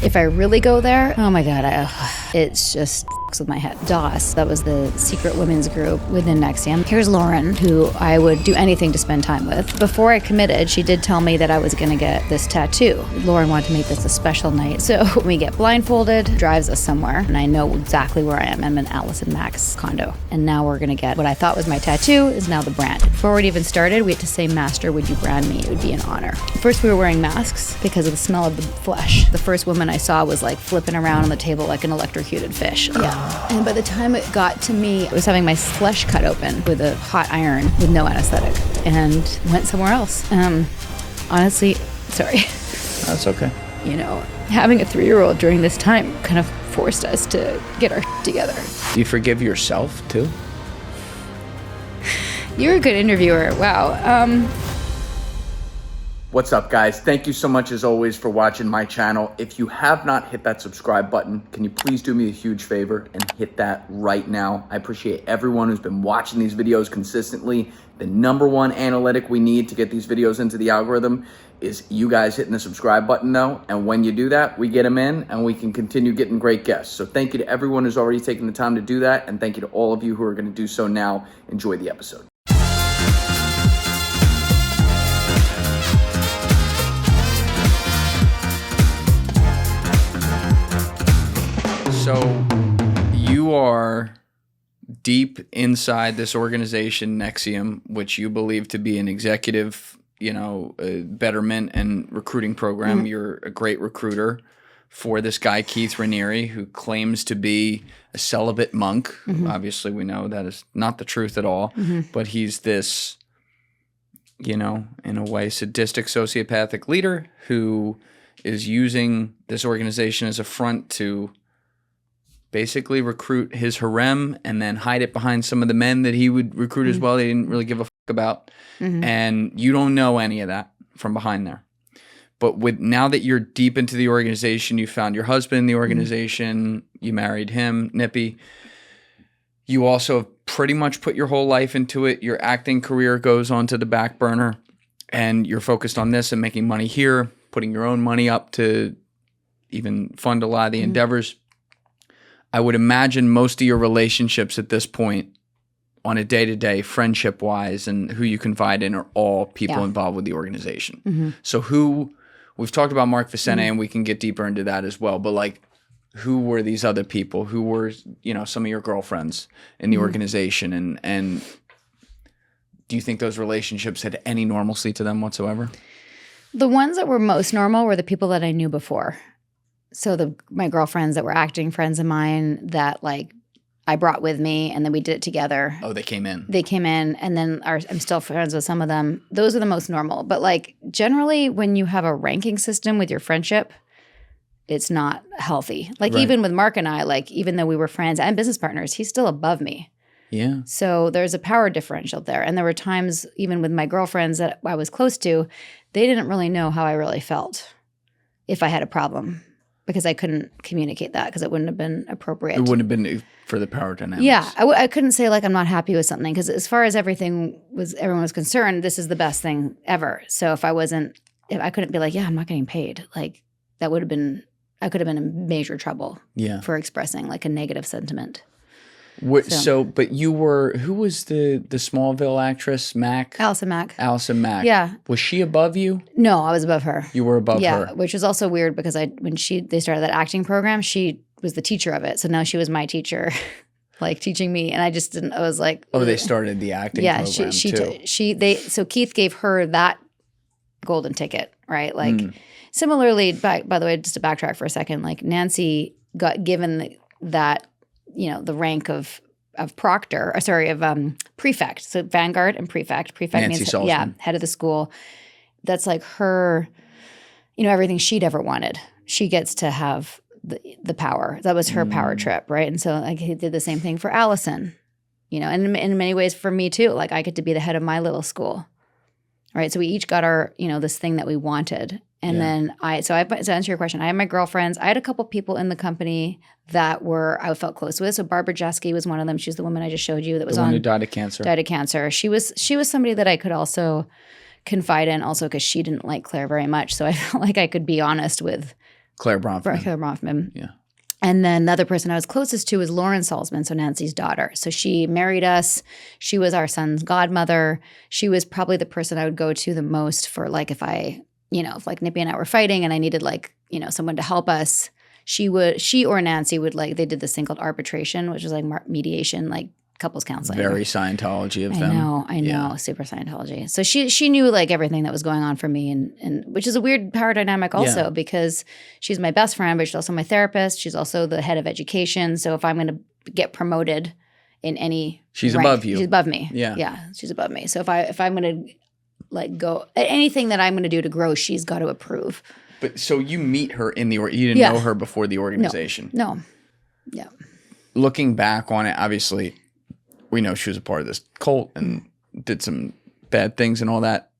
If I really go there, oh my God, it's just with my head. DOS, that was the secret women's group within NXIVM. Here's Lauren, who I would do anything to spend time with. Before I committed, she did tell me that I was gonna get this tattoo. Lauren wanted to make this a special night. So we get blindfolded, drives us somewhere, and I know exactly where I am. I'm in Allison Mack's condo. And now we're gonna get what I thought was my tattoo is now the brand. Before it even started, we had to say, "Master, would you brand me? It would be an honor." First, we were wearing masks because of the smell of the flesh. The first woman I saw was like flipping around on the table like an electrocuted fish. Yeah. And by the time it got to me, I was having my flesh cut open with a hot iron with no anesthetic and went somewhere else. Honestly, sorry. That's okay. You know, having a 3-year-old during this time kind of forced us to get our together. Do you forgive yourself too? You're a good interviewer. Wow. What's up, guys? Thank you so much, as always, for watching my channel. If you have not hit that subscribe button, can you please do me a huge favor and hit that right now? I appreciate everyone who's been watching these videos consistently. The #1 analytic we need to get these videos into the algorithm is you guys hitting the subscribe button, though. And when you do that, we get them in and we can continue getting great guests. So thank you to everyone who's already taken the time to do that. And thank you to all of you who are going to do so now. Enjoy the episode. So you are deep inside this organization, NXIVM, which you believe to be an executive, betterment and recruiting program. Mm-hmm. You're a great recruiter for this guy, Keith Raniere, who claims to be a celibate monk. Mm-hmm. Obviously, we know that is not the truth at all, mm-hmm. but he's this, in a way, sadistic, sociopathic leader who is using this organization as a front to basically recruit his harem and then hide it behind some of the men that he would recruit as well. They didn't really give a fuck about. Mm-hmm. And you don't know any of that from behind there. But now that you're deep into the organization, you found your husband in the organization, you married him, Nippy. You also have pretty much put your whole life into it. Your acting career goes onto the back burner and you're focused on this and making money here, putting your own money up to even fund a lot of the endeavors. I would imagine most of your relationships at this point on a day-to-day, friendship-wise, and who you confide in are all people involved with the organization. Mm-hmm. So we've talked about Mark Vicente, and we can get deeper into that as well, but who were these other people? Who were, some of your girlfriends in the organization? And do you think those relationships had any normalcy to them whatsoever? The ones that were most normal were the people that I knew before. So my girlfriends that were acting friends of mine that I brought with me and then we did it together. Oh, they came in. They came in and then I'm still friends with some of them. Those are the most normal. But generally when you have a ranking system with your friendship, it's not healthy. Right. Even with Mark and I, even though we were friends and business partners, he's still above me. Yeah. So there's a power differential there. And there were times even with my girlfriends that I was close to, they didn't really know how I really felt if I had a problem. Because I couldn't communicate that because it wouldn't have been appropriate. It wouldn't have been for the power dynamics. Yeah. I couldn't say I'm not happy with something because as far as everyone was concerned, this is the best thing ever. So if I couldn't be I'm not getting paid. That would have been, I could have been in major trouble for expressing a negative sentiment. But you were, who was the Smallville actress, Mack? Allison Mack. Allison Mack. Yeah. Was she above you? No, I was above her. You were above her. Yeah, which is also weird because when they started that acting program, she was the teacher of it. So now she was my teacher, teaching me. And I just didn't, I was like. Oh, they started the acting program too. So Keith gave her that golden ticket, right? Similarly, by the way, just to backtrack for a second, Nancy got given that, the rank of proctor, prefect. So Vanguard and prefect. Prefect Nancy means Salzman. Head of the school. That's her, everything she'd ever wanted. She gets to have the power. That was her power trip, right? And so he did the same thing for Allison, and in many ways for me too. I get to be the head of my little school, right? So we each got our, this thing that we wanted. And then to answer your question, I had my girlfriends. I had a couple people in the company that I felt close with. So Barbara Jeske was one of them. She's the woman I just showed you that was the one who died of cancer. Died of cancer. She was somebody that I could also confide in, also because she didn't like Claire very much. So I felt like I could be honest with Claire Bronfman. Claire Bronfman. Yeah. And then the other person I was closest to was Lauren Salzman, so Nancy's daughter. So she married us. She was our son's godmother. She was probably the person I would go to the most for like if like Nippy and I were fighting and I needed like, someone to help us. She or Nancy would like, they did this thing called arbitration, which is like mediation, like couples counseling. Very Scientology of them. I know, super Scientology. So she knew like everything that was going on for me, and which is a weird power dynamic also because she's my best friend, but she's also my therapist. She's also the head of education. So if I'm going to get promoted in any she's rank, above you. She's above me. Yeah, she's above me. So if I'm going to like go anything that I'm going to do to grow, she's got to approve. But so you meet her in you didn't know her before the organization. No. Yeah. Looking back on it, obviously, we know she was a part of this cult and did some bad things and all that.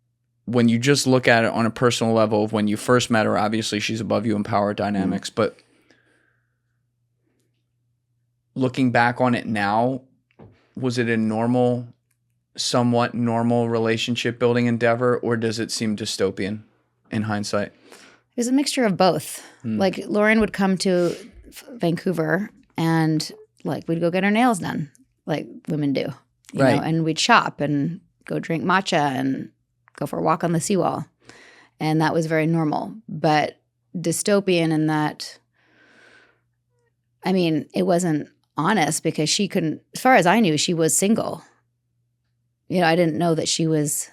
When you just look at it on a personal level of when you first met her, obviously she's above you in power dynamics. But looking back on it now, was it a somewhat normal relationship building endeavor, or does it seem dystopian in hindsight? It was a mixture of both. Like Lauren would come to Vancouver and like we'd go get our nails done. Like women do, you know, and we'd shop and go drink matcha and go for a walk on the seawall. And that was very normal, but dystopian in that, I mean, it wasn't honest because she couldn't, as far as I knew, she was single. I didn't know that she was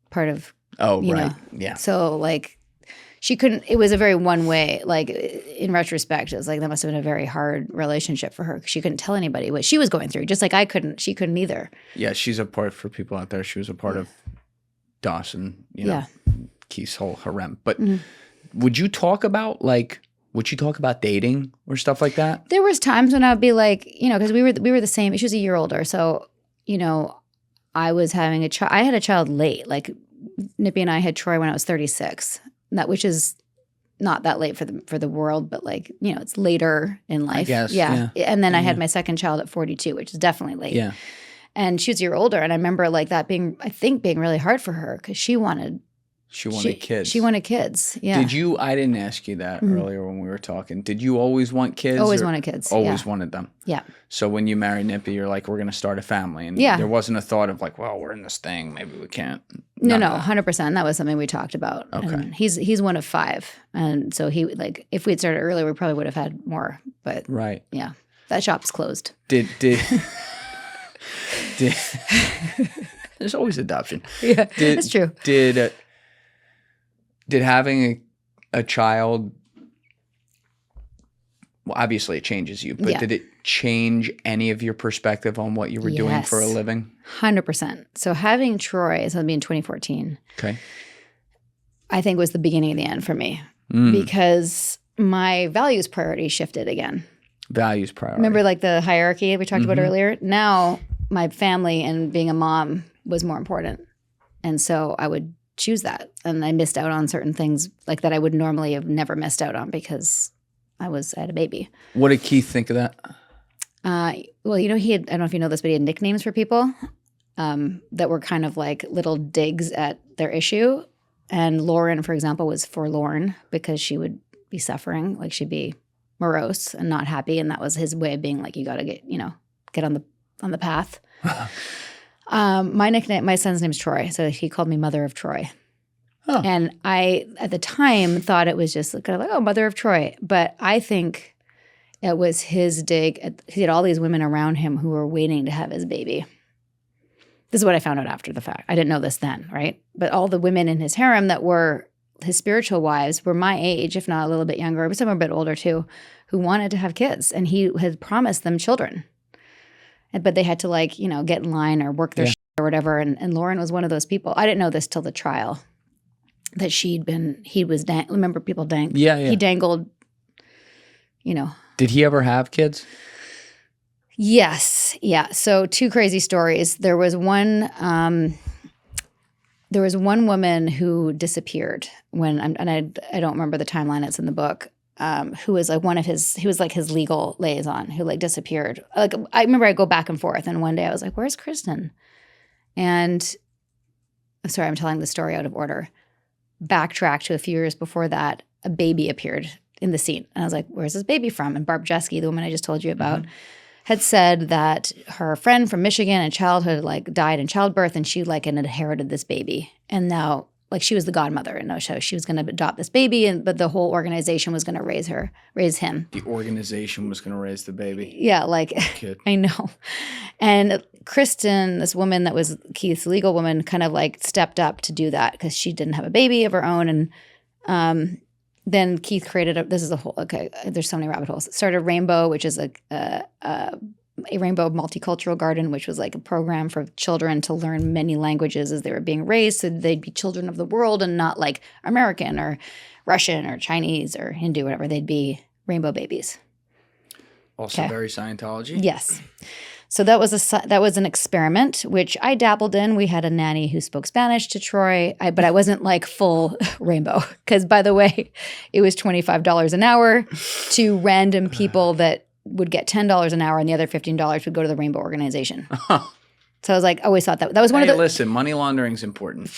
part of, Yeah. So like she couldn't, it was a very one way, like in retrospect, it was like that must have been a very hard relationship for her. She couldn't tell anybody what she was going through, just like she couldn't either. Yeah, she's a part, for people out there, she was a part of Dawson, Keith's whole harem. But would you talk about dating or stuff like that? There was times when I would be like, because we were the same, she was a year older. So, I was having I had a child late, like Nippy and I had Troy when I was 36. Which is not that late for the world, but like, it's later in life. I guess, yeah. And then I had my second child at 42, which is definitely late. Yeah. And she was a year older. And I remember like that being really hard for her because she wanted kids. She wanted kids. Yeah. I didn't ask you that earlier when we were talking. Did you always want kids? Always wanted kids. Always wanted them. Yeah. So when you married Nippy, you're like, we're going to start a family. And there wasn't a thought of like, well, we're in this thing. Maybe we can't. No, 100%. That was something we talked about. Okay. And he's one of 5. And so he like, if we'd started earlier, we probably would have had more. But yeah, that shop's closed. Did there's always adoption. Yeah, that's true. Did having a child, well, obviously it changes you, but did it change any of your perspective on what you were doing for a living? 100%. So having Troy, so that'd be in 2014. Okay. I think was the beginning of the end for me because my values priority shifted again. Values priority. Remember like the hierarchy we talked about earlier? Now my family and being a mom was more important. And so I would choose that. And I missed out on certain things like that I would normally have never missed out on because I had a baby. What did Keith think of that? Well, he had, I don't know if you know this, but he had nicknames for people that were kind of like little digs at their issue. And Lauren, for example, was forlorn because she would be suffering. Like she'd be morose and not happy. And that was his way of being like, you got to get on the path. My son's name's Troy, so he called me Mother of Troy. Oh. And I, at the time, thought it was just kind of like, oh, Mother of Troy. But I think it was his dig. He had all these women around him who were waiting to have his baby. This is what I found out after the fact. I didn't know this then, right? But all the women in his harem that were his spiritual wives were my age, if not a little bit younger, but some were a bit older too, who wanted to have kids. And he had promised them children. But they had to get in line or work their shit or whatever. And Lauren was one of those people. I didn't know this till the trial. That remember people dangled. Yeah. He dangled, Did he ever have kids? Yes. Yeah. So 2 crazy stories. There was one woman who disappeared I don't remember the timeline. It's in the book. Who was like he was like his legal liaison who like disappeared. Like I remember I go back and forth, and one day I was like, "Where's Kristen?" And I'm sorry, I'm telling the story out of order. Backtrack to a few years before that, a baby appeared in the scene. And I was like, where's this baby from? And Barb Jeske, the woman I just told you about, had said that her friend from Michigan in childhood like died in childbirth, and she like had inherited this baby. And now like she was the godmother in no show. She was going to adopt this baby, but the whole organization was going to raise him. The organization was going to raise the baby. Yeah, like Kid. I know. And Kristen, this woman that was Keith's legal woman, kind of like stepped up to do that because she didn't have a baby of her own. And then Keith created this is a whole, okay, there's so many rabbit holes. Started Rainbow, which is a rainbow multicultural garden, which was like a program for children to learn many languages as they were being raised, so they'd be children of the world and not like American or Russian or Chinese or Hindu, whatever. They'd be rainbow babies. Also very Scientology. Yes. So that was an experiment, which I dabbled in. We had a nanny who spoke Spanish to Troy, but I wasn't like full rainbow because, by the way, it was $25 an hour to random people that would get $10 an hour, and the other $15 would go to the Rainbow organization. So I was like, I always thought that was one of the. Listen, money laundering is important.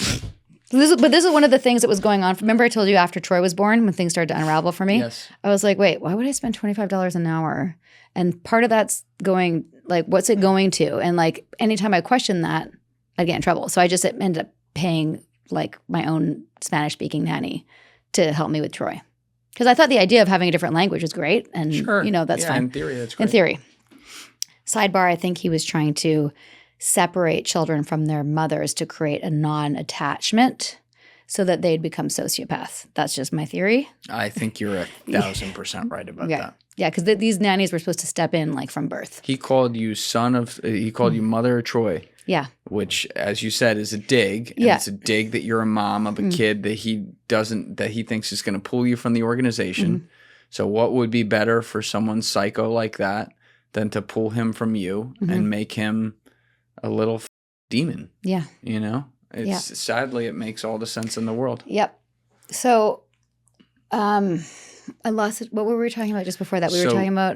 But this is one of the things that was going on. Remember I told you after Troy was born, when things started to unravel for me? Yes. I was like, wait, why would I spend $25 an hour? And part of that's going, like, what's it going to? And like, anytime I questioned that, I'd get in trouble. So I just ended up paying like my own Spanish-speaking nanny to help me with Troy. Because I thought the idea of having a different language was great. And, Sure. That's fine. In theory, that's great. In theory. Sidebar, I think he was trying to separate children from their mothers to create a non-attachment so that they'd become sociopaths. That's just my theory. I think you're 1,000% right about that. Yeah, because these nannies were supposed to step in like from birth. He called you you mother of Troy. Yeah. Which, as you said, is a dig. And it's a dig that you're a mom of a kid that he thinks is going to pull you from the organization. So what would be better for someone psycho like that than to pull him from you and make him a little demon? Yeah. You know? Sadly, it makes all the sense in the world. Yep. So, I lost it. What were we talking about just before that? We were talking about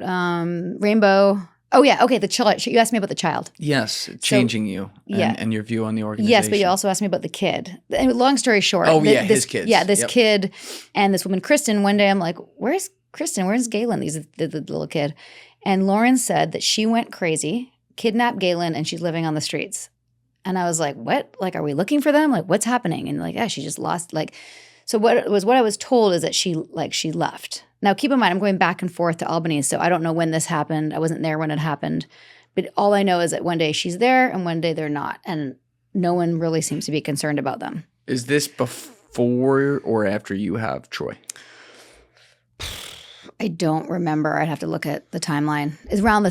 Rainbow. Oh, yeah. Okay. The child. You asked me about the child. Yes. Changing you and your view on the organization. Yes, but you also asked me about the kid. And long story short. His kids. Yeah, this kid and this woman, Kristen, one day I'm like, where's Kristen? Where's Galen? The little kid. And Lauren said that she went crazy, kidnapped Galen, and she's living on the streets. And I was like, what? Like, are we looking for them? Like, what's happening? And like, yeah, she just lost, like, so what I was told is that she left. Now, keep in mind, I'm going back and forth to Albany, so I don't know when this happened. I wasn't there when it happened. But all I know is that one day she's there and one day they're not. And no one really seems to be concerned about them. Is this before or after you have Troy? I don't remember. I'd have to look at the timeline. It's around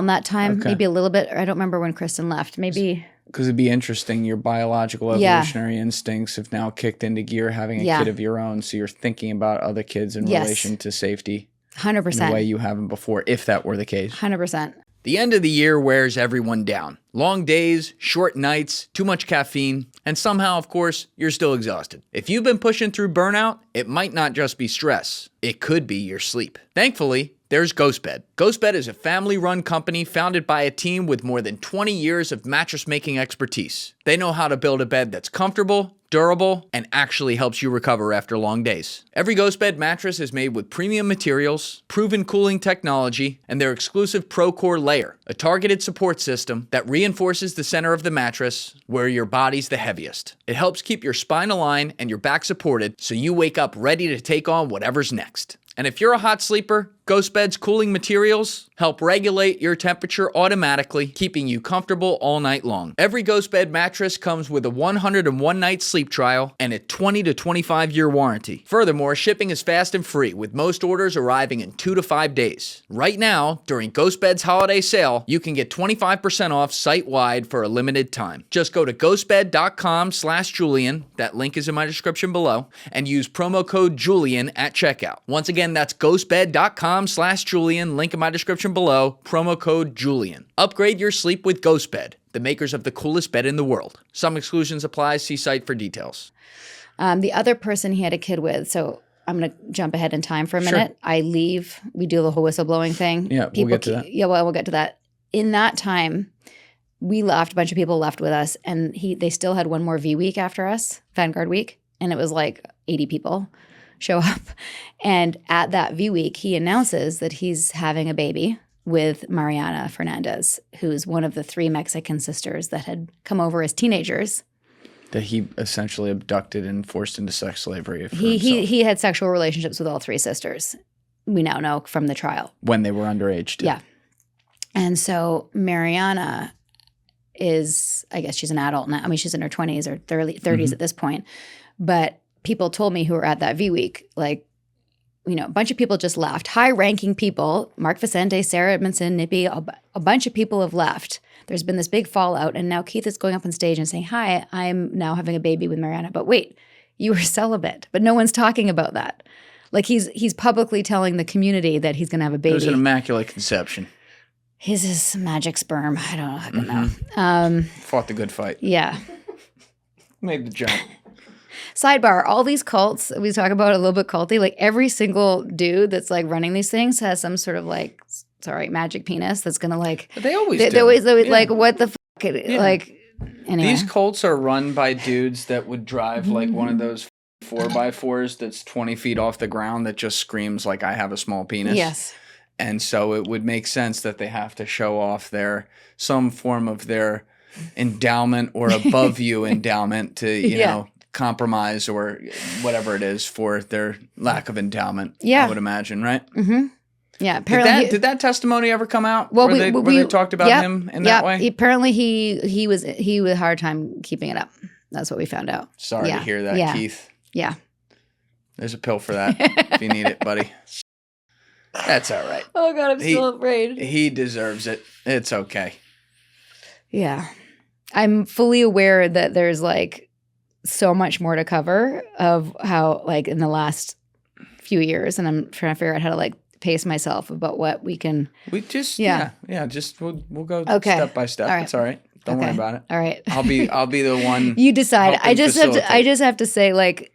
that time, maybe a little bit. I don't remember when Kristen left. Maybe. Because it'd be interesting. Your biological evolutionary instincts have now kicked into gear having a kid of your own. So you're thinking about other kids in relation to safety. 100%. In a way you haven't before, if that were the case. 100%. The end of the year wears everyone down. Long days, short nights, too much caffeine, and somehow, of course, you're still exhausted. If you've been pushing through burnout, it might not just be stress. It could be your sleep. Thankfully, there's GhostBed. GhostBed is a family-run company founded by a team with more than 20 years of mattress-making expertise. They know how to build a bed that's comfortable, durable, and actually helps you recover after long days. Every GhostBed mattress is made with premium materials, proven cooling technology, and their exclusive ProCore layer, a targeted support system that reinforces the center of the mattress where your body's the heaviest. It helps keep your spine aligned and your back supported so you wake up ready to take on whatever's next. And if you're a hot sleeper, GhostBed's cooling materials help regulate your temperature automatically, keeping you comfortable all night long. Every GhostBed mattress comes with a 101-night sleep trial and a 20 to 25-year warranty. Furthermore, shipping is fast and free, with most orders arriving in 2 to 5 days. Right now, during GhostBed's holiday sale, you can get 25% off site-wide for a limited time. Just go to ghostbed.com/Julian, that link is in my description below, and use promo code Julian at checkout. Once again, that's ghostbed.com/Julian, link in my description below, promo code Julian. Upgrade your sleep with GhostBed, the makers of the coolest bed in the world. Some exclusions apply. See site for details. The other person he had a kid with, so I'm going to jump ahead in time for a minute. I leave. We do the whole whistleblowing thing. Yeah, we'll get to that. Yeah, well, we'll get to that. In that time, we left, a bunch of people left with us, and they still had one more V week after us, Vanguard week, and it was like 80 people show up. And at that V week, he announces that he's having a baby with Mariana Fernandez, who's one of the 3 Mexican sisters that had come over as teenagers. That he essentially abducted and forced into sex slavery for himself. He had sexual relationships with all 3 sisters. We now know from the trial. When they were underage, too. Yeah. And so Mariana is, I guess she's an adult now. I mean, she's in her 20s or 30s at this point. But people told me who were at that V week, like, you know, a bunch of people just left. High-ranking people, Mark Vicente, Sarah Edmondson, Nippy, a bunch of people have left. There's been this big fallout, and now Keith is going up on stage and saying, hi, I'm now having a baby with Mariana. But wait, you were celibate. But no one's talking about that. Like, he's publicly telling the community that he's going to have a baby. It was an immaculate conception. His magic sperm. I don't know. Fought the good fight. Yeah. Made the jump. Sidebar, all these cults, we talk about a little bit culty, like every single dude that's like running these things has some sort of like, magic penis that's going to like. But they always do. They always like, what the fuck? Yeah. Like, anyway. These cults are run by dudes that would drive like one of those 4x4s that's 20 feet off the ground that just screams like, I have a small penis. Yes. And so it would make sense that they have to show off some form of their endowment or above you endowment to, you know, compromise or whatever it is for their lack of endowment. I would imagine, right? Mm-hmm. Yeah. Apparently, did that testimony ever come out? Well, where they talked about him in that way? Apparently, he was a hard time keeping it up. That's what we found out. Sorry to hear that, Keith. Yeah. There's a pill for that if you need it, buddy. That's all right. Oh God, I'm still afraid. He deserves it. It's okay. Yeah. I'm fully aware that there's like so much more to cover of how like in the last few years, and I'm trying to figure out how to like pace myself about what we can. We just just we'll go step by step. It's all right. Don't worry about it. All right. I'll be the one. You decide. I just have to say, like,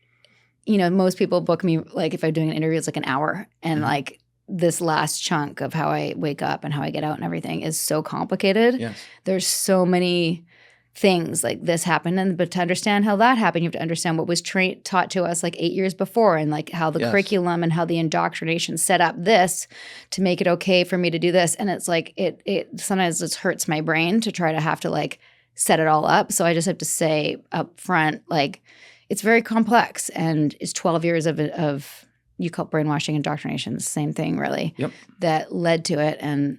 you know, most people book me like if I'm doing an interview, it's like an hour, and like this last chunk of how I wake up and how I get out and everything is so complicated. Yes. There's so many things like this happened, but to understand how that happened, you have to understand what was taught to us like 8 years before, and like how the curriculum and how the indoctrination set up this to make it okay for me to do this. And it's like it sometimes it hurts my brain to try to have to like set it all up. So I just have to say up front, like it's very complex, and it's 12 years of you call it brainwashing, indoctrination, the same thing really. Yep. That led to it, and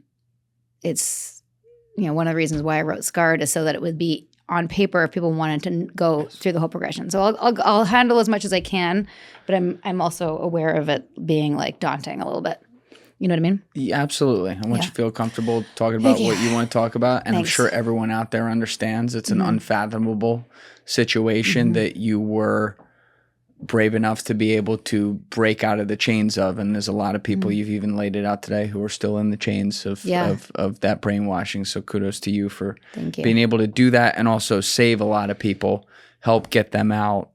it's, you know, one of the reasons why I wrote Scarred is so that it would be on paper if people wanted to go through the whole progression. So I'll handle as much as I can, but I'm also aware of it being like daunting a little bit. You know what I mean? Yeah, absolutely. I want you to feel comfortable talking about what you want to talk about, and I'm sure everyone out there understands it's an unfathomable situation that you were brave enough to be able to break out of the chains of, and there's a lot of people you've even laid it out today who are still in the chains of that brainwashing. So kudos to you for being able to do that, and also save a lot of people, help get them out,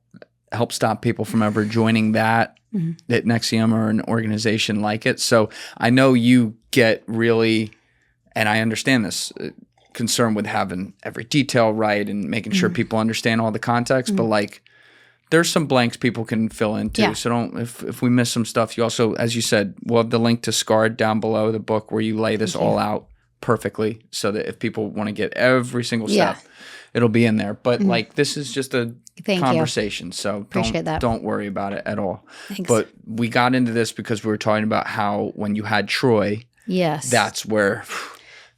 help stop people from ever joining that at NXIVM or an organization like it. So I know you get really, and I understand this, concerned with having every detail right and making sure people understand all the context, but like there's some blanks people can fill in too. Yeah. So don't, if we miss some stuff, you also, as you said, we'll have the link to Scarred down below, the book where you lay this all out perfectly so that if people want to get every single step, it'll be in there. But like, this is just a conversation. So don't worry about it at all. Thanks. But we got into this because we were talking about how when you had Troy, that's where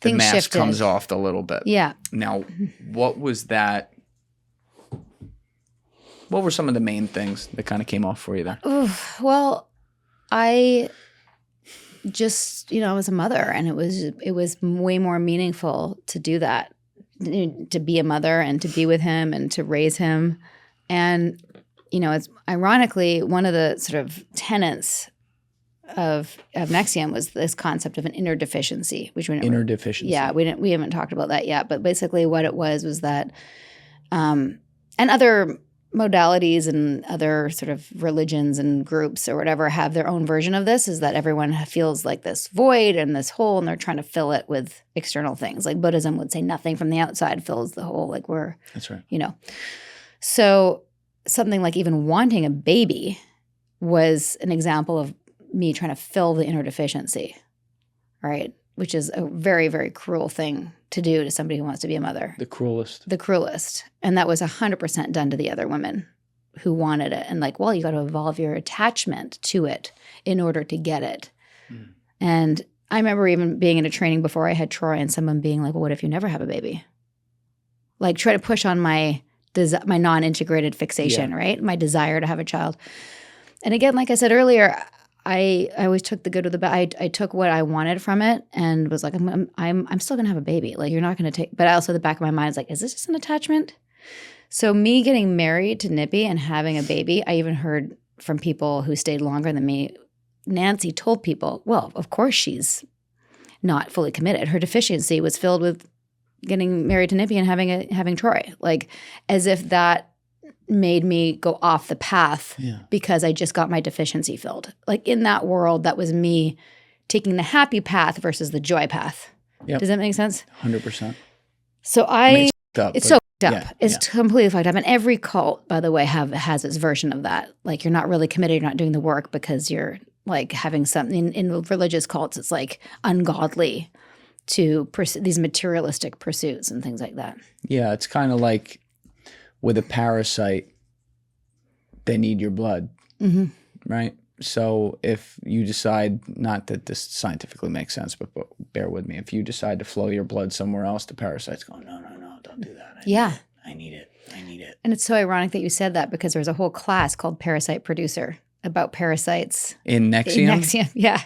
the mask shifted. Comes off a little bit. Yeah. Now, what was that? What were some of the main things that kind of came off for you there? Well, I just, you know, I was a mother, and it was way more meaningful to do that, to be a mother and to be with him and to raise him. And, you know, it's ironically one of the sort of tenets of NXIVM was this concept of an inner deficiency, which we inner deficiency. Yeah, we haven't talked about that yet, but basically what it was that, and other modalities and other sort of religions and groups or whatever have their own version of this, is that everyone feels like this void and this hole, and they're trying to fill it with external things. Like Buddhism would say nothing from the outside fills the hole. Like that's right. You know. So something like even wanting a baby was an example of me trying to fill the inner deficiency, right? Which is a very, very cruel thing to do to somebody who wants to be a mother. The cruelest. The cruelest. And that was 100% done to the other women who wanted it. And like, well, you got to evolve your attachment to it in order to get it. And I remember even being in a training before I had Troy and someone being like, well, what if you never have a baby? Like try to push on my non-integrated fixation, right? My desire to have a child. And again, like I said earlier, I always took the good with the bad. I took what I wanted from it and was like, I'm still gonna have a baby. Like you're not gonna take. But also the back of my mind is like, is this just an attachment? So me getting married to Nippy and having a baby, I even heard from people who stayed longer than me. Nancy told people, well, of course she's not fully committed. Her deficiency was filled with getting married to Nippy and having Troy, like as if that made me go off the path because I just got my deficiency filled. Like in that world, that was me taking the happy path versus the joy path. Yep. Does that make sense? 100%. So it's so fucked up. Yeah, it's completely fucked up. And every cult, by the way, has its version of that. Like you're not really committed, you're not doing the work because you're like having something in religious cults. It's like ungodly to pursue these materialistic pursuits and things like that. Yeah, it's kind of like with a parasite, they need your blood, right? So if you decide, not that this scientifically makes sense, but bear with me. If you decide to flow your blood somewhere else, the parasite's going, no, don't do that. I need it. And it's so ironic that you said that because there's a whole class called Parasite Producer about parasites. In NXIVM? Yeah.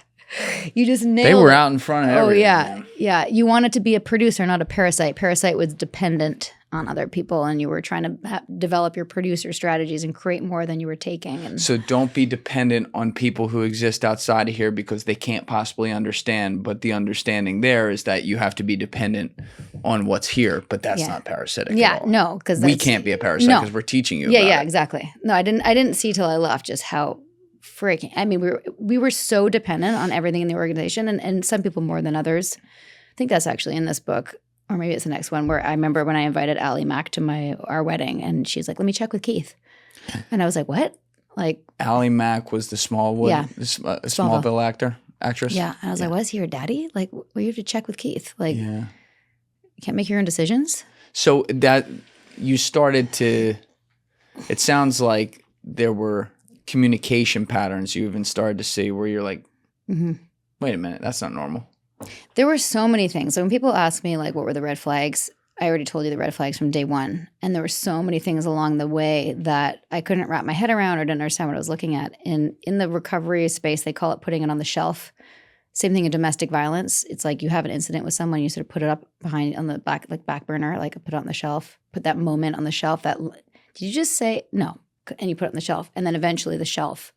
You just nailed it. They were out in front of everything. Oh, yeah. You wanted to be a producer, not a parasite. Parasite was dependent on other people, and you were trying to develop your producer strategies and create more than you were taking. And so don't be dependent on people who exist outside of here because they can't possibly understand. But the understanding there is that you have to be dependent on what's here. But that's not parasitic at all. No, because we can't be a parasite because we're teaching you about it. Exactly. No, I didn't see till I left just how freaking, I mean, we were so dependent on everything in the organization, and some people more than others. I think that's actually in this book, or maybe it's the next one, where I remember when I invited Mack to our wedding, and she's like, let me check with Keith. And I was like, what? Like Mack was the Smallville actress. Yeah. And I was like, was he your daddy? Like, well, you have to check with Keith. Like, you can't make your own decisions. So that you started to, it sounds like there were communication patterns you even started to see where you're like, wait a minute, that's not normal. There were so many things. So when people ask me, like, what were the red flags? I already told you the red flags from day one. And there were so many things along the way that I couldn't wrap my head around or didn't understand what I was looking at. In the recovery space, they call it putting it on the shelf. Same thing in domestic violence. It's like you have an incident with someone, you sort of put it up behind on the back, like back burner, like put it on the shelf, put that moment on the shelf. Did you just say no? And you put it on the shelf. And then eventually the shelf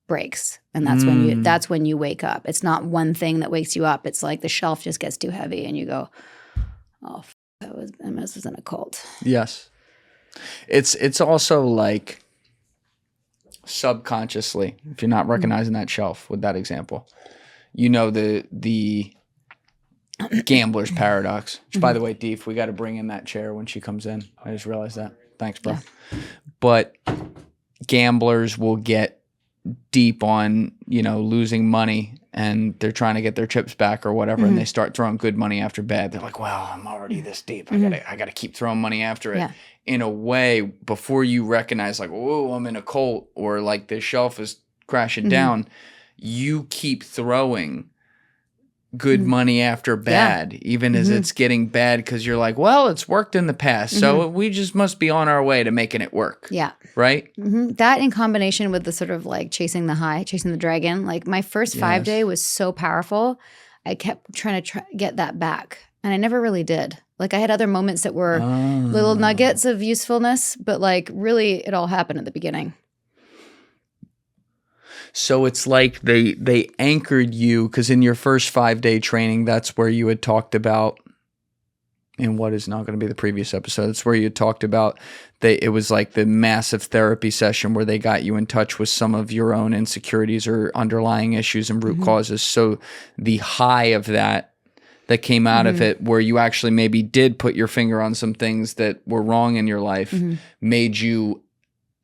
breaks. And that's when you wake up. It's not one thing that wakes you up. It's like the shelf just gets too heavy and you go, oh, I was in a cult. Yes. It's also like subconsciously, if you're not recognizing that shelf with that example, you know, the gambler's paradox, which by the way, Deef, we got to bring in that chair when she comes in. I just realized that. Thanks, bro. Yeah. But gamblers will get deep on, losing money, and they're trying to get their chips back or whatever, and they start throwing good money after bad. They're like, well, I'm already this deep. I gotta keep throwing money after it. Yeah. In a way, before you recognize like, whoa, I'm in a cult, or like the shelf is crashing down, you keep throwing good money after bad, even as it's getting bad, because you're like, well, it's worked in the past, so we just must be on our way to making it work. Yeah. Right? That in combination with the sort of like chasing the high, chasing the dragon, like my first 5 day was so powerful. I kept trying to get that back, and I never really did. Like I had other moments that were little nuggets of usefulness, but like really it all happened at the beginning. So it's like they anchored you, because in your first 5 day training, that's where you had talked about, in what is not going to be the previous episode, it's where you had talked about it was like the massive therapy session where they got you in touch with some of your own insecurities or underlying issues and root causes. So the high of that came out of it, where you actually maybe did put your finger on some things that were wrong in your life, made you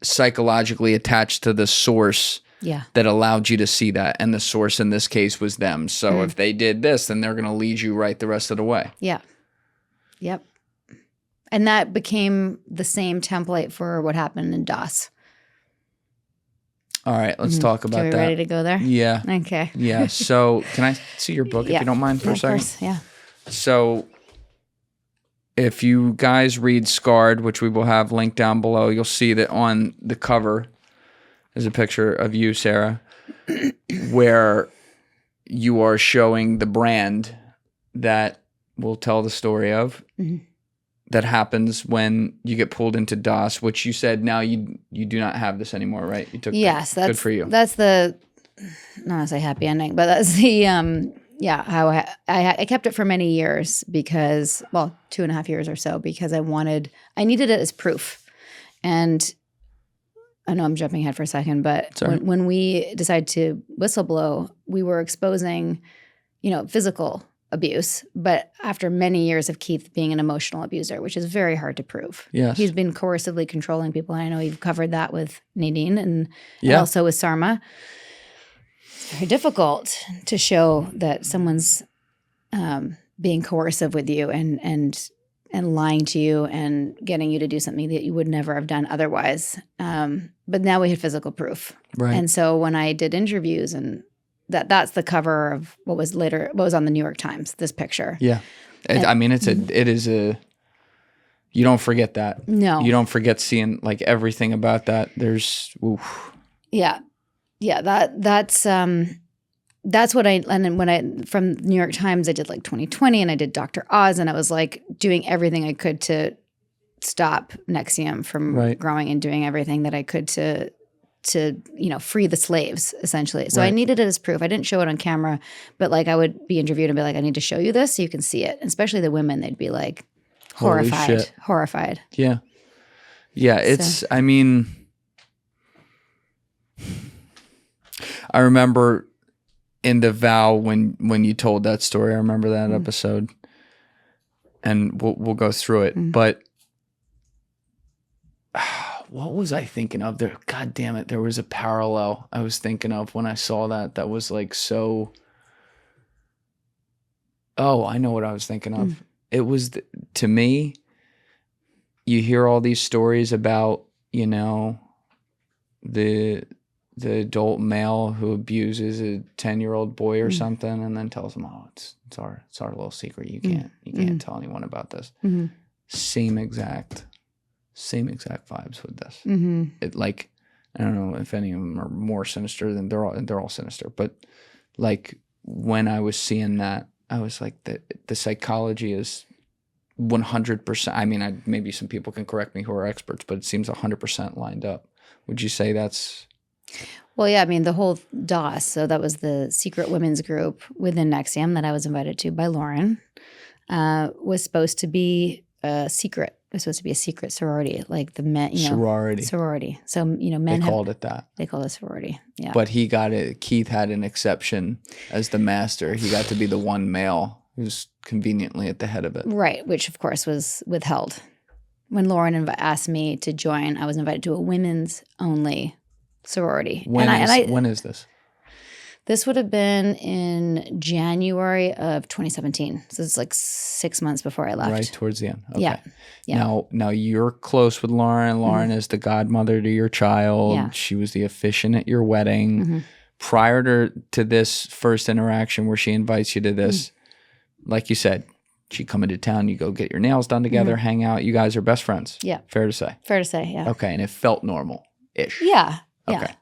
psychologically attached to the source Yeah. that allowed you to see that. And the source in this case was them. So if they did this, then they're going to lead you right the rest of the way. Yeah. Yep. And that became the same template for what happened in DOS. All right, let's talk about Are we that. ready to go there? Yeah. Okay. Yeah. So can I see your book if you don't mind for a Of second? course. Yeah. So if you guys read Scarred, which we will have linked down below, you'll see that on the cover is a picture of you, Sarah, where you are showing the brand that we'll tell the story of that happens when you get pulled into DOS, which you said now you do not have this anymore, right? You took Yes, that. Good for you. That's the, not to say happy ending, but that's the how I kept it for many years because, well, 2.5 years or so, because I needed it as proof. And I know I'm jumping ahead for a second, but when we decided to whistleblow, we were exposing, physical abuse, but after many years of Keith being an emotional abuser, which is very hard to prove. Yes. He's been coercively controlling people. And I know you've covered that with Nadine and also with Sarma. It's very difficult to show that someone's being coercive with you and lying to you and getting you to do something that you would never have done otherwise. But now we had physical proof. Right. And so when I did interviews and that's the cover of what was on the New York Times, this picture. Yeah. It is a, you don't forget that. No. You don't forget seeing like everything about that. There's, oof. Yeah. Yeah. That's what and then when I, from New York Times, I did like 2020 and I did Dr. Oz and I was like doing everything I could to stop NXIVM from growing and doing everything that I could to free the slaves, essentially. So I needed it as proof. I didn't show it on camera, but like I would be interviewed and be like, I need to show you this so you can see it. And especially the women, they'd be like horrified. Yeah. Yeah. It's, I remember in the Vow when you told that story, I remember that episode and we'll go through it, but what was I thinking of there? God damn it. There was a parallel I was thinking of when I saw that was like so. Oh, I know what I was thinking of. It was, to me, you hear all these stories about, the adult male who abuses a 10-year-old boy or something and then tells him, oh, it's our little secret. You can't tell anyone about this. Same exact vibes with this. It, like, I don't know if any of them are more sinister than they're all sinister, but like when I was seeing that, I was like, the psychology is 100%. Maybe some people can correct me who are experts, but it seems 100% lined up. Would you say that's? Well, yeah, the whole DOS, so that was the secret women's group within NXIVM that I was invited to by Lauren, was supposed to be a secret. It was supposed to be a secret sorority, like the men, sorority. So, men they called it that. They called it sorority. Yeah. But he got it. Keith had an exception as the master. He got to be the one male who's conveniently at the head of it. Right. Which of course was withheld. When Lauren asked me to join, I was invited to a women's only sorority. When is this? This would have been in January of 2017. So it's like 6 months before I left. Right towards the end. Okay. Yeah. Now you're close with Lauren. Lauren is the godmother to your child. Yeah. She was the officiant at your wedding. Prior to this first interaction where she invites you to this, like you said, she come into town, you go get your nails done together, hang out. You guys are best friends. Yeah. Fair to say? Fair to say, yeah. Okay. And it felt normal-ish. Yeah. Okay. Yeah.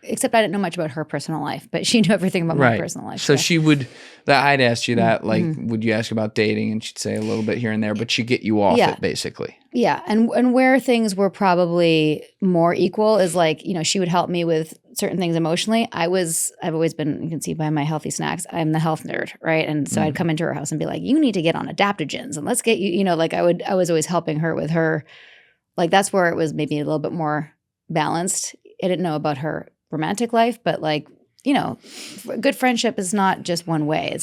Except I didn't know much about her personal life, but she knew everything about my personal life. So she would, I'd asked you that, like, would you ask about dating? And she'd say a little bit here and there, but she'd get you off it, basically. Yeah. And where things were probably more equal is like, she would help me with certain things emotionally. I've always been, you can see by my healthy snacks, I'm the health nerd, right? And so I'd come into her house and be like, you need to get on adaptogens and let's get you, I was always helping her with her, like, that's where it was maybe a little bit more balanced. I didn't know about her romantic life, but like, good friendship is not just one way.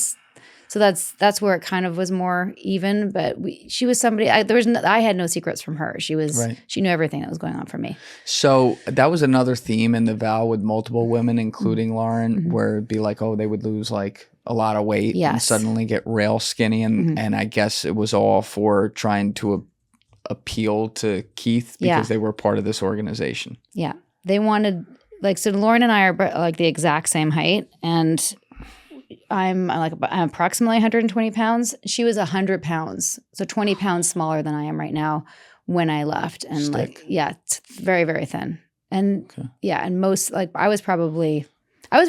So that's where it kind of was more even. But she was somebody. I had no secrets from her. She knew everything that was going on for me. So that was another theme in the vow with multiple women, including Lauren, where it'd be like, oh, they would lose like a lot of weight and suddenly get rail skinny, and I guess it was all for trying to appeal to Keith because they were part of this organization. Yeah, they wanted so Lauren and I are like the exact same height, and I'm approximately 120 pounds. She was 100 pounds, so 20 pounds smaller than I am right now when I left, and it's very, very thin, and and most I was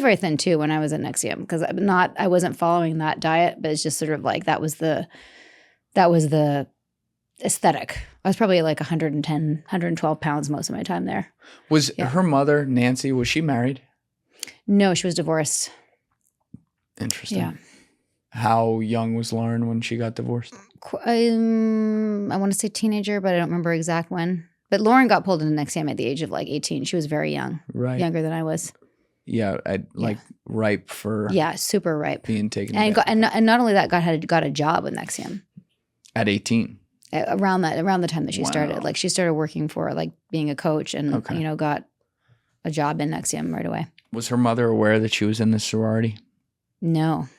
very thin too when I was at NXIVM because I wasn't following that diet, but it's just sort of like that was the aesthetic. I was probably like 110, 112 pounds most of my time there. Was her mother, Nancy, was she married? No, she was divorced. Interesting. Yeah. How young was Lauren when she got divorced? I want to say teenager, but I don't remember exact when. But Lauren got pulled into NXIVM at the age of like 18. She was very young. Right. Younger than I was. Yeah, ripe for super ripe being taken. And not only that, got a job with NXIVM at 18. Around the time that she started, like she started working for like being a coach, and got a job in NXIVM right away. Was her mother aware that she was in the sorority? No,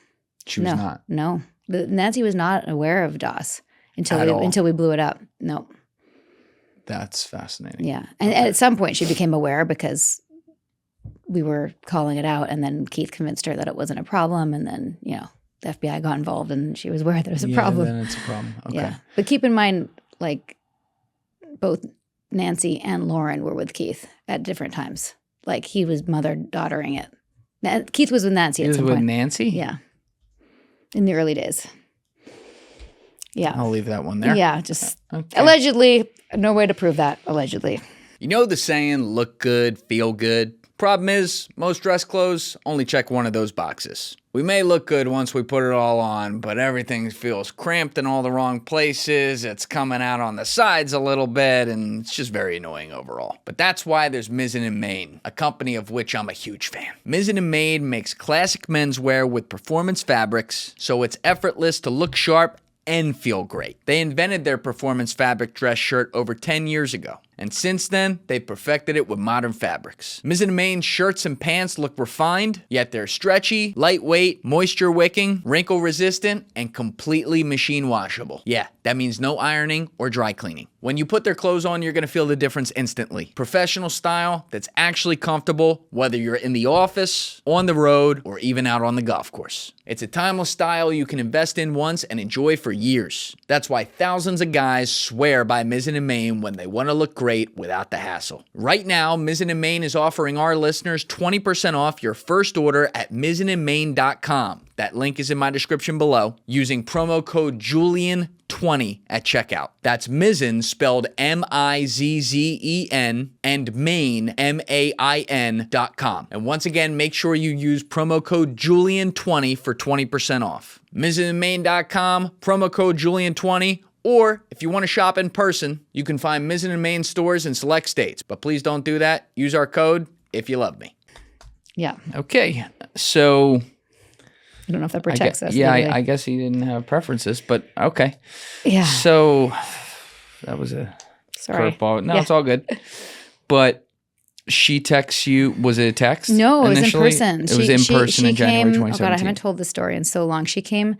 she was not. No, Nancy was not aware of DOS until we blew it up. No, that's fascinating. Yeah, and at some point she became aware because we were calling it out, and then Keith convinced her that it wasn't a problem, and then the FBI got involved, and she was aware there was a problem. Then it's a problem. Okay. Yeah, but keep in mind, like both Nancy and Lauren were with Keith at different times. Like he was mother-daughtering it. Keith was with Nancy at some point. He was with Nancy? Yeah, in the early days. Yeah, I'll leave that one there. Yeah, just allegedly. No way to prove that. Allegedly. You know the saying, "Look good, feel good." Problem is, most dress clothes only check one of those boxes. We may look good once we put it all on, but everything feels cramped in all the wrong places. It's coming out on the sides a little bit, and it's just very annoying overall. But that's why there's Mizzen & Main, a company of which I'm a huge fan. Mizzen & Main makes classic menswear with performance fabrics, so it's effortless to look sharp and feel great. They invented their performance fabric dress shirt over 10 years ago. And since then, they've perfected it with modern fabrics. Mizzen & Main shirts and pants look refined, yet they're stretchy, lightweight, moisture wicking, wrinkle resistant, and completely machine washable. Yeah, that means no ironing or dry cleaning. When you put their clothes on, you're gonna feel the difference instantly. Professional style that's actually comfortable, whether you're in the office, on the road, or even out on the golf course. It's a timeless style you can invest in once and enjoy for years. That's why thousands of guys swear by Mizzen & Main when they wanna look great without the hassle. Right now, Mizzen & Main is offering our listeners 20% off your first order at mizzenandmain.com. That link is in my description below, using promo code Julian20 at checkout. That's Mizzen, spelled M-I-Z-Z-E-N, and Main, M-A-I-N.com. And once again, make sure you use promo code Julian20 for 20% off. mizzenandmain.com, promo code Julian20. Or, if you want to shop in person, you can find Mizzen & Main stores in select states. But please don't do that. Use our code if you love me. Yeah. Okay. So, I don't know if that protects us. Yeah, I guess he didn't have preferences, but okay. Yeah. So, that was a curveball. No, it's all good. But she texts you. Was it a text? No, it was initially? in person. It was in person in January 2017. Oh, God, I haven't told this story in so long. She came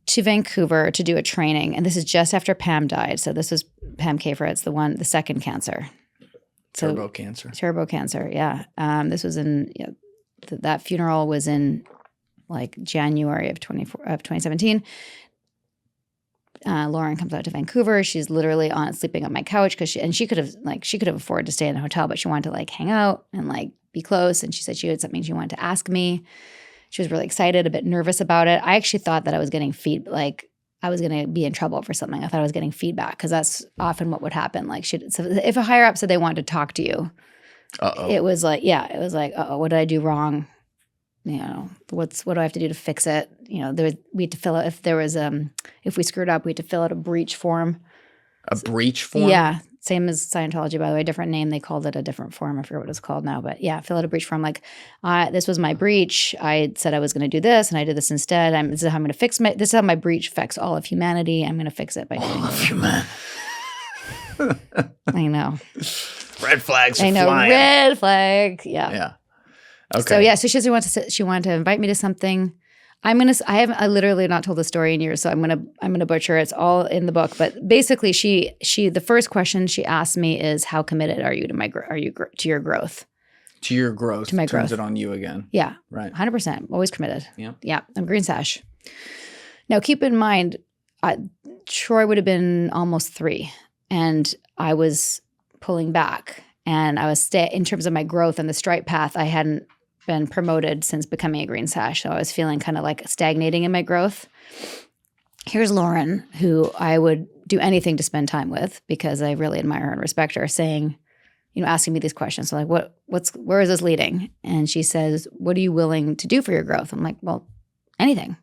to Vancouver to do a training, and this is just after Pam died. So this was Pam Kafer. It's the second cancer. Turbo cancer. Turbo cancer, yeah. This was in, that funeral was in like January of 2017. Lauren comes out to Vancouver. She's literally sleeping on my couch because she could have afforded to stay in a hotel, but she wanted to like hang out and like be close. And she said she had something she wanted to ask me. She was really excited, a bit nervous about it. I actually thought that I was getting I was going to be in trouble for something. I thought I was getting feedback because that's often what would happen. Like, so if a higher up said they wanted to talk to you, it was like, uh-oh, what did I do wrong? What do I have to do to fix it? We had to fill out, if we screwed up, we had to fill out a breach form. A breach form? Yeah. Same as Scientology, by the way, different name. They called it a different form. I forget what it's called now, but yeah, fill out a breach form. Like, this was my breach. I said I was going to do this, and I did this instead. This is how I'm going to fix this is how my breach affects all of humanity. I'm going to fix it by doing this. I know. Red flags. I know. Flying. Red flag. Yeah. Yeah. Okay. So yeah, so she wanted to invite me to something. I literally have not told the story in years, so I'm gonna butcher it. It's all in the book. But basically, the first question she asked me is, how committed are you to to your growth? To your growth. To my Turns growth. it on you again. Yeah. Right. 100%. Always committed. Yeah. Yeah. I'm green sash. Now, keep in mind, Troy would have been almost 3, and I was pulling back, and I was in terms of my growth and the stripe path. I hadn't been promoted since becoming a green sash, so I was feeling kind of like stagnating in my growth. Here's Lauren, who I would do anything to spend time with because I really admire her and respect her, saying, asking me these questions. So like, where is this leading? And she says, what are you willing to do for your growth? I'm like, well, anything.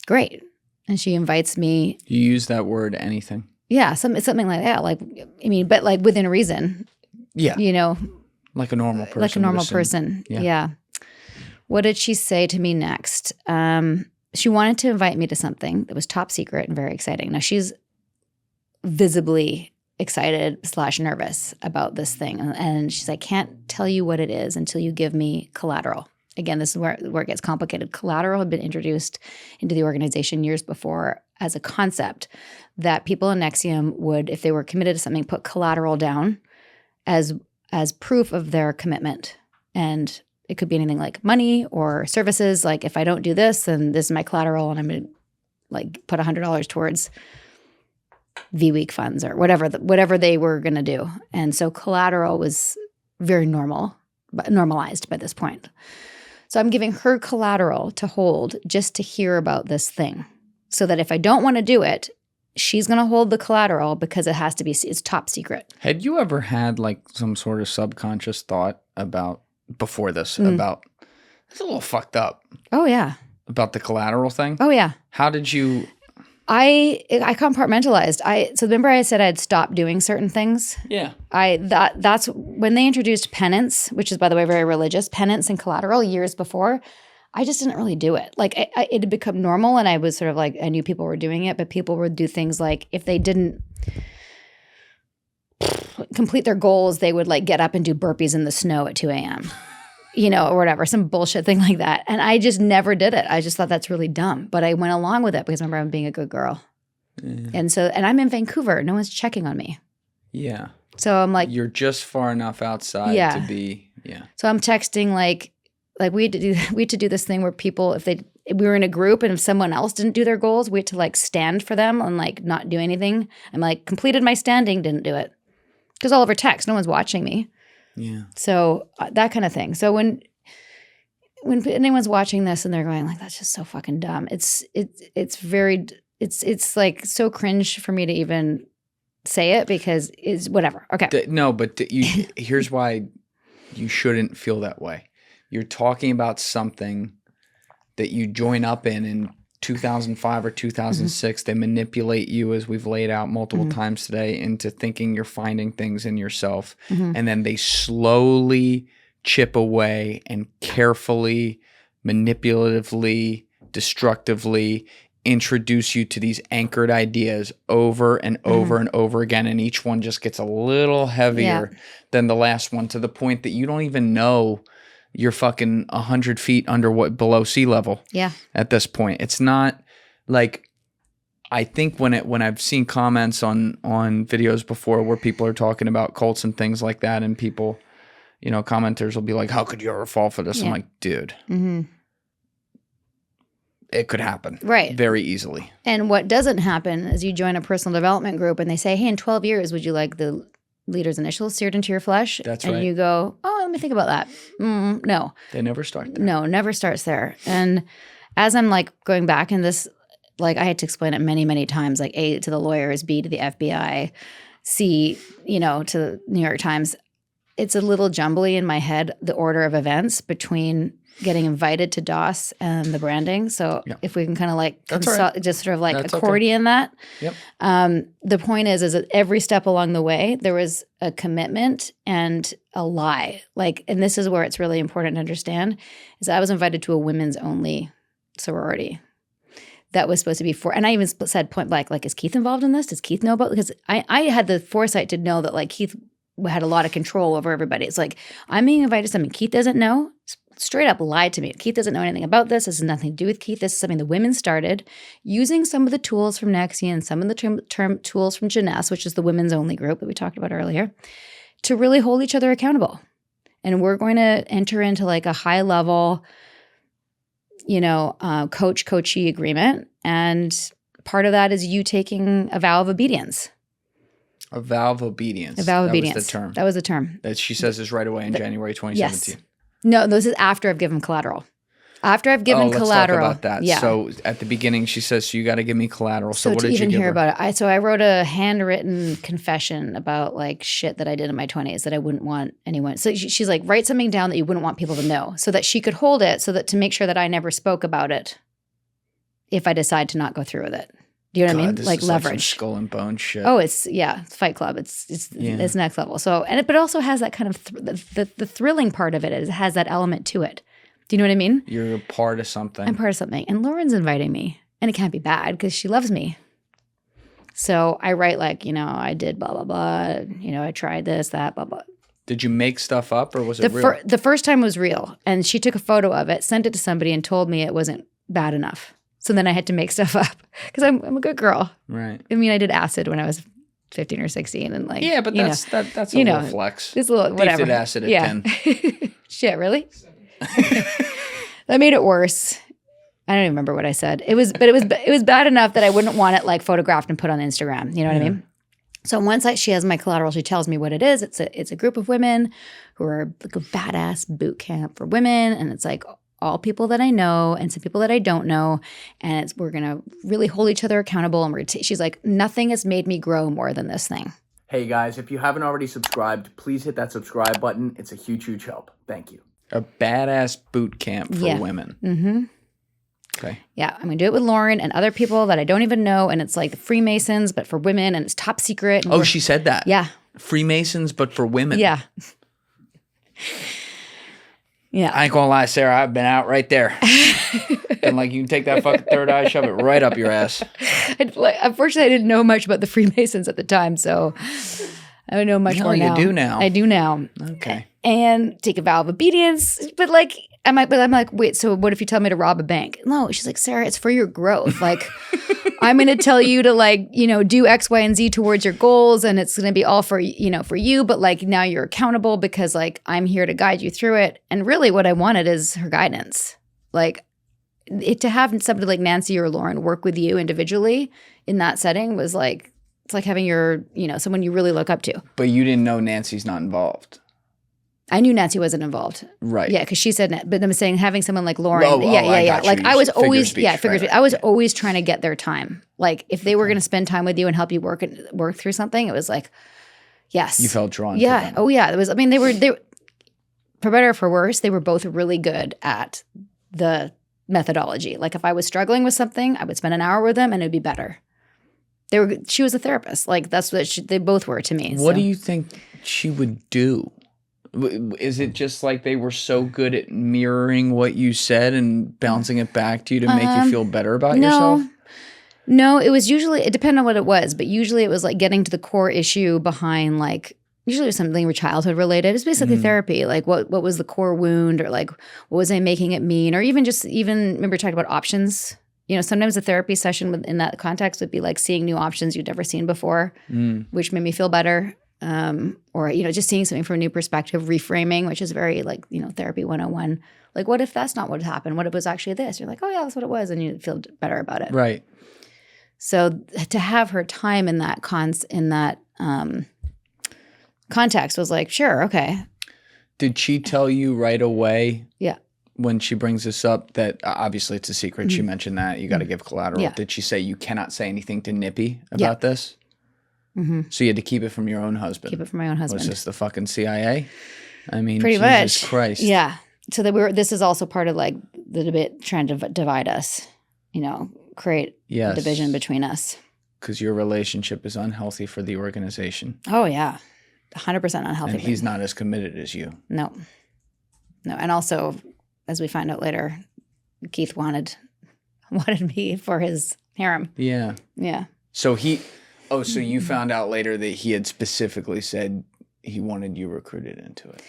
Great. And she invites me. You use that word, anything. Yeah, something like that. Like, but like within reason. Yeah. Like a normal person. Like a normal person. Yeah. What did she say to me next? She wanted to invite me to something that was top secret and very exciting. Now, she's visibly excited / nervous about this thing. And she's like, can't tell you what it is until you give me collateral. Again, this is where it gets complicated. Collateral had been introduced into the organization years before as a concept that people in NXIVM would, if they were committed to something, put collateral down as proof of their commitment. And it could be anything like money or services. Like, if I don't do this, then this is my collateral, and I'm going to like put $100 towards V-Week funds or whatever they were going to do. And so collateral was very normalized by this point. So I'm giving her collateral to hold just to hear about this thing, so that if I don't want to do it, she's going to hold the collateral because it's top secret. Had you ever had like some sort of subconscious thought before this, about, it's a little fucked up. Oh, yeah. About the collateral thing? Oh, yeah. How did you? I compartmentalized. So remember I said I'd stopped doing certain things? Yeah. That's when they introduced penance, which is, by the way, very religious, penance and collateral years before. I just didn't really do it. Like, it had become normal, and I was sort of like, I knew people were doing it, but people would do things like, if they didn't complete their goals, they would like get up and do burpees in the snow at 2 a.m., or whatever, some bullshit thing like that. And I just never did it. I just thought that's really dumb. But I went along with it because I remember I'm being a good girl. And I'm in Vancouver. No one's checking on me. Yeah. So I'm like, you're just far enough outside to be, So I'm texting like we had to do this thing where people, we were in a group, and if someone else didn't do their goals, we had to like stand for them and like not do anything. I'm like, completed my standing, didn't do it. Because all over text, no one's watching me. Yeah. So that kind of thing. So when anyone's watching this and they're going like, that's just so fucking dumb. It's like so cringe for me to even say it because it's whatever. Okay. Here's why you shouldn't feel that way. You're talking about something that you join up in 2005 or 2006. They manipulate you, as we've laid out multiple times today, into thinking you're finding things in yourself. And then they slowly chip away and carefully, manipulatively, destructively introduce you to these anchored ideas over and over and over again. And each one just gets a little heavier than the last one, to the point that you don't even know you're fucking 100 feet below sea level. Yeah. At this point, it's not like, I think when I've seen comments on videos before where people are talking about cults and things like that, and people, commenters will be like, how could you ever fall for this? Yeah. I'm like, dude, it could happen. Right. Very easily. And what doesn't happen is you join a personal development group and they say, hey, in 12 years, would you like the leader's initials seared into your flesh? That's right. And you go, oh, let me think about that. No. They never start there. No, never starts there. And as I'm like going back in this, like I had to explain it many, many times, like A to the lawyers, B to the FBI, C, to the New York Times. It's a little jumbly in my head, the order of events between getting invited to DOS and the branding. So if we can kind of like just sort of like accordion that. Yep. The point is that every step along the way, there was a commitment and a lie. Like, and this is where it's really important to understand, is I was invited to a women's only sorority that was supposed to be for, and I even said point blank, like, is Keith involved in this? Does Keith know about, because I had the foresight to know that like Keith had a lot of control over everybody. It's like, I'm being invited to something Keith doesn't know, straight up lied to me. Keith doesn't know anything about this. This has nothing to do with Keith. This is something the women started using some of the tools from NXIVM, some of the term tools from Jeunesse, which is the women's only group that we talked about earlier, to really hold each other accountable. And we're going to enter into like a high level, coachee agreement. And part of that is you taking a vow of obedience. A vow of obedience. A vow of obedience. That was the term. That was the term. That she says is right away in January 2017. Yes. No, this is after I've given collateral. After I've given collateral. Let's talk about that. Yeah. So at the beginning, she says, so you got to give me collateral. So what to did even you give hear her? about it, I wrote a handwritten confession about like shit that I did in my 20s that I wouldn't want anyone. So she's like, write something down that you wouldn't want people to know, so that she could hold it, so that to make sure that I never spoke about it if I decide to not go through with it. Do you know what I mean? This Like is leverage. Like some skull and bone shit. Oh, it's Fight Club. It's next level. So, but it also has that kind of the thrilling part of it. It has that element to it. Do you know what I mean? You're a part of something. I'm part of something. And Lauren's inviting me. And it can't be bad because she loves me. So I write like, I did blah, blah, blah. I tried this, that, blah, blah. Did you make stuff up or was it real? The first time was real. And she took a photo of it, sent it to somebody, and told me it wasn't bad enough. So then I had to make stuff up because I'm a good girl. Right. I mean, I did acid when I was 15 or 16 and like. Yeah, but that's a little flex. It's a little, whatever. Did acid at 10. Shit, really? That made it worse. I don't even remember what I said. It was bad enough that I wouldn't want it like photographed and put on Instagram. You know what I mean? So once she has my collateral, she tells me what it is. It's a group of women who are like a badass boot camp for women, and it's like all people that I know and some people that I don't know, and we're gonna really hold each other accountable. And she's like, nothing has made me grow more than this thing. Hey guys, if you haven't already subscribed, please hit that subscribe button. It's a huge, huge help. Thank you. A badass boot camp for women. Mm-hmm. Okay. Yeah, I'm gonna do it with Lauren and other people that I don't even know, and it's like the Freemasons, but for women, and it's top secret. Oh, she said that. Yeah. Freemasons, but for women. Yeah. Yeah. I ain't gonna lie, Sarah, I've been out right there. And like, you can take that fucking third eye, shove it right up your ass. Unfortunately, I didn't know much about the Freemasons at the time, so I don't know much more now. You do now. I do now. Okay. And take a vow of obedience, but like, I'm like, wait, so what if you tell me to rob a bank? No, she's like, Sarah, it's for your growth. Like, I'm going to tell you to like, do X, Y, and Z towards your goals. And it's going to be all for you. But like, now you're accountable because like, I'm here to guide you through it. And really what I wanted is her guidance. Like to have somebody like Nancy or Lauren work with you individually in that setting was like, it's like having your, someone you really look up to. But you didn't know Nancy's not involved. I knew Nancy wasn't involved. Right. Yeah, because she said, but I'm saying having someone like Lauren. Yeah. Like I was always, figure speech. I was always trying to get their time. Like if they were going to spend time with you and help you work through something, it was like, yes. You felt drawn to Yeah. them. Oh yeah. It was, I mean, they were, for better or for worse, they were both really good at the methodology. Like if I was struggling with something, I would spend an hour with them and it'd be better. She was a therapist. Like that's what they both were to me. What do you think she would do? Is it just like they were so good at mirroring what you said and bouncing it back to you to make you feel better about yourself? No, it was usually, it depended on what it was, but usually it was like getting to the core issue behind like, usually it was something childhood related. It's basically therapy. Like what was the core wound, or like what was I making it mean? Or even remember talking about options. Sometimes a therapy session in that context would be like seeing new options you'd never seen before, which made me feel better. Or, just seeing something from a new perspective, reframing, which is very like, therapy 101. Like, what if that's not what happened? What if it was actually this? You're like, oh yeah, that's what it was. And you feel better about it. Right. So to have her time in that context was like, sure. Okay. Did she tell you right away? Yeah. When she brings this up that obviously it's a secret. She mentioned that you got to give collateral. Yeah. Did she say you cannot say anything to Nippy about this? Mm-hmm. So you had to keep it from your own husband. Keep it from my own husband. Was this the fucking CIA? I mean, pretty Jesus much. Christ. Yeah. so that this is also part of like the debate trying to divide us, create a division between us. Because your relationship is unhealthy for the organization. Oh, yeah. 100% unhealthy. And he's not as committed as you. No. And also, as we find out later, Keith wanted me for his harem. Yeah. Yeah. So so you found out later that he had specifically said he wanted you recruited into it.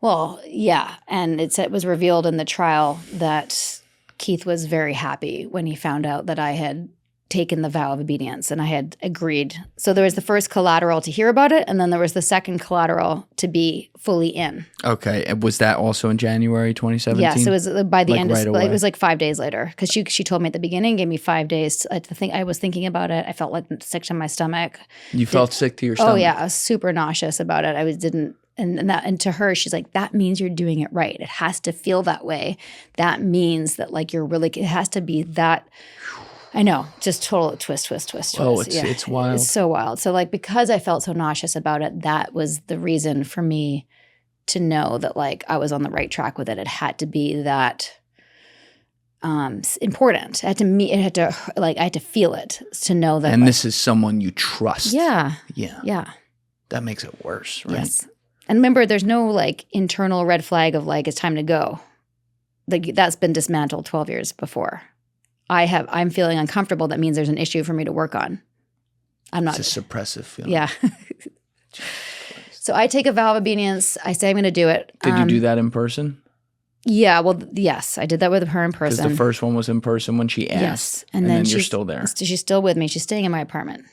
Well, yeah. And it was revealed in the trial that Keith was very happy when he found out that I had taken the vow of obedience and I had agreed. So there was the first collateral to hear about it, and then there was the second collateral to be fully in. Okay. And was that also in January 2017? Yes, it was by the end right of away. it was like 5 days later, because she told me at the beginning, gave me 5 days to think. I was thinking about it. I felt like sick to my stomach. You felt sick to your stomach? Oh yeah, I was super nauseous about it. And to her, she's like, that means you're doing it right. It has to feel that way. That means that like it has to be that. I know, just total twist. Oh, it's wild. It's so wild. So like, because I felt so nauseous about it, that was the reason for me to know that like I was on the right track with it. It had to be that important. I had to feel it to know that. And this is someone you trust. Yeah. Yeah. Yeah. That makes it worse, right? Yes. And remember, there's no like internal red flag of like, it's time to go. Like that's been dismantled 12 years before. I'm feeling uncomfortable. That means there's an issue for me to work on. I'm not. It's a suppressive feeling. Yeah. So I take a vow of obedience. I say I'm going to do it. Did you do that in person? Yeah. Well, yes, I did that with her in person. Because the first one was in person when she asked. Yes. And then you're still there. She's still with me. She's staying in my apartment.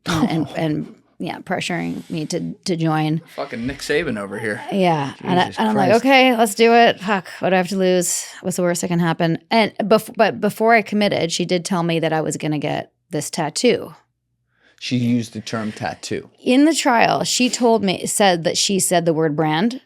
And yeah, pressuring me to join. Fucking Nick Saban over here. Yeah. Jesus and I'm like, Christ. okay, let's do it. Fuck, what do I have to lose? What's the worst that can happen? And but before I committed, she did tell me that I was going to get this tattoo. She used the term tattoo. In the trial, she said the word brand.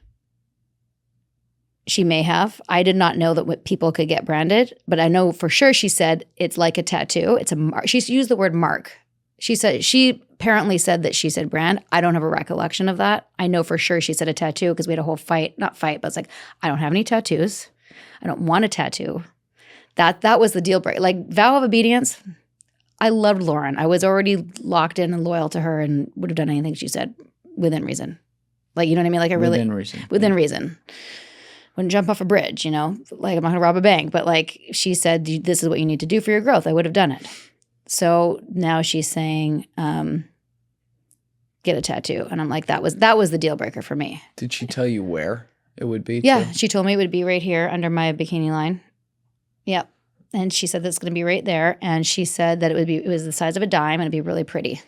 She may have. I did not know that people could get branded, but I know for sure she said it's like a tattoo. It's a mark. She's used the word mark. She apparently said that she said brand. I don't have a recollection of that. I know for sure she said a tattoo because we had a whole not fight, but it's like, I don't have any tattoos. I don't want a tattoo. That was the deal breaker. Like vow of obedience, I loved Lauren. I was already locked in and loyal to her and would have done anything she said within reason. Like, you know what I mean? Like Within reason. Within reason. Wouldn't jump off a bridge, like I'm not going to rob a bank. But like she said, this is what you need to do for your growth. I would have done it. So now she's saying, get a tattoo. And I'm like, that was the deal breaker for me. Did she tell you where it would be? Yeah. too? She told me it would be right here under my bikini line. Yep. And she said that's going to be right there. And she said that it was the size of a dime and it'd be really pretty.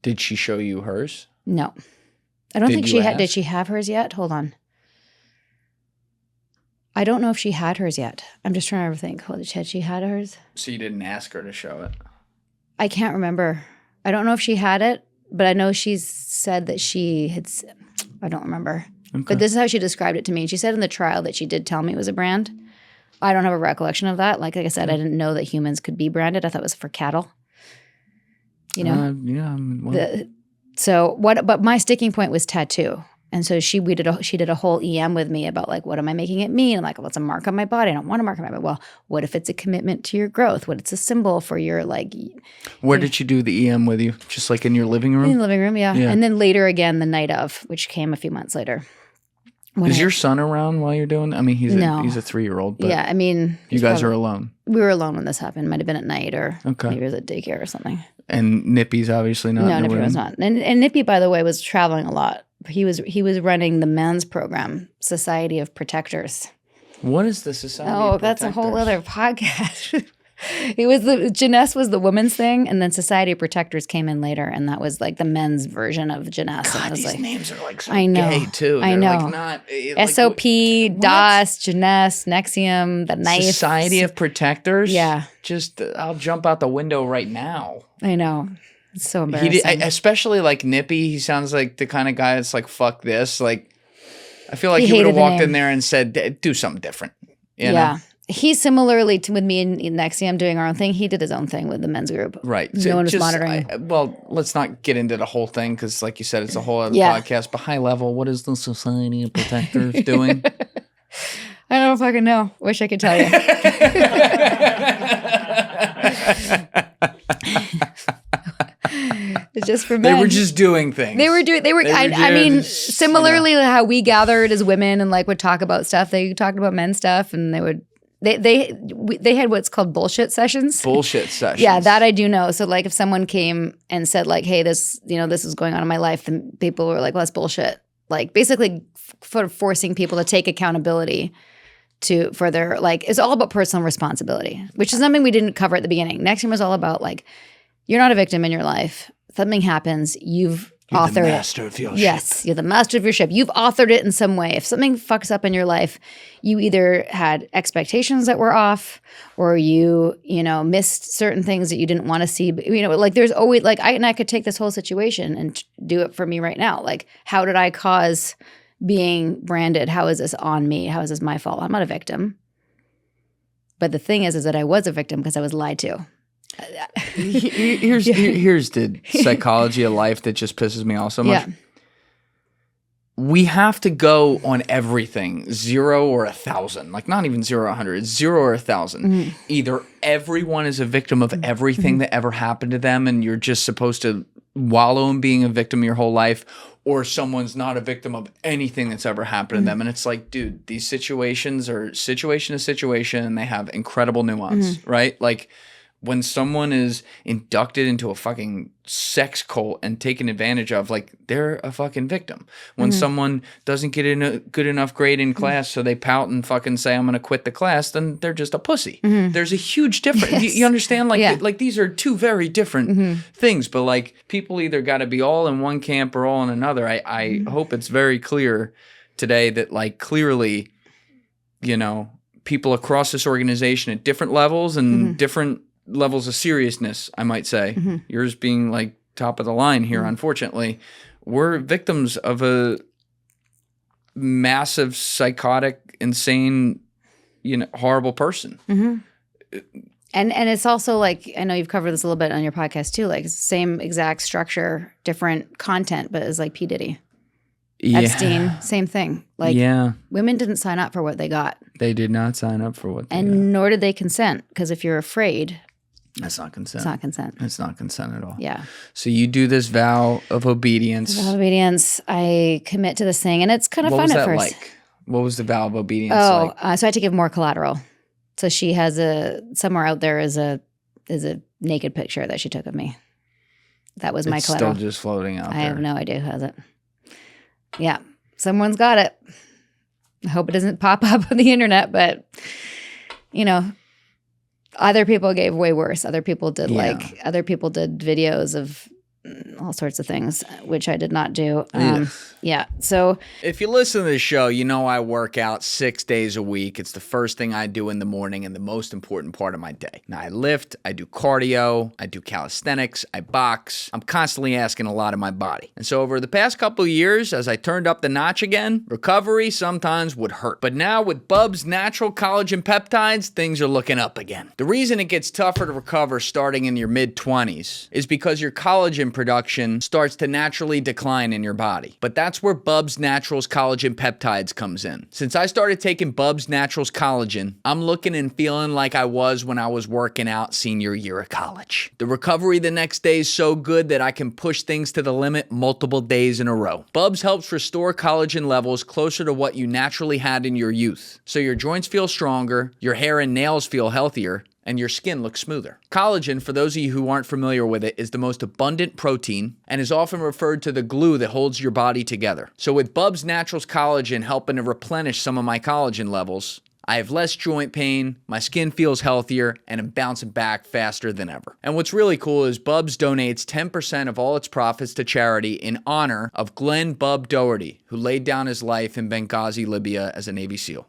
Did she show you hers? No. I don't think she had. ask? Did she have hers yet? Hold on. I don't know if she had hers yet. I'm just trying to think. Had she had hers? So you didn't ask her to show it? I can't remember. I don't know if she had it, but I know she said that she had. I don't remember. Okay. But this is how she described it to me. She said in the trial that she did tell me it was a brand. I don't have a recollection of that. Like I said, I didn't know that humans could be branded. I thought it was for cattle. Yeah. But my sticking point was tattoo. And so she did a whole EM with me about like, what am I making it mean? I'm like, well, it's a mark on my body. I don't want a mark on my body. Well, what if it's a commitment to your growth? What it's a symbol for your like. Where did she do the EM with you? Just like in your living room? In the living room, yeah. And then later again, the night of, which came a few months later. Is your son around while you're doing? I mean, he's a 3-year-old. But yeah, I mean, you guys are alone. We were alone when this happened. Might have been at night or Okay. maybe it was at daycare or something. And Nippy's obviously not. No, in the Nippy room. was not. And Nippy, by the way, was traveling a lot. He was running the men's program, Society of Protectors. What is the Society? Oh, of that's a whole Protectors? other podcast. Jeunesse was the women's thing, and then Society of Protectors came in later, and that was like the men's version of Jeunesse. God, and I was these like, names are like so I know, gay too. I They're know. Like not, SOP, what? DOS, Jeunesse, NXIVM, the knife. Society of Protectors. Yeah. Just I'll jump out the window right now. I know. It's so embarrassing. Especially like Nippy. He sounds like the kind of guy that's like, fuck this. Like, I feel like He he would have hated the walked name. in there and said, do something different. You know? Yeah. He similarly to with me and NXIVM doing our own thing, he did his own thing with the men's group. Right. No one was monitoring. Well, let's not get into the whole thing because, like you said, it's a whole other podcast. But high level, what is the Society of Protectors doing? I don't fucking know. Wish I could tell you. It's just for men. They were just doing things. I mean, similarly to how we gathered as women and like would talk about stuff, they talked about men's stuff, and they had what's called bullshit sessions. Bullshit sessions. Yeah, that I do know. So like if someone came and said like, hey, this is going on in my life, then people were like, well, that's bullshit. Like basically for forcing people to take accountability for their, like, it's all about personal responsibility, which is something we didn't cover at the beginning. NXIVM was all about like, you're not a victim in your life. Something happens, you're authored the master of your ship. Yes, you're the master of your ship. You've authored it in some way. If something fucks up in your life, you either had expectations that were off, or you missed certain things that you didn't want to see. But, like there's always like I could take this whole situation and do it for me right now. Like, how did I cause being branded? How is this on me? How is this my fault? I'm not a victim. But the thing is that I was a victim because I was lied to. Here's the psychology of life that just pisses me off so much. Yeah. We have to go on everything 0 or 1,000, like not even 0 or 100, it's 0 or 1,000. Mm-hmm. Either everyone is a victim of everything that ever happened to them, and you're just supposed to wallow in being a victim your whole life, or someone's not a victim of anything that's ever happened to them. And it's like, dude, these situations are situation to situation, and they have incredible nuance, right? Like, when someone is inducted into a fucking sex cult and taken advantage of, like, they're a fucking victim. When someone doesn't get in a good enough grade in class, so they pout and fucking say, I'm going to quit the class, then they're just a pussy. There's a huge difference. Yes. You understand? Like, like these are two very different things. But, like, people either got to be all in one camp or all in another. I hope it's very clear today that, like, clearly, people across this organization at different levels and different levels of seriousness, I might say, yours being like top of the line here, unfortunately, we're victims of a massive, psychotic, insane, horrible person. And it's also like, I know you've covered this a little bit on your podcast too, like same exact structure, different content, but it's like P. Diddy. Yeah. Epstein, same thing. Like, women didn't sign up for what they got. They did not sign up for what they got. And nor did they consent, because if you're afraid, that's not consent. It's not consent. It's not consent at all. Yeah. So you do this vow of obedience. Vow of obedience. I commit to this thing, and it's kind of fun at first. What was that like? What was the vow of obedience like? So I had to give more collateral. So she has somewhere out there is a naked picture that she took of me. That was my collateral. Still just floating out there. I have no idea who has it. Yeah. Someone's got it. I hope it doesn't pop up on the internet, but other people gave way worse. Other people did videos of all sorts of things, which I did not do. Yeah. So if you listen to the show, I work out 6 days a week. It's the first thing I do in the morning and the most important part of my day. Now, I lift, I do cardio, I do calisthenics, I box. I'm constantly asking a lot of my body. And so over the past couple of years, as I turned up the notch again, recovery sometimes would hurt. But now with Bub's natural collagen peptides, things are looking up again. The reason it gets tougher to recover starting in your mid-20s is because your collagen production starts to naturally decline in your body. But that's where Bub's Naturals Collagen Peptides comes in. Since I started taking Bub's Naturals Collagen, I'm looking and feeling like I was when I was working out senior year of college. The recovery the next day is so good that I can push things to the limit multiple days in a row. Bub's helps restore collagen levels closer to what you naturally had in your youth. So your joints feel stronger, your hair and nails feel healthier, and your skin looks smoother. Collagen, for those of you who aren't familiar with it, is the most abundant protein and is often referred to the glue that holds your body together. So with Bub's Naturals Collagen helping to replenish some of my collagen levels, I have less joint pain, my skin feels healthier, and I'm bouncing back faster than ever. And what's really cool is Bubs donates 10% of all its profits to charity in honor of Glenn Bub Dorey, who laid down his life in Benghazi, Libya as a Navy SEAL.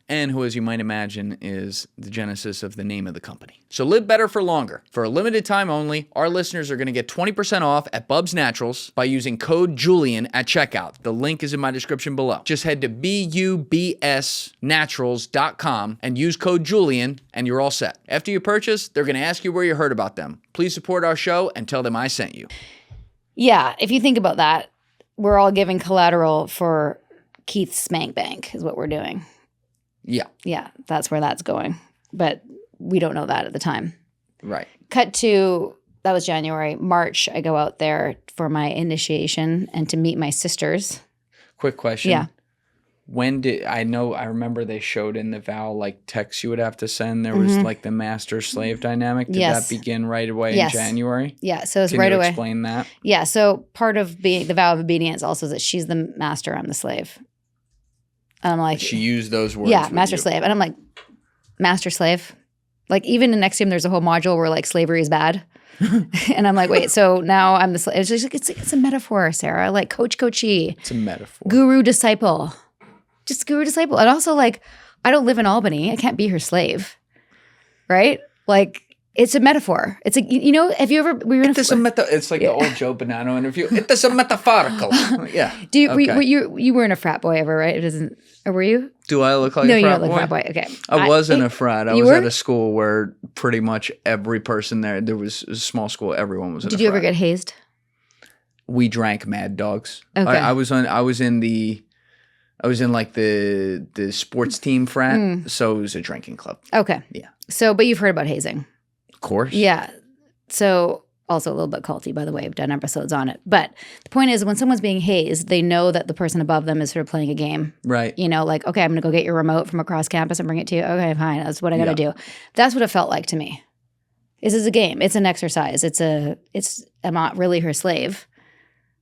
and who, as you might imagine, is the genesis of the name of the company. So live better for longer. For a limited time only, our listeners are going to get 20% off at Bubs Naturals by using code Julian at checkout. The link is in my description below. Just head to bubsnaturals.com and use code Julian, and you're all set. After you purchase, they're going to ask you where you heard about them. Please support our show and tell them I sent you. Yeah, if you think about that, we're all giving collateral for Keith's spank bank is what we're doing. Yeah. Yeah, that's where that's going. But we don't know that at the time. Right. Cut to, that was January. March, I go out there for my initiation and to meet my sisters. Quick question. Yeah. When did, I remember they showed in the vow, like texts you would have to send. There was like the master-slave dynamic. Did Yes. that begin right away Yes. in January? Yeah, so it's Can right you away. explain that? Yeah, so part of being the vow of obedience also is that she's the master, I'm the slave. And I'm like, She used those words. yeah, with master you. slave. And I'm like, master slave? Like even in NXIVM, there's a whole module where like slavery is bad. And I'm like, wait, so now I'm the slave. It's just like, it's a metaphor, Sarah. Like coachy. It's a metaphor. Guru disciple. Just guru disciple. And also like, I don't live in Albany. I can't be her slave. Right? Like, it's a metaphor. It's like, you know, have you ever, we were in It's like the old Joe Bonanno interview. It is a metaphorical. Yeah. do you, Okay. you weren't a frat boy ever, right? It doesn't, or were you? Do I look like No, a you frat don't look boy? frat boy. Okay. I wasn't a frat. I you was were? at a school where pretty much every person there was a small school. Everyone was in a Did you ever frat. get hazed? We drank Mad Dogs. Okay. I was in like the sports team frat, so it was a drinking club. Okay. Yeah. So, but you've heard about hazing. Of course. Yeah. So also a little bit culty, by the way. I've done episodes on it. But the point is when someone's being hazed, they know that the person above them is sort of playing a game. Right. You know, like, okay, I'm going to go get your remote from across campus and bring it to you. Okay, fine. That's what I got to do. That's what it felt like to me. This is a game. It's an exercise. I'm not really her slave.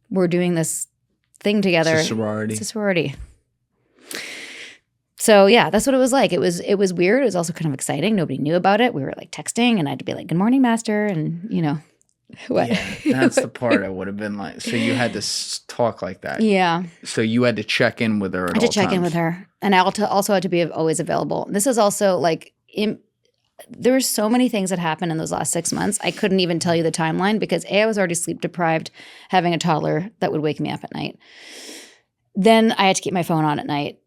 We're doing this thing together. It's a sorority. It's a sorority. So yeah, that's what it was like. It was weird. It was also kind of exciting. Nobody knew about it. We were like texting, and I had to be like, "Good morning, master," and you know, what? Yeah, that's the part I would have been like. So you had to talk like that. Yeah, So you had to check in with her. I had to check in with her, and I also had to be always available. This is also like there were so many things that happened in those last 6 months. I couldn't even tell you the timeline because I was already sleep deprived, having a toddler that would wake me up at night. Then I had to keep my phone on at night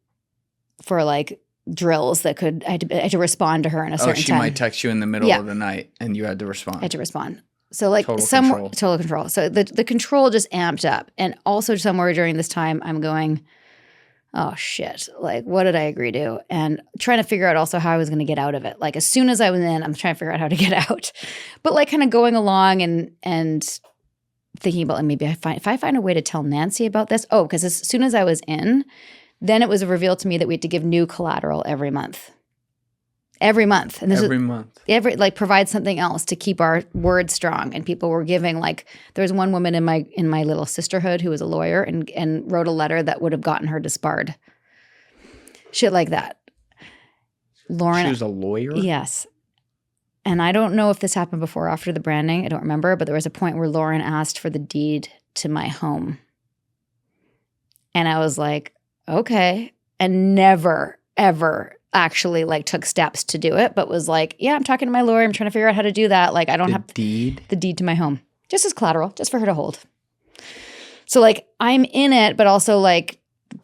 for like drills that I had to respond to her in a certain time. She might text you in the middle of the night and you had to respond. I had to respond. So like Total control. So the control just amped up. And also somewhere during this time I'm going, oh shit, like what did I agree to? And trying to figure out also how I was going to get out of it. Like as soon as I was in, I'm trying to figure out how to get out. But like kind of going along and thinking about like maybe if I find a way to tell Nancy about this. Oh, because as soon as I was in, then it was revealed to me that we had to give new collateral every month. Every month. And this every month. Provide something else to keep our word strong. And people were giving like there was one woman in my little sisterhood who was a lawyer and wrote a letter that would have gotten her disbarred. Shit like that. Lauren. She was a lawyer? Yes. And I don't know if this happened before or after the branding. I don't remember. But there was a point where Lauren asked for the deed to my home. And I was like, okay. And never, ever actually like took steps to do it, but was like, yeah, I'm talking to my lawyer. I'm trying to figure out how to do that. Like I don't have the deed to my home, just as collateral, just for her to hold. So like I'm in it, but also like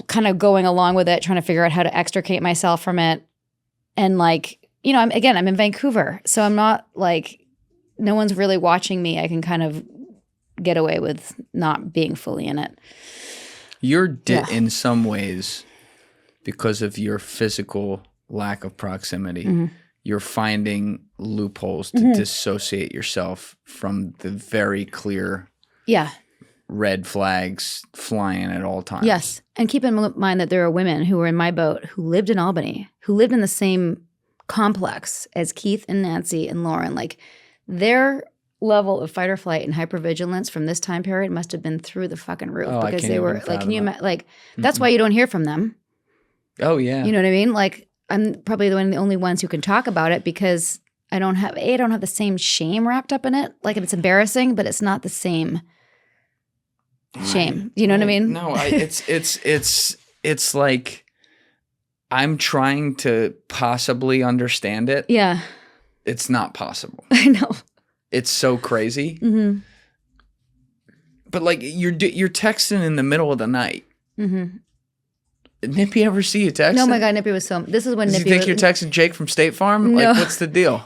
kind of going along with it, trying to figure out how to extricate myself from it. And like, you know, I'm in Vancouver. So I'm not like, no one's really watching me. I can kind of get away with not being fully in it. You're in some ways, because of your physical lack of proximity, you're finding loopholes to dissociate yourself from the very clear red flags flying at all times. Yes. And keep in mind that there are women who were in my boat who lived in Albany, who lived in the same complex as Keith and Nancy and Lauren. Like their level of fight or flight and hypervigilance from this time period must have been through the fucking roof because they were like, can you imagine? Like, that's why you don't hear from them. Oh, yeah. You know what I mean? Like, I'm probably one of the only ones who can talk about it because I don't have the same shame wrapped up in it. Like, it's embarrassing, but it's not the same shame. You know what I mean? No, it's like I'm trying to possibly understand it. Yeah. It's not possible. I know. It's so crazy. Mm-hmm. But like you're texting in the middle of the night. Mm-hmm. Did Nippy ever see you texting? No, my God, Nippy was so. This is when Does Nippy. You think you're texting Jake from State Farm? No. Like, what's the deal?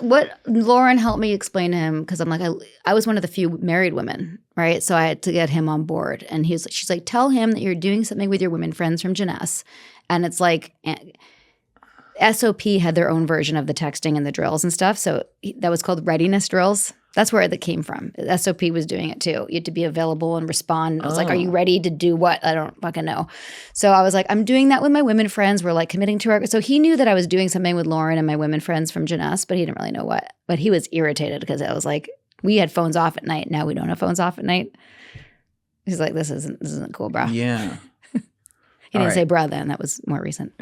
What Lauren helped me explain to him, because I'm like, I was one of the few married women, right? So I had to get him on board, and she's like, tell him that you're doing something with your women friends from Jeunesse, and it's like. SOP had their own version of the texting and the drills and stuff. So that was called readiness drills. That's where that came from. SOP was doing it too. You had to be available and respond. I was like, are you ready to do what? I don't fucking know. So I was like, I'm doing that with my women friends. We're like committing to our. So he knew that I was doing something with Lauren and my women friends from Jeunesse, but he didn't really know what. But he was irritated because I was like, we had phones off at night. Now we don't have phones off at night. He's like, this isn't cool, bro. Yeah. He didn't say bro then. That was more recent.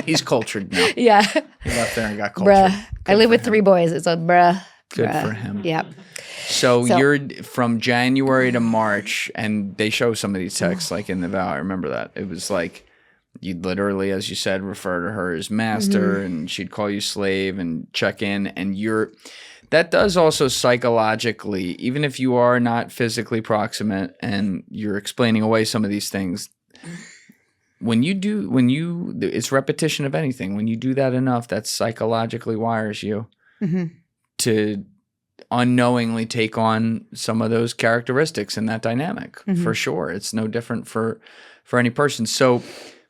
He's cultured now. Yeah. He left there and got cultured. Bruh. I live with 3 boys. It's a bruh. Good for him. Yep. So you're from January to March, and they show some of these texts like in the vow. I remember that. It was like you'd literally, as you said, refer to her as master, and she'd call you slave and check in. And that does also psychologically, even if you are not physically proximate and you're explaining away some of these things, it's repetition of anything. When you do that enough, that psychologically wires you to unknowingly take on some of those characteristics in that dynamic, for sure. It's no different for any person. So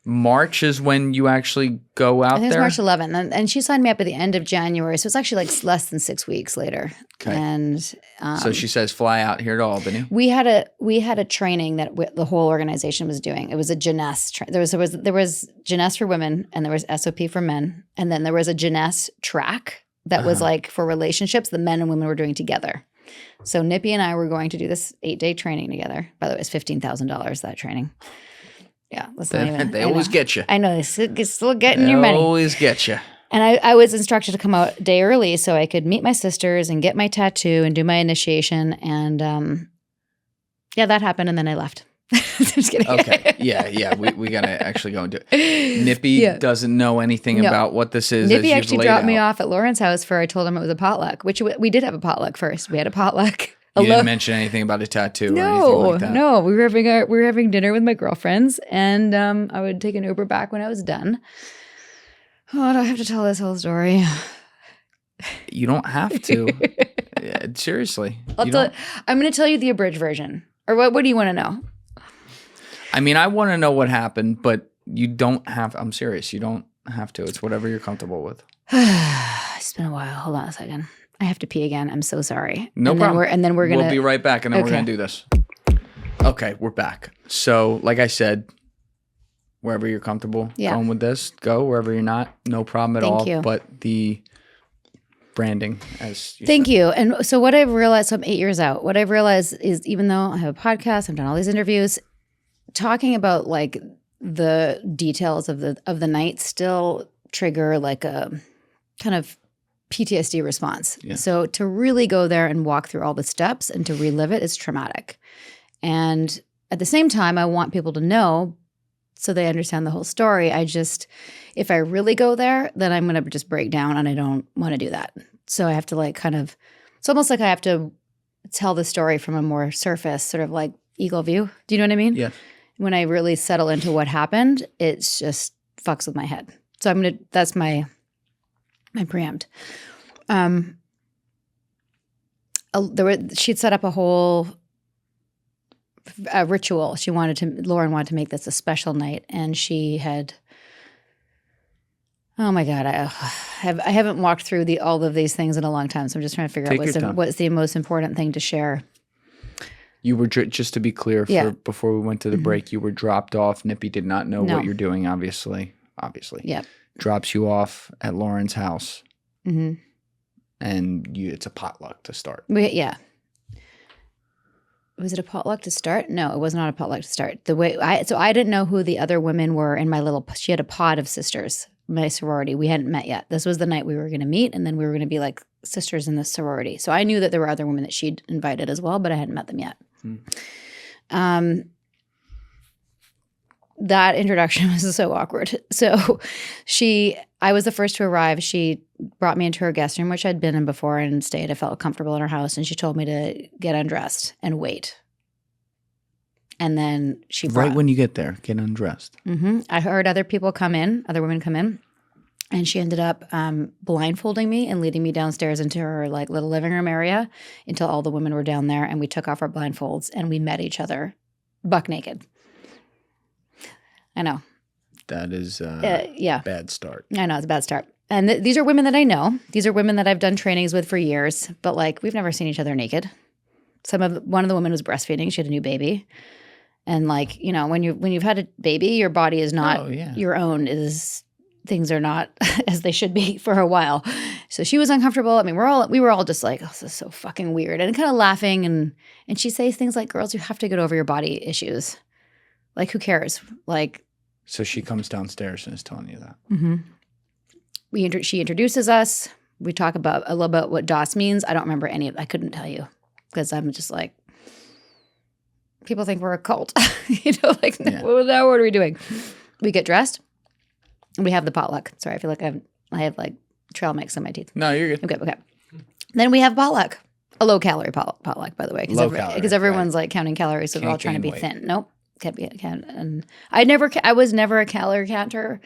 March is when you actually go out there? I think it's March 11th. And she signed me up at the end of January. So it's actually like less than 6 weeks later. Okay. And so she says, fly out here to Albany. We had a training that the whole organization was doing. It was a Jeunesse. There was Jeunesse for women, and there was SOP for men. And then there was a Jeunesse track that was like for relationships the men and women were doing together. So Nippy and I were going to do this 8-day training together. By the way, it's $15,000, that training. Yeah, they always get you. I know, they still getting your money. They always get you. And I was instructed to come out a day early so I could meet my sisters and get my tattoo and do my initiation. And that happened, and then I left. Just kidding. Okay. Yeah. We got to actually go and do it. Nippy doesn't know anything about what this is. Nippy actually dropped me off at Lauren's house I told him it was a potluck, which we did have a potluck first. We had a potluck. You didn't mention anything about a tattoo or anything like that? No. We were having dinner with my girlfriends, and I would take an Uber back when I was done. Oh, do I have to tell this whole story? You don't have to. Seriously. I'm going to tell you the abridged version. Or what do you want to know? I mean, I want to know what happened, but you don't have. I'm serious. You don't have to. It's whatever you're comfortable with. It's been a while. Hold on a second. I have to pee again. I'm so sorry. No problem. We'll be right back, and then we're going to do this. Okay, we're back. So, like I said, wherever you're comfortable going with this, go. Wherever you're not, no problem at all. Thank you. But the branding, as you Thank said. you. And so what I've realized, so I'm 8 years out, what I've realized is, even though I have a podcast, I've done all these interviews, talking about like the details of the night still trigger like a kind of PTSD response. Yeah. So to really go there and walk through all the steps and to relive it is traumatic. And at the same time, I want people to know so they understand the whole story. If I really go there, then I'm going to just break down, and I don't want to do that. So I have to it's almost like I have to tell the story from a more surface, sort of like eagle view. Do you know what I mean? Yeah. When I really settle into what happened, it's just fucks with my head. So that's my preempt. She'd set up a whole ritual. Lauren wanted to make this a special night, and she had. Oh my God, I haven't walked through all of these things in a long time, so I'm just trying to figure out what's the most important thing to share. You were just to be clear, before we went to the break, you were dropped off. Nippy did not know what you're doing. Obviously. Yep. Drops you off at Lauren's house. Mm-hmm. And it's a potluck to start. Yeah. Was it a potluck to start? No, it was not a potluck to start. So I didn't know who the other women were in she had a pod of sisters, my sorority. We hadn't met yet. This was the night we were going to meet, and then we were going to be like sisters in the sorority. So I knew that there were other women that she'd invited as well, but I hadn't met them yet. that introduction was so awkward. So I was the first to arrive. She brought me into her guest room, which I'd been in before and stayed. I felt comfortable in her house. And she told me to get undressed and wait. And then she Right when you get there, get undressed. I heard other women come in. And she ended up blindfolding me and leading me downstairs into her like little living room area until all the women were down there. And we took off our blindfolds and we met each other buck naked. I know. That is yeah. bad start. I know, it's a bad start. And these are women that I know. These are women that I've done trainings with for years. But like, we've never seen each other naked. One of the women was breastfeeding. She had a new baby. And like, you know, when you've had a baby, your body is not your own. Things are not as they should be for a while. So she was uncomfortable. I mean, we were all just like, oh, this is so fucking weird. And kind of laughing. And she says things like, girls, you have to get over your body issues. Like, who cares? Like, so she comes downstairs and is telling you that. She introduces us. We talk a little about what DOS means. I don't remember any of it. I couldn't tell you because I'm just like, people think we're a cult. You know, like, well, now what are we doing? We get dressed. We have the potluck. Sorry, I feel like I have like trail mix in my teeth. No, you're good. Okay. Then we have potluck. A low-calorie potluck, by the way. Because everyone's like counting calories, so we're all trying to be thin. Nope. And I was never a calorie counter.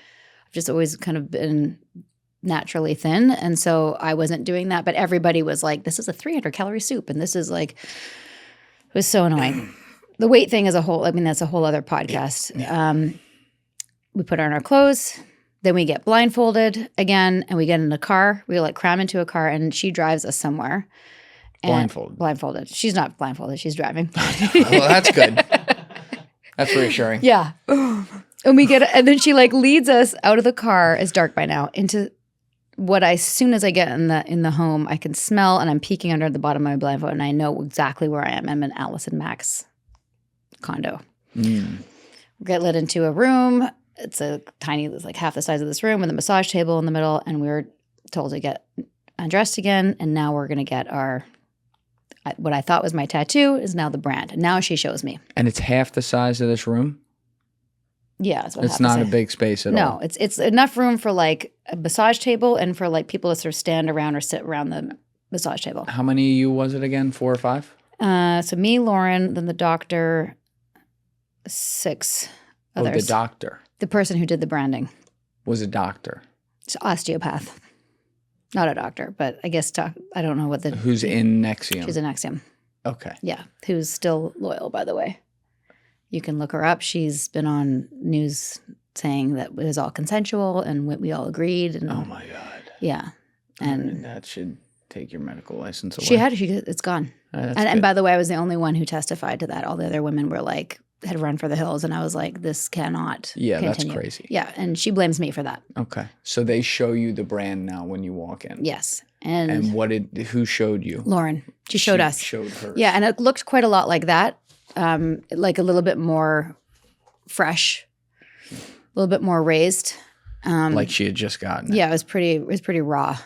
I've just always kind of been naturally thin. And so I wasn't doing that. But everybody was like, this is a 300-calorie soup. And this is like, it was so annoying. The weight thing is that's a whole other podcast. Yeah. We put on our clothes. Then we get blindfolded again, and we get in a car. We like cram into a car, and she drives us somewhere. Blindfolded. She's not blindfolded. She's driving. Well, that's good. That's reassuring. Yeah. And then she like leads us out of the car. It's dark by now into what as soon as I get in the home, I can smell, and I'm peeking under the bottom of my blindfold, and I know exactly where I am. I'm in Allison Mack's condo. We get led into a room. It's like half the size of this room with a massage table in the middle. And we were told to get undressed again. And now we're going to get what I thought was my tattoo is now the brand. And now she shows me. And it's half the size of this room? Yeah. That's what it's not a big space at all. No, it's enough room for like a massage table and for like people to sort of stand around or sit around the massage table. How many of you was it again? 4 or 5? So me, Lauren, then the doctor, 6 others. Oh, the doctor. The person who did the branding. Was a doctor. It's an osteopath. Not a doctor, but I guess I don't know what the... Who's in NXIVM? She's in NXIVM. Okay. Yeah, who's still loyal, by the way. You can look her up. She's been on news saying that it was all consensual and we all agreed. And, oh, my God. Yeah. And that should take your medical license away. It's gone. And by the way, I was the only one who testified to that. All the other women were like... had run for the hills, and I was like, this cannot continue. That's crazy. Yeah, and she blames me for that. Okay. So they show you the brand now when you walk in? Yes. And who showed you? Lauren. She showed us. Showed her. Yeah, and it looked quite a lot like that, like a little bit more fresh, a little bit more raised. Like she had just gotten it. Yeah, it was pretty raw.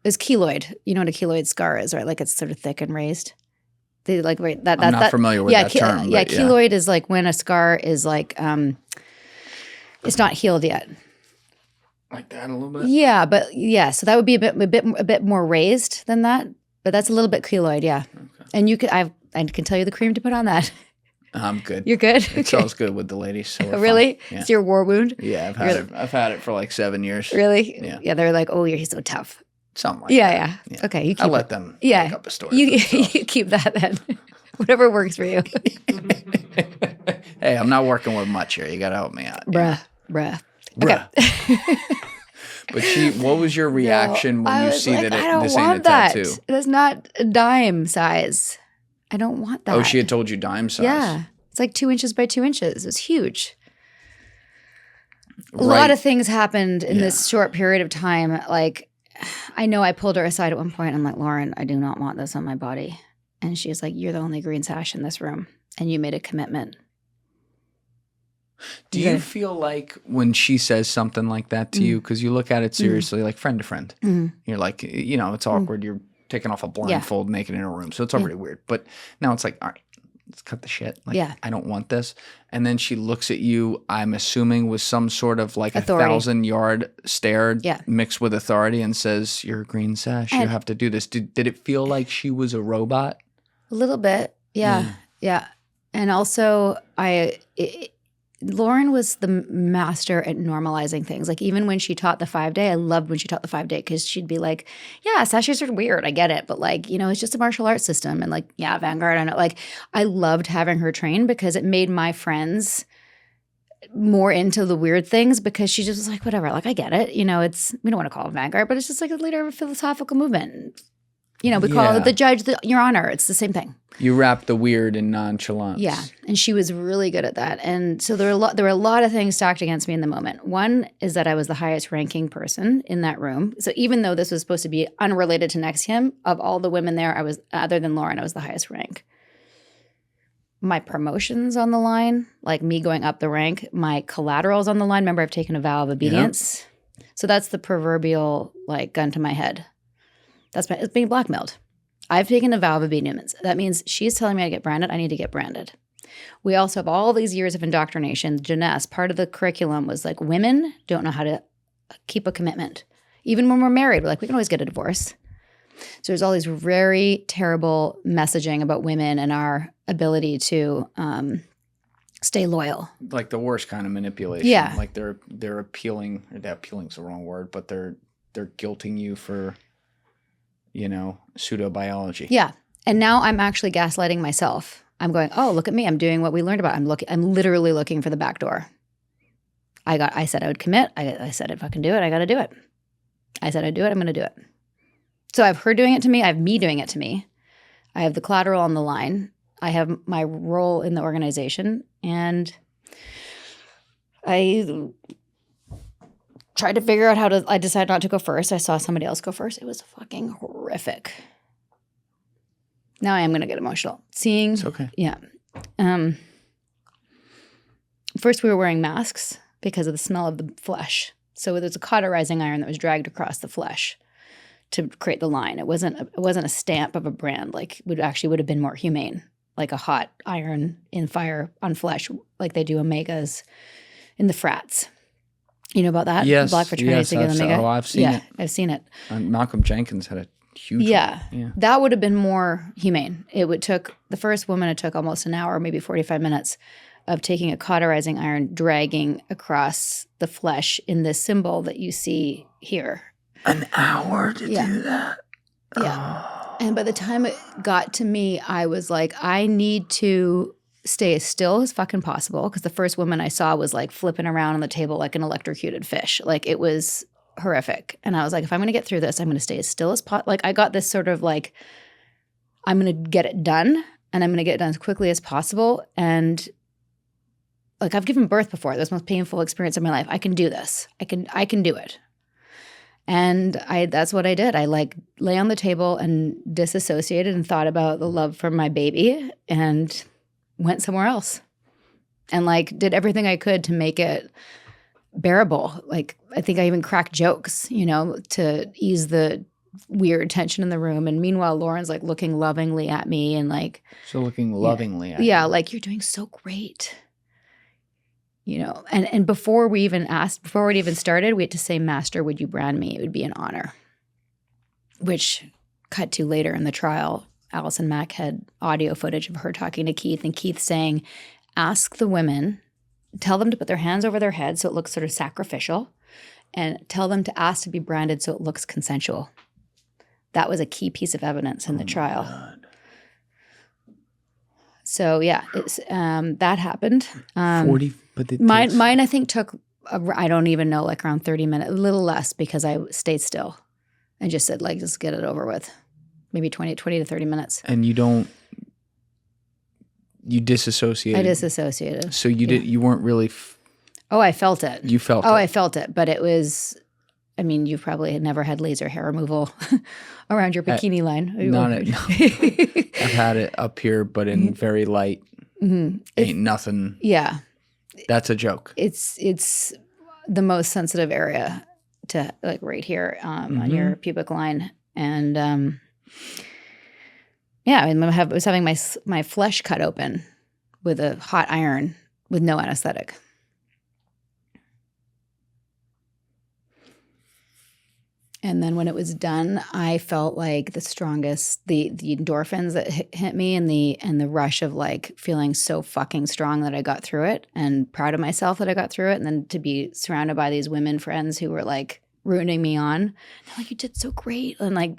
It was keloid. You know what a keloid scar is, right? Like it's sort of thick and raised. I'm not familiar with that term. Yeah, keloid is like when a scar is like it's not healed yet. Like that a little bit. Yeah, but so that would be a bit more raised than that. But that's a little bit keloid, yeah. Okay. And I can tell you the cream to put on that. I'm good. You're good. It smells good with the ladies. So really? Yeah. It's your war wound. Yeah, I've had it for like 7 years. Really? Yeah. Yeah, they're like, oh, you're so tough. Something like that. Yeah. Okay, I'll let them make up a story. You keep that then. Whatever works for you. Hey, I'm not working with much here. You got to help me out. Bruh. Okay. But what was your reaction when you see that this ain't a tattoo? That's not a dime size. I don't want that. Oh, she had told you dime size? Yeah. It's like 2 inches by 2 inches. It's huge. A lot of things happened in this short period of time. Like, I know I pulled her aside at one point. I'm like, Lauren, I do not want this on my body. And she's like, you're the only green sash in this room. And you made a commitment. Do you feel like when she says something like that to you, because you look at it seriously, like friend to friend, you're like, it's awkward. You're taking off a blindfold naked in a room. So it's already weird. But now it's like, all right, let's cut the shit. Like, Yeah. I don't want this. And then she looks at you, I'm assuming with some sort of like Authority. 1,000-yard stare Yeah. mixed with authority, and says, you're a green sash. You And- have to do this. Did it feel like she was a robot? A little bit. Yeah. Yeah. And also Lauren was the master at normalizing things. Like even when she taught the 5-day, I loved when she taught the 5-day because she'd be like, yeah, sashes are weird. I get it. But like, you know, it's just a martial arts system. And like, yeah, Vanguard. I know. Like I loved having her train because it made my friends more into the weird things because she just was like, whatever, like I get it. You know, we don't want to call it Vanguard, but it's just like a leader of a philosophical movement. You know, we call it the judge, your honor. It's the same thing. You wrap the weird in nonchalance. Yeah, and she was really good at that. And so there were a lot of things stacked against me in the moment. One is that I was the highest ranking person in that room. So even though this was supposed to be unrelated to NXIVM, of all the women there, I was, other than Lauren, I was the highest rank. My promotion's on the line, like me going up the rank. My collateral's on the line. Remember, I've taken a vow of obedience. Yep. So that's the proverbial like gun to my head. It's being blackmailed. I've taken a vow of obedience. That means she's telling me I get branded. I need to get branded. We also have all these years of indoctrination. Jeunesse, part of the curriculum was like women don't know how to keep a commitment. Even when we're married, we're like, we can always get a divorce. So there's all these very terrible messaging about women and our ability to stay loyal. Like the worst kind of manipulation. Yeah. Like they're appealing, or that appealing's the wrong word, but they're guilting you for, you know, pseudo-biology. Yeah. And now I'm actually gaslighting myself. I'm going, oh, look at me. I'm doing what we learned about. I'm literally looking for the back door. I said I would commit. I said I'd fucking do it. I got to do it. I said I'd do it. I'm going to do it. So I have her doing it to me. I have me doing it to me. I have the collateral on the line. I have my role in the organization. And I tried to figure out I decided not to go first. I saw somebody else go first. It was fucking horrific. Now I am going to get emotional. It's okay. Yeah. First we were wearing masks because of the smell of the flesh. So there's a cauterizing iron that was dragged across the flesh to create the line. It wasn't a stamp of a brand. Like would have been more humane, like a hot iron in fire on flesh, like they do omegas in the frats. You know about that? Yes. Black fraternity together omega. Oh, I've seen it. Yeah, I've seen it. Malcolm Jenkins had a huge one. Yeah. That would have been more humane. The first woman, it took almost an hour, maybe 45 minutes of taking a cauterizing iron, dragging across the flesh in this symbol that you see here. An hour to do that? Yeah. Oh. And by the time it got to me, I was like, I need to stay as still as fucking possible because the first woman I saw was like flipping around on the table like an electrocuted fish. Like it was horrific. And I was like, if I'm going to get through this, I'm going to stay as still as possible. Like I got this sort of like, I'm going to get it done and I'm going to get it done as quickly as possible. And like I've given birth before. This was the most painful experience of my life. I can do this. I can do it. And that's what I did. I like lay on the table and disassociated and thought about the love for my baby and went somewhere else and like did everything I could to make it bearable. Like I think I even cracked jokes, you know, to ease the weird tension in the room. And meanwhile, Lauren's like looking lovingly at me and like. So looking lovingly at Yeah, you. like you're doing so great. You know, and before it even started, we had to say, Master, would you brand me? It would be an honor. Which cut to later in the trial, Allison Mack had audio footage of her talking to Keith and Keith saying, ask the women, tell them to put their hands over their heads so it looks sort of sacrificial and tell them to ask to be branded so it looks consensual. That was a key piece of evidence in the trial. God. So yeah, it's that happened. 40, but mine I think took I don't even know, like around 30 minutes, a little less because I stayed still and just said like just get it over with, maybe 20 to 30 minutes. And you disassociated. I disassociated. So you weren't really. Oh, I felt it. You felt it. Oh, I felt it, but it was. I mean, you probably had never had laser hair removal around your bikini line. I've had it up here, but in very light. Mm-hmm. Ain't nothing. Yeah. That's a joke. It's the most sensitive area to mm-hmm. like right here on your pubic line. And Yeah, I mean, I was having my flesh cut open with a hot iron with no anesthetic. And then when it was done, I felt like the strongest, the endorphins that hit me, and the rush of like feeling so fucking strong that I got through it, and proud of myself that I got through it. And then to be surrounded by these women friends who were like rooting me on. They're like, you did so great. And like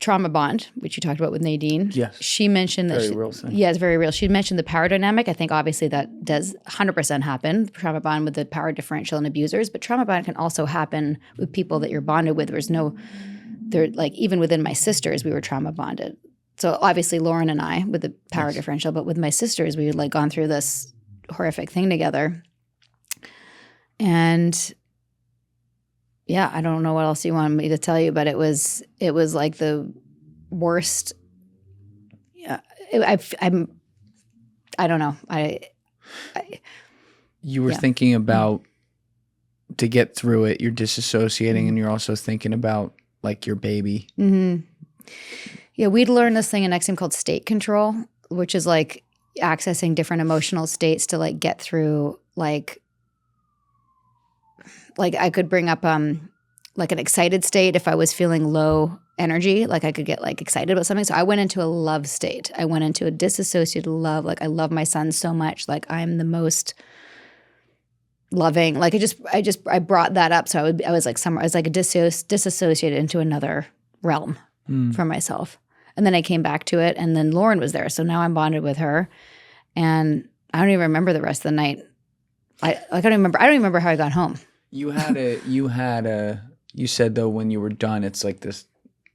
trauma bond, which you talked about with Nadine. Yes. She mentioned that. Very real thing. Yeah, it's very real. She mentioned the power dynamic. I think obviously that does 100% happen, trauma bond with the power differential and abusers, but trauma bond can also happen with people that you're bonded with. Like even within my sisters, we were trauma bonded. So obviously Lauren and I with the power differential, but with my sisters, we had like gone through this horrific thing together. And yeah, I don't know what else you want me to tell you, but it was like the worst. Yeah, I don't know. You were thinking about to get through it. You're disassociating, and you're also thinking about like your baby. Mm-hmm. Yeah, we'd learned this thing in NXIVM called state control, which is like accessing different emotional states to like get through like I could bring up like an excited state if I was feeling low energy, like I could get like excited about something. So I went into a love state. I went into a disassociated love. Like I love my son so much. Like I'm the most loving. Like I brought that up. So I was like somewhere. I was like disassociated into another realm for myself. And then I came back to it, and then Lauren was there. So now I'm bonded with her, and I don't even remember the rest of the night. I don't remember how I got home. You said though when you were done, it's like this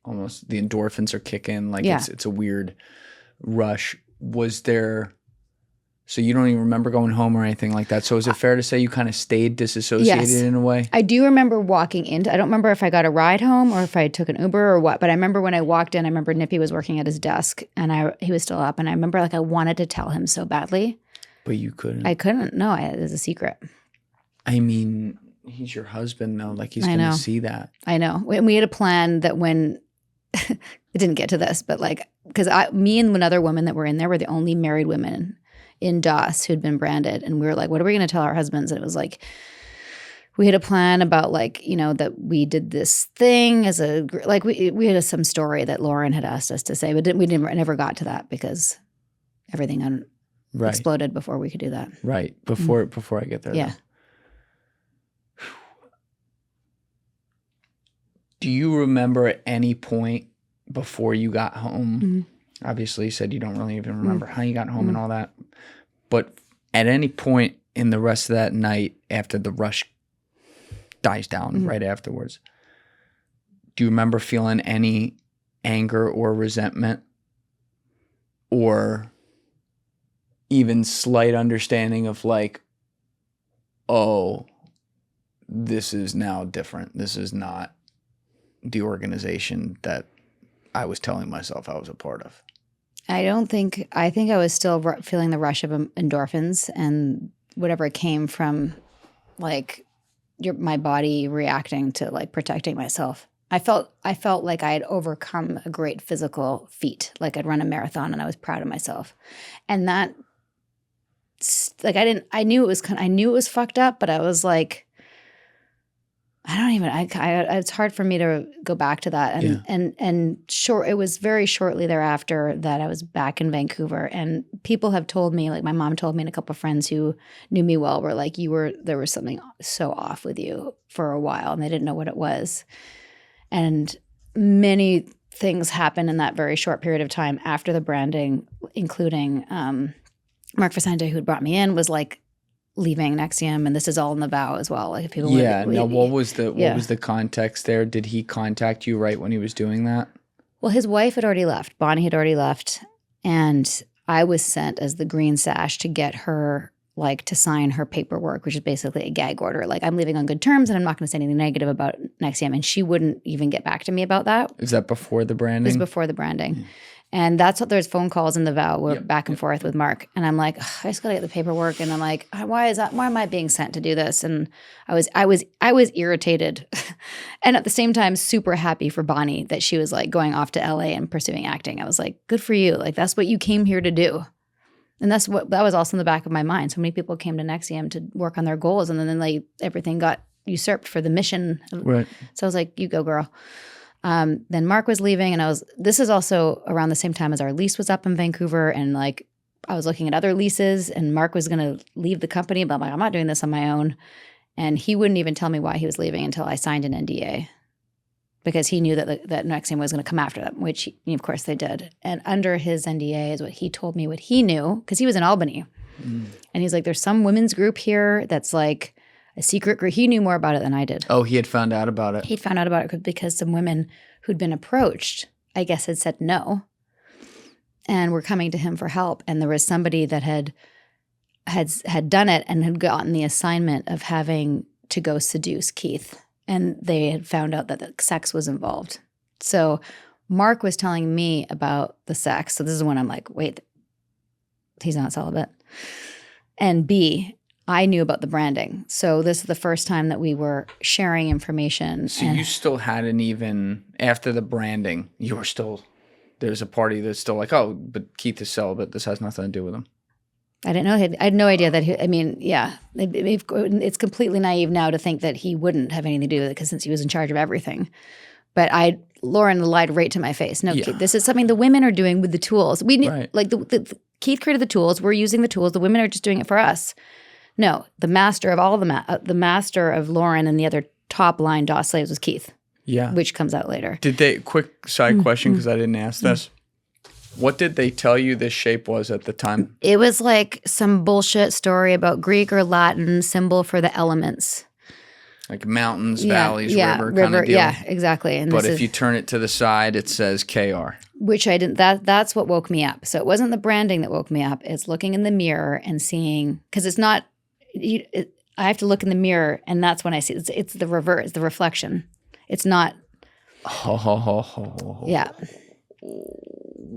almost the endorphins are kicking, like it's a weird rush. Was there, so you don't even remember going home or anything like that. So is it fair to say you kind of stayed disassociated in a way? I do remember walking into, I don't remember if I got a ride home or if I took an Uber or what, but I remember when I walked in, I remember Nippy was working at his desk and he was still up, and I remember like I wanted to tell him so badly. But you couldn't. I couldn't. No, it was a secret. I mean, he's your husband though. Like he's going to see that. I know. We had a plan that when it didn't get to this, but like, because me and one other woman that were in there were the only married women in DOS who'd been branded. And we were like, what are we going to tell our husbands? And it was like, we had a plan about like, you know, that we did this thing as a, like we had some story that Lauren had asked us to say, but we never got to that because everything exploded before we could do that. Right. Before I get there. Yeah. Though. Do you remember at any point before you got home? Mm-hmm. Obviously, you said you don't really even remember how you got home and all that. But at any point in the rest of that night after the rush dies down right afterwards, do you remember feeling any anger or resentment or even slight understanding of like, oh, this is now different. This is not the organization that I was telling myself I was a part of? I think I was still feeling the rush of endorphins and whatever came from like my body reacting to like protecting myself. I felt like I had overcome a great physical feat. Like I'd run a marathon and I was proud of myself. And that, like I knew it was fucked up, but I was like, it's hard for me to go back to that. And it was very shortly thereafter that I was back in Vancouver, and people have told me, like my mom told me and a couple of friends who knew me well were like, there was something so off with you for a while, and they didn't know what it was. And many things happened in that very short period of time after the branding, including Mark Vicente, who had brought me in, was like leaving NXIVM, and this is all in the vow as well. Like if people what was the context there? Did he contact you right when he was doing that? Well, his wife had already left. Bonnie had already left, and I was sent as the green sash to get her like to sign her paperwork, which is basically a gag order. Like, I'm leaving on good terms and I'm not going to say anything negative about NXIVM. And she wouldn't even get back to me about that. Is that before the branding? It was before the branding. And that's what there's phone calls in the vow. We're back and forth with Mark. And I'm like, I just got to get the paperwork. And I'm like, why am I being sent to do this? And I was irritated. And at the same time, super happy for Bonnie that she was like going off to LA and pursuing acting. I was like, good for you. Like, that's what you came here to do. And that was also in the back of my mind. So many people came to NXIVM to work on their goals. And then like everything got usurped for the mission. Right. So I was like, you go, girl. Then Mark was leaving, and this is also around the same time as our lease was up in Vancouver, and like I was looking at other leases, and Mark was going to leave the company, but I'm like, I'm not doing this on my own. And he wouldn't even tell me why he was leaving until I signed an NDA, because he knew that NXIVM was going to come after them, which of course they did. And under his NDA is what he told me what he knew, because he was in Albany. And he's like, there's some women's group here that's like a secret group. He knew more about it than I did. Oh, he had found out about it. He'd found out about it because some women who'd been approached, I guess, had said no and were coming to him for help. And there was somebody that had done it and had gotten the assignment of having to go seduce Keith. And they had found out that the sex was involved. So Mark was telling me about the sex. So this is when I'm like, wait, he's not celibate. And B, I knew about the branding. So this is the first time that we were sharing information. So you still hadn't even, after the branding, you were still, there's a party that's still like, oh, but Keith is celibate. This has nothing to do with him. I didn't know. I had no idea that it's completely naive now to think that he wouldn't have anything to do with it, because since he was in charge of everything. But Lauren lied right to my face. No, Keith, this is something the women are doing with the tools. We need, like Keith created the tools. We're using the tools. The women are just doing it for us. No, the master of all the master of Lauren and the other top line DOS slaves was Keith. Yeah. Which comes out later. Did they, quick side question, because I didn't ask this. What did they tell you this shape was at the time? It was like some bullshit story about Greek or Latin symbol for the elements. Like mountains, valleys, river kind of deal? Yeah, exactly. And but if you turn it to the side, it says KR. Which I didn't, that's what woke me up. So it wasn't the branding that woke me up. It's looking in the mirror and seeing, because it's not, I have to look in the mirror, and that's when I see it's the reverse, the reflection. It's not. Yeah.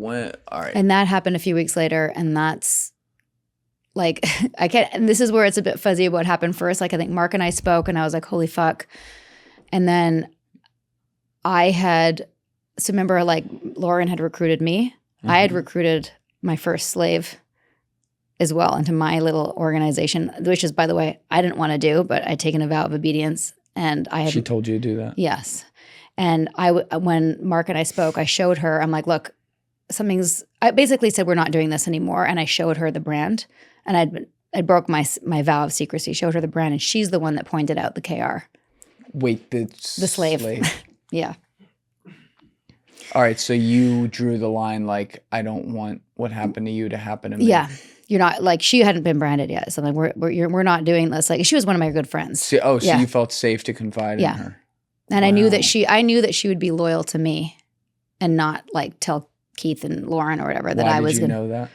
All right. And that happened a few weeks later, and that's like I can't. And this is where it's a bit fuzzy about what happened first. Like I think Mark and I spoke, and I was like, "Holy fuck!" And then so remember, like Lauren had recruited me. I had recruited my first slave as well into my little organization, which is, by the way, I didn't want to do, but I'd taken a vow of obedience, and she told you to do that? Yes. And when Mark and I spoke, I showed her, I'm like, look, I basically said, we're not doing this anymore. And I showed her the brand, and I broke my vow of secrecy, showed her the brand, and she's the one that pointed out the KR. Wait, the slave. Yeah. All right. So you drew the line, like, I don't want what happened to you to happen to me. Yeah. You're not, like, she hadn't been branded yet. So like, we're not doing this. Like, she was one of my good friends. So you felt safe to confide in her. And I knew that she would be loyal to me and not like tell Keith and Lauren or whatever that I was going to. Why did you know that?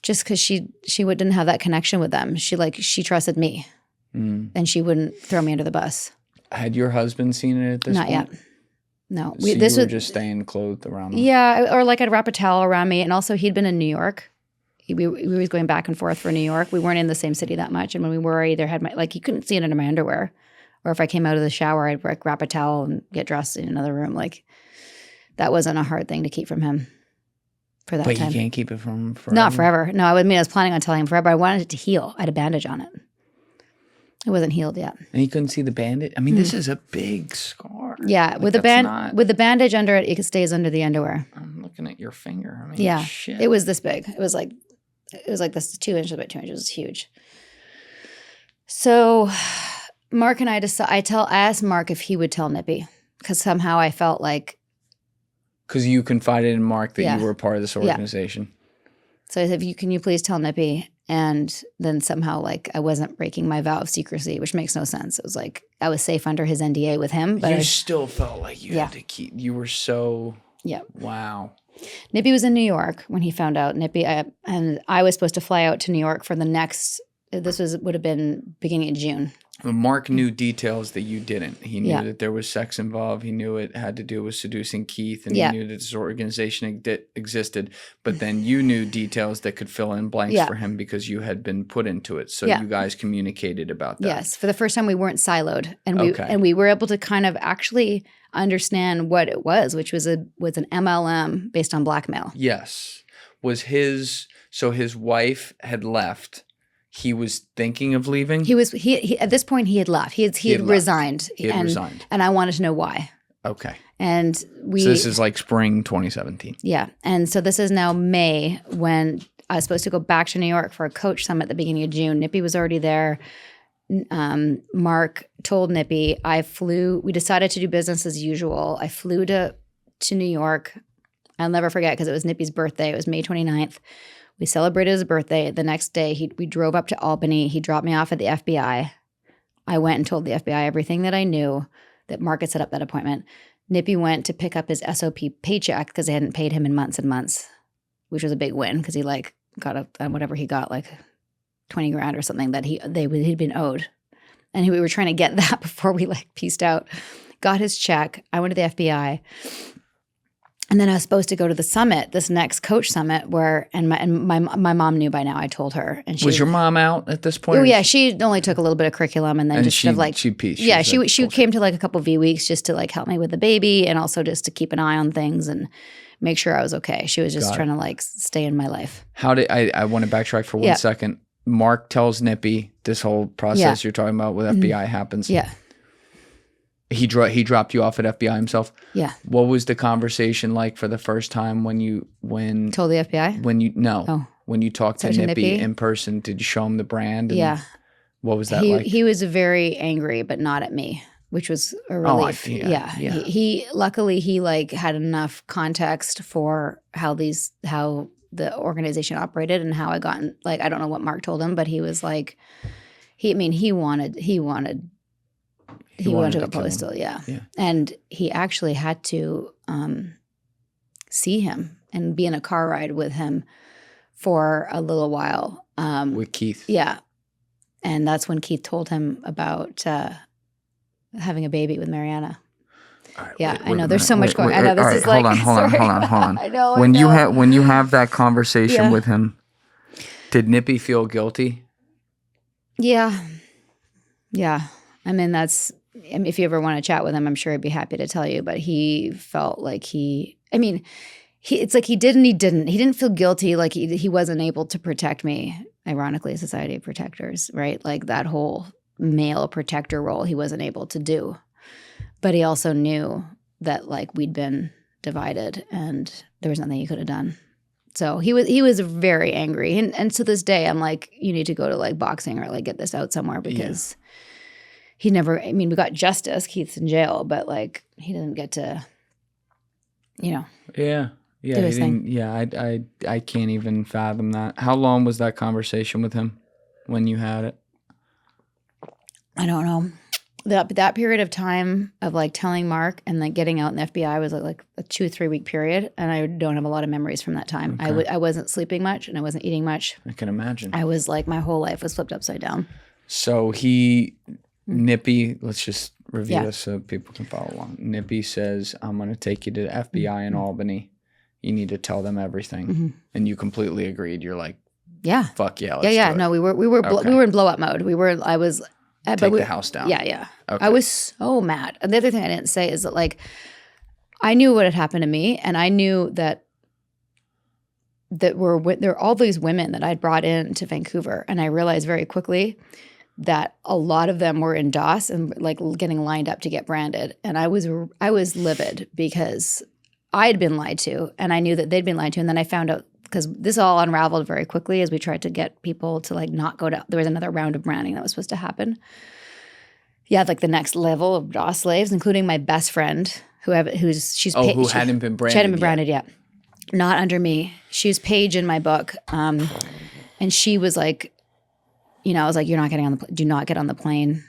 Just because she didn't have that connection with them. She trusted me, and she wouldn't throw me under the bus. Had your husband seen it at this point? Not yet. No. So you were just staying clothed around him? Yeah, or like I'd wrap a towel around me. And also he'd been in New York. We was going back and forth for New York. We weren't in the same city that much. And when we were, I either had he couldn't see it under my underwear. Or if I came out of the shower, I'd like wrap a towel and get dressed in another room. Like that wasn't a hard thing to keep from him for that time. But you can't keep it from him forever? Not forever. No, I was planning on telling him forever. I wanted it to heal. I had a bandage on it. It wasn't healed yet. And you couldn't see the bandage? I mean, this is a big scar. Yeah, with the bandage under it, it stays under the underwear. I'm looking at your finger. I mean, shit. It was this big. It was like this 2 inches by 2 inches. It was huge. So Mark and I decided, I asked Mark if he would tell Nippy, because somehow I felt like. Because you confided in Mark that you were a part of this organization. So I said, can you please tell Nippy? And then somehow like I wasn't breaking my vow of secrecy, which makes no sense. It was like I was safe under his NDA with him. But you still felt like you had to keep, you were so. Yeah. Wow. Nippy was in New York when he found out. And I was supposed to fly out to New York for the next would have been beginning of June. Mark knew details that you didn't. He knew Yeah. that there was sex involved. He knew it had to do with seducing Keith, and Yeah. he knew that this organization existed. But then you knew details that could fill in blanks Yeah. for him because you had been put into it. So Yeah. you guys communicated about that. Yes, for the first time we weren't siloed, and Okay. we were able to kind of actually understand what it was, which was an MLM based on blackmail. Yes. So his wife had left. He was thinking of leaving? He at this point he had left. He had left. resigned. He had resigned. And I wanted to know why. Okay. And So this is like spring 2017. Yeah. And so this is now May, when I was supposed to go back to New York for a coach summit at the beginning of June. Nippy was already there. Mark told Nippy, we decided to do business as usual. I flew to New York. I'll never forget because it was Nippy's birthday. It was May 29th. We celebrated his birthday. The next day, we drove up to Albany. He dropped me off at the FBI. I went and told the FBI everything that I knew, that Mark had set up that appointment. Nippy went to pick up his SOP paycheck because they hadn't paid him in months and months, which was a big win because he got whatever he got, like 20 grand or something that he'd been owed. And we were trying to get that before we pieced out. Got his check. I went to the FBI. And then I was supposed to go to the summit, this next coach summit, and my mom knew by now. I told her, and Was your mom out at this point? Oh yeah, she only took a little bit of curriculum, and then she pieced. Yeah, she came to a couple of weeks just to help me with the baby, and also just to keep an eye on things and make sure I was okay. She was just trying to stay in my life. How did I want to backtrack for 1 second? Mark tells Nippy this whole process you're talking about with FBI happens. Yeah. He dropped you off at FBI himself. Yeah. What was the conversation like for the first time when told the FBI? When you talked to Nippy in person? Did you show him the brand? Yeah. What was that like? He was very angry, but not at me, which was a relief. He luckily had enough context for how the organization operated and how I got I don't know what Mark told him, but he was he wanted to go postal, yeah. And he actually had to see him and be in a car ride with him for a little while. With Keith. Yeah. And that's when Keith told him about having a baby with Mariana. Right, I know. There's so much going on. I know this is hold on. I know. When you have that conversation with him, did Nippy feel guilty? Yeah. Yeah. I mean, if you ever want to chat with him, I'm sure he'd be happy to tell you, but he felt it's he did and he didn't. He didn't feel guilty, he wasn't able to protect me. Ironically, a society of protectors, right? That whole male protector role he wasn't able to do. But he also knew that we'd been divided and there was nothing he could have done. So he was very angry. And to this day, I'm you need to go to boxing or get this out somewhere because he never, we got justice. Keith's in jail, but he didn't get to, Yeah. do his thing. Yeah. I can't even fathom that. How long was that conversation with him when you had it? I don't know. That period of time of telling Mark and getting out in the FBI was a 2-3 week period, and I don't have a lot of memories from that time. Okay. I wasn't sleeping much and I wasn't eating much. I can imagine. I was my whole life was flipped upside down. So Nippy, let's just review this so people can follow along. Nippy says, "I'm going to take you to the FBI in Albany. You need to tell them everything," and you completely agreed. You're yeah, fuck yeah, let's do it. No, we were in blow up mode. I was. Take the house down. Yeah. Okay. I was so mad. And the other thing I didn't say is that I knew what had happened to me, and I knew that there were all these women that I'd brought in to Vancouver, and I realized very quickly that a lot of them were in DOS and getting lined up to get branded, and I was livid because I had been lied to, and I knew that they'd been lied to, and then I found out. Because this all unraveled very quickly as we tried to get people to not go to. There was another round of branding that was supposed to happen. Yeah, the next level of DOS slaves, including my best friend, who hadn't been branded. She hadn't been branded yet. Not under me. She's Paige in my book, and she was I was you're not getting on the. Do not get on the plane.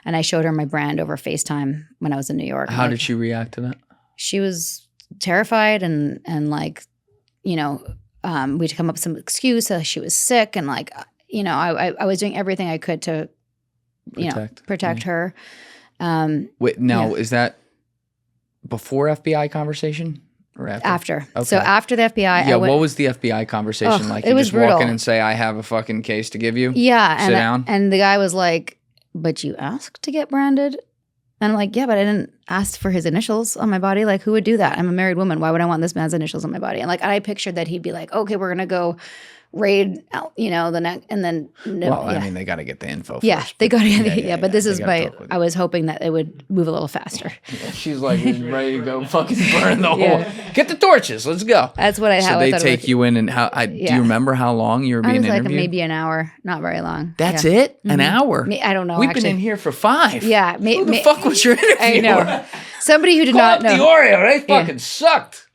And I showed her my brand over FaceTime when I was in New York. How did she react to that? She was terrified and we had to come up with some excuse. She was sick and you know, I was doing everything I could to, you know, protect her. Wait, now is that before FBI conversation or after? After. So after the FBI, yeah. What was the FBI conversation like? It You was just brutal. walk in and say, "I have a fucking case to give you." Yeah, Sit down. And the guy was like, "But you asked to get branded." And I'm like, "Yeah, but I didn't ask for his initials on my body. Like, who would do that? I'm a married woman. Why would I want this man's initials on my body?" And like, I pictured that he'd be like, "Okay, we're gonna go raid, you know, the neck," and then I mean, they got to get the info. Yeah, first, they got to get yeah, but this is my. I was hoping that it would move a little faster. She's like ready to go fucking burn the whole. Get the torches. Let's go. That's what I had. So they take you in, and how? Do you remember how long you were being interviewed? Like maybe an hour, not very long. That's it? An hour? I don't know. We've been in here for 5. Yeah. Who the fuck was your interview? I know. Somebody who did Call not up know. the Oreo. They fucking sucked.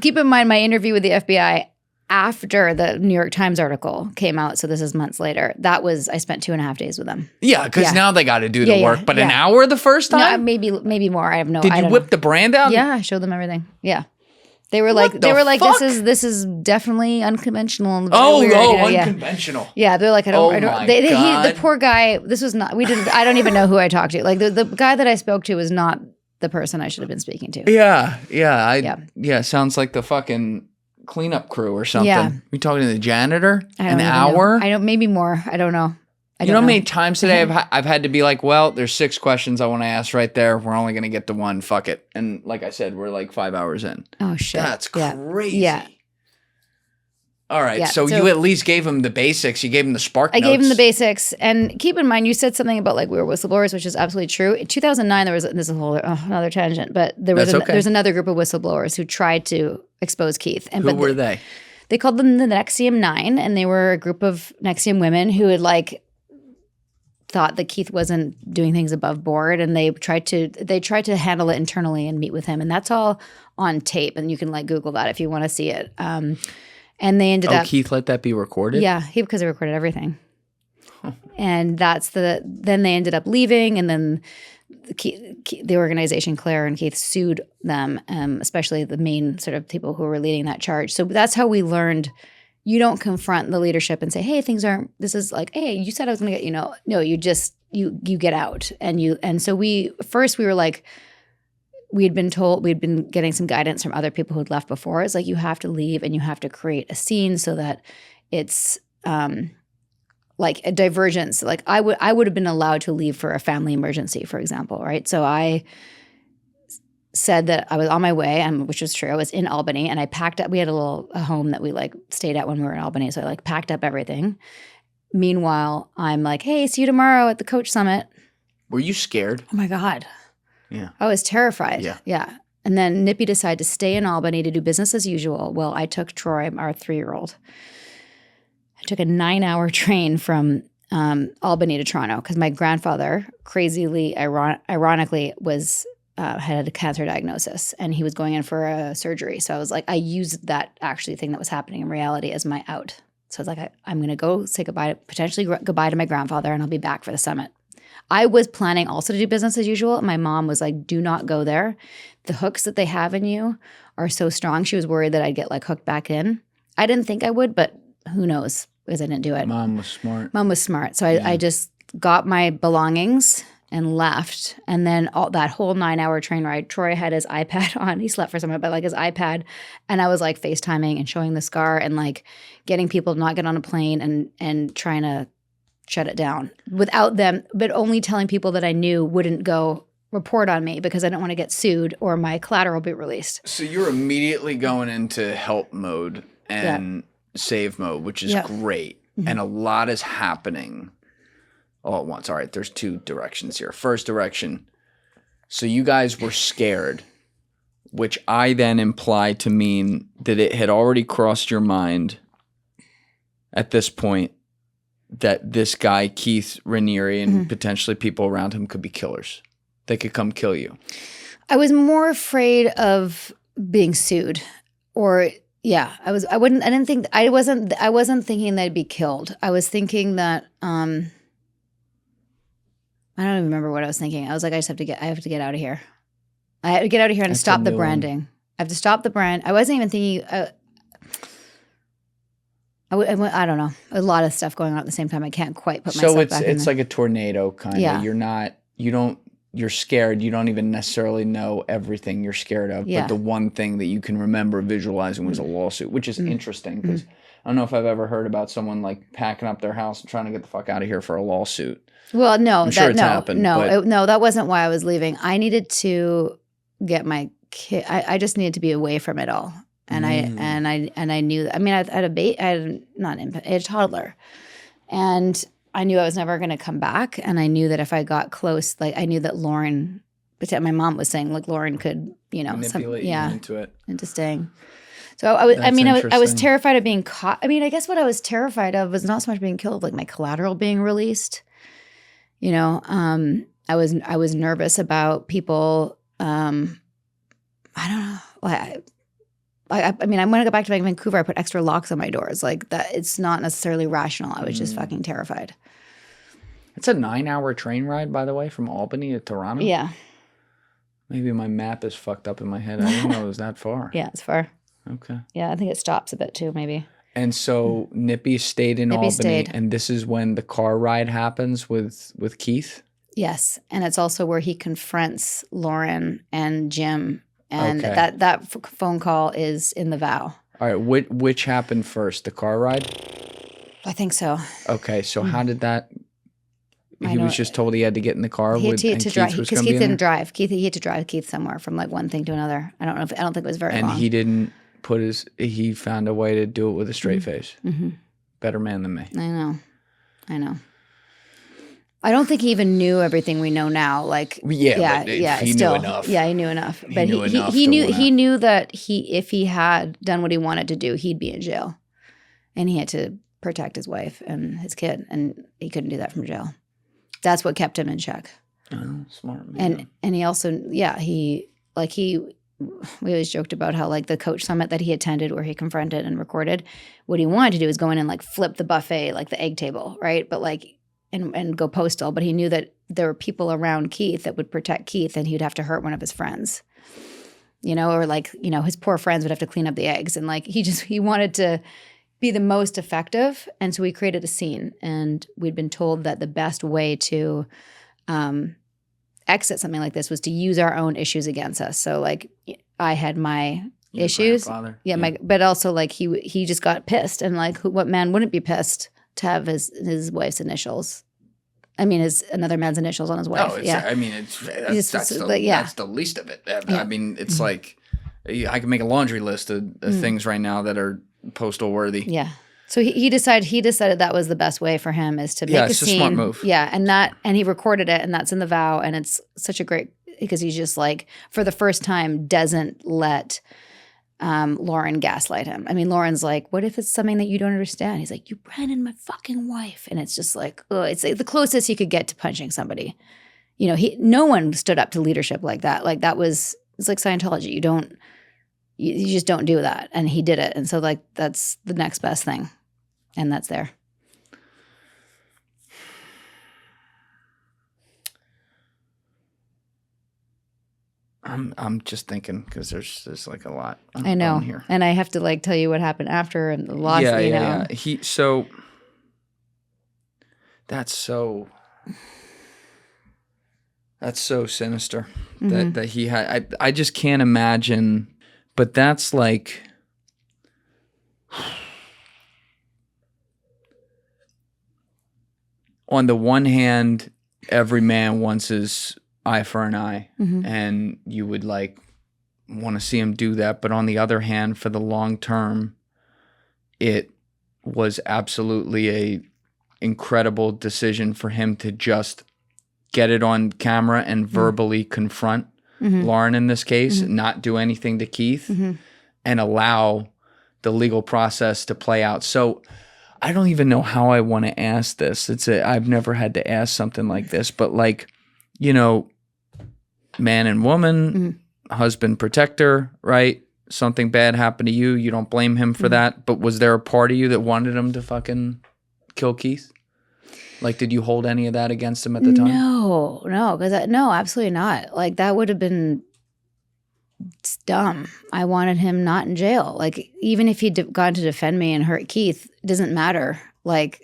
Keep in mind, my interview with the FBI after the New York Times article came out, so this is months later, I spent 2.5 days with them. Yeah, because now they got to do the work. But an yeah. hour the first time? No, maybe more. I have no. Did you whip the brand out? Yeah, I showed them everything. Yeah. They were like, this is definitely unconventional. And weird. Unconventional. Yeah, they're like, I don't. The poor guy. This was not. I don't even know who I talked to. Like the guy that I spoke to was not the person I should have been speaking to. Yeah. Sounds like the fucking cleanup crew or something. Yeah. You talking to the janitor? An hour? I don't. Maybe more. I don't know. You know how many times today I've had to be like, well, there's 6 questions I want to ask right there. We're only going to get to 1. Fuck it. And like I said, we're like 5 hours in. Oh, shit. That's crazy. Yeah. All right. So you at least gave him the basics. You gave him the spark notes. I gave him the basics. And keep in mind, you said something about like we were whistleblowers, which is absolutely true. In 2009, this is a whole another tangent, but there's another group of whistleblowers who tried to expose Keith. Who were they? They called them the NXIVM 9, and they were a group of NXIVM women who had like thought that Keith wasn't doing things above board, and they tried to handle it internally and meet with him, and that's all on tape, and you can like Google that if you want to see it. And they ended up. Keith let that be recorded? Yeah, because he recorded everything. And then they ended up leaving, and then the organization, Claire and Keith, sued them, especially the main sort of people who were leading that charge. So that's how we learned. You don't confront the leadership and say, "Hey, things aren't." This is like, "Hey, you said I was going to get No, you just you get out, and so we were like, we'd been getting some guidance from other people who'd left before. It's like you have to leave and you have to create a scene so that it's like a divergence. Like I would have been allowed to leave for a family emergency, for example, right? So I said that I was on my way, which was true. I was in Albany, and I packed up. We had a home that we like stayed at when we were in Albany, so I like packed up everything. Meanwhile, I'm like, "Hey, see you tomorrow at the Coach Summit." Were you scared? Oh my God. Yeah. I was terrified. Yeah. And then Nippy decided to stay in Albany to do business as usual. Well, I took Troy, our 3-year-old. I took a 9-hour train from Albany to Toronto because my grandfather, crazily, ironically, had a cancer diagnosis, and he was going in for a surgery. So I was like, I used that actually thing that was happening in reality as my out. So I was like, I'm going to go say potentially goodbye to my grandfather, and I'll be back for the summit. I was planning also to do business as usual. My mom was like, do not go there. The hooks that they have in you are so strong. She was worried that I'd get like hooked back in. I didn't think I would, but who knows, because I didn't do it. Mom was smart. So I just got my belongings and left. And then that whole 9-hour train ride, Troy had his iPad on. He slept for some of it, but like his iPad. And I was like FaceTiming and showing the scar and like getting people to not get on a plane and trying to shut it down without them, but only telling people that I knew wouldn't go report on me because I didn't want to get sued or my collateral be released. So you're immediately going into help mode and save mode, which is great. Mm-hmm. And a lot is happening all at once. All right, there's 2 directions here. First direction, so you guys were scared, which I then imply to mean that it had already crossed your mind at this point that this guy, Keith Raniere, and potentially people around him could be killers. They could come kill you. I was more afraid of being sued, or I wasn't thinking that I'd be killed. I was thinking that I don't even remember what I was thinking. I was like, I have to get out of here. I have to get out of here and stop the branding. I have to stop the brand. I wasn't even thinking. I don't know. A lot of stuff going on at the same time. I can't quite put So myself back in it's like a tornado kind of. Yeah. You're scared. You don't even necessarily know everything you're scared of. Yeah. But the one thing that you can remember visualizing was a lawsuit, which is interesting because I don't know if I've ever heard about someone like packing up their house and trying to get the fuck out of here for a lawsuit. Well, no, I'm sure it's happened. But no, that wasn't why I was leaving. I needed to get my kid. I just needed to be away from it all. And I knew that. I mean, I had a toddler, and I knew I was never going to come back. And I knew that if I got close, like I knew that Lauren, but my mom was saying, like Lauren could, manipulate you into it, into staying. So I was terrified of being caught. I mean, I guess what I was terrified of was not so much being killed, like my collateral being released. I was nervous about people. I don't know. I mean, when I got back to Vancouver, I put extra locks on my doors. Like that, it's not necessarily rational. I was just fucking terrified. It's a 9-hour train ride, by the way, from Albany to Toronto. Yeah. Maybe my map is fucked up in my head. I didn't know it was that far. Yeah, it's far. Okay. Yeah, I think it stops a bit too, maybe. And so Nippy stayed in Albany, and this is when the car ride happens with Keith? Yes, and it's also where he confronts Lauren and Jim, and Okay. that phone call is in the vow. All right, which happened first, the car ride? I think so. Okay, so how did that... I He know- was just told he had to get in the car He had with to and drive Keith was because going to be Keith in didn't there? drive. He had to drive Keith somewhere from like one thing to another. I don't think it was very And long. he didn't put his... He found a way to do it with a straight face. Mm-hmm. Better man than me. I know. I don't think he even knew everything we know now. Like, Yeah, but he still, knew enough. Yeah, he knew enough. But knew enough he to knew wanna- he knew that if he had done what he wanted to do, he'd be in jail, and he had to protect his wife and his kid, and he couldn't do that from jail. That's what kept him in check. Oh, smart man. And he also, we always joked about how like the coach summit that he attended where he confronted and recorded, what he wanted to do is go in and like flip the buffet, like the egg table, right? But like, and go postal. But he knew that there were people around Keith that would protect Keith, and he'd have to hurt one of his friends, or like, his poor friends would have to clean up the eggs. And like, he wanted to be the most effective. And so we created a scene, and we'd been told that the best way to exit something like this was to use our own issues against us. So like I had my Your issues. grandfather. Yeah, but also like he just got pissed, and like what man wouldn't be pissed to have his wife's initials? I mean, another man's initials on his wife. Oh, yeah. I mean, that's the least of it. I mean, it's like I can make a laundry list of things right now that are postal worthy. Yeah. So he decided that was the best way for him is to make a it's scene. a smart move. Yeah, and he recorded it, and that's in the vow, and it's such a great because he's just like for the first time doesn't let Lauren gaslight him. I mean, Lauren's like, what if it's something that you don't understand? He's like, you branded my fucking wife, and it's just like, it's like the closest he could get to punching somebody. No one stood up to leadership like that. Like it's like Scientology. You just don't do that, and he did it, and so like that's the next best thing. And that's there. I'm just thinking because there's like a lot. I know, on here. And I have to like tell you what happened after and the loss. Yeah. That's so sinister that he had. I just can't imagine. But that's like. On the one hand, every man wants his eye for an eye, and you would like want to see him do that. But on the other hand, for the long term, it was absolutely a incredible decision for him to just get it on camera and verbally confront Lauren in this case, not do anything to Keith, and allow the legal process to play out. So I don't even know how I want to ask this. I've never had to ask something like this, but like, man and woman, husband protector, right? Something bad happened to you. You don't blame him for that. But was there a part of you that wanted him to fucking kill Keith? Like, did you hold any of that against him at the time? No, absolutely not. Like that would have been it's dumb. I wanted him not in jail. Like, even if he'd gone to defend me and hurt Keith, it doesn't matter. Like,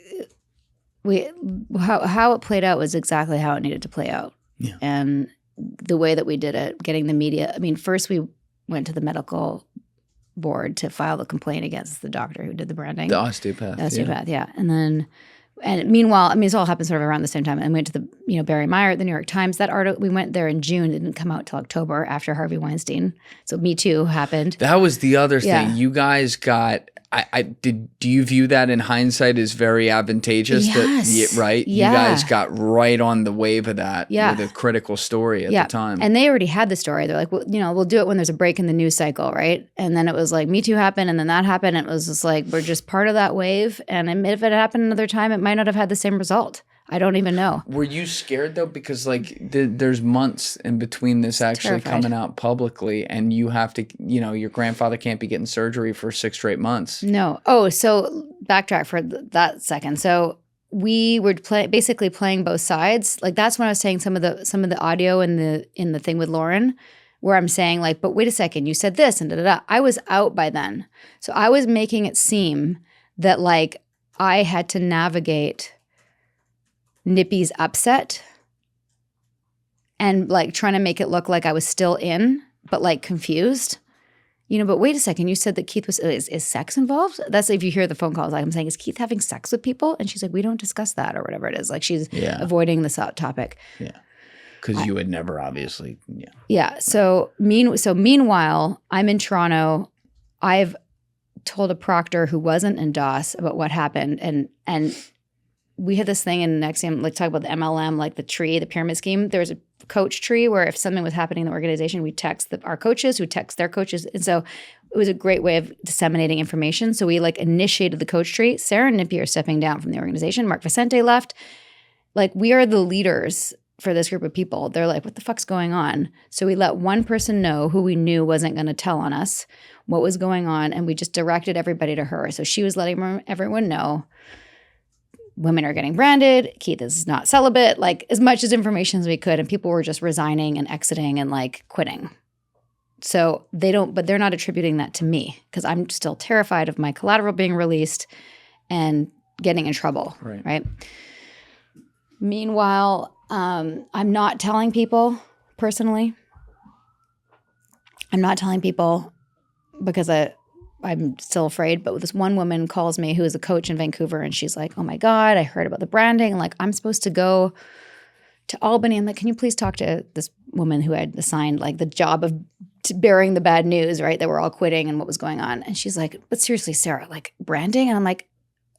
how it played out was exactly how it needed to play out. Yeah. And the way that we did it, getting the media. I mean, first we went to the medical board to file the complaint against the doctor who did the branding. The osteopath. The osteopath, yeah. And meanwhile, I mean, this all happened sort of around the same time. And we went to the, Barry Meyer at the New York Times. That article, we went there in June. It didn't come out till October after Harvey Weinstein. So Me Too happened. That was the other thing. Yeah. You guys got. Do you view that in hhindsight as very advantageous? Yes. Right? Yeah. You guys got right on the wave of that Yeah. with a critical story at the time. And they already had the story. They're like, well, we'll do it when there's a break in the news cycle, right? And then it was like Me Too happened, and then that happened. And it was just like, we're just part of that wave. And if it had happened another time, it might not have had the same result. I don't even know. Were you scared though? Because there's months in between this actually coming out publicly, and you have to, your grandfather can't be getting surgery for 6 straight months. No. Oh, so backtrack for that second. So we were basically playing both sides. Like, that's when I was saying some of the audio in the thing with Lauren, where I'm saying like, but wait a second, you said this and da da da. I was out by then, so I was making it seem that like I had to navigate Nippy's upset and like trying to make it look like I was still in, but like confused. But wait a second, you said that Keith is sex involved? That's if you hear the phone calls, like I'm saying, is Keith having sex with people? And she's like, we don't discuss that or whatever it is. Like, she's avoiding this topic. Yeah. Because you would never obviously, yeah. Yeah. So meanwhile, I'm in Toronto. I've told a proctor who wasn't in DOS about what happened, and we had this thing in NXIVM, like talk about the MLM, like the tree, the pyramid scheme. There was a coach tree where if something was happening in the organization, we text our coaches who text their coaches. And so it was a great way of disseminating information. So we like initiated the coach tree. Sarah and Nippy are stepping down from the organization. Mark Vicente left. Like, we are the leaders for this group of people. They're like, what the fuck's going on? So we let one person know who we knew wasn't going to tell on us what was going on. And we just directed everybody to her. So she was letting everyone know women are getting branded. Keith is not celibate, like as much as information as we could. And people were just resigning and exiting and like quitting. So but they're not attributing that to me because I'm still terrified of my collateral being released and getting in trouble. Right. Meanwhile, I'm not telling people personally. I'm not telling people because I'm still afraid, but this one woman calls me who is a coach in Vancouver, and she's like, oh my God, I heard about the branding. And like, I'm supposed to go to Albany. I'm like, can you please talk to this woman who had assigned like the job of bearing the bad news, right? That we're all quitting and what was going on. And she's like, but seriously, Sarah, like branding? And I'm like,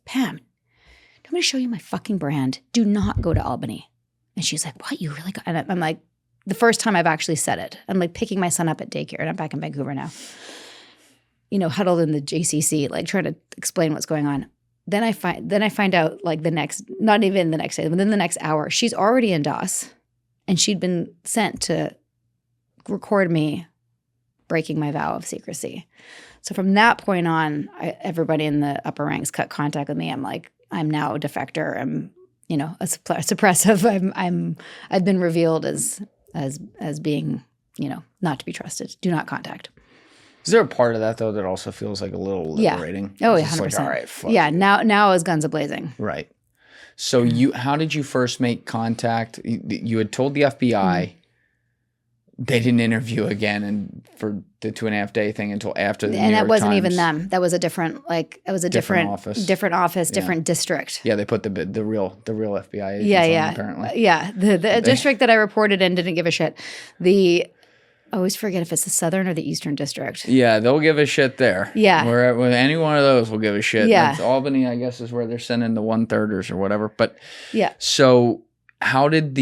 Pam, I'm going to show you my fucking brand. Do not go to Albany. And she's like, what? You really got? And I'm like, the first time I've actually said it. I'm like picking my son up at daycare, and I'm back in Vancouver now. Huddled in the JCC, like trying to explain what's going on. Then I find out like not even the next day, within the next hour, she's already in DOS, and she'd been sent to record me breaking my vow of secrecy. So from that point on, everybody in the upper ranks cut contact with me. I'm like, I'm now a defector. I'm, a suppressive. I've been revealed as being, not to be trusted. Do not contact. Is there a part of that though that also feels like a little liberating? Yeah. Oh, it's 100%. Like, all right, fuck yeah. you. Now is guns a-blazing. Right. So how did you first make contact? You had told the FBI. Mm-hmm. They didn't interview again, and for the 2.5 day thing until after the New York that wasn't Times. even them. That was a different different office, different district. Yeah, they put the real FBI agents on, apparently. Yeah, the district that I reported in didn't give a shit. I always forget if it's the Southern or the Eastern District. Yeah, they'll give a shit there. Yeah. Where any one of those will give a shit. Yeah. That's Albany, I guess, is where they're sending the 1/3ers or whatever. But yeah. So how did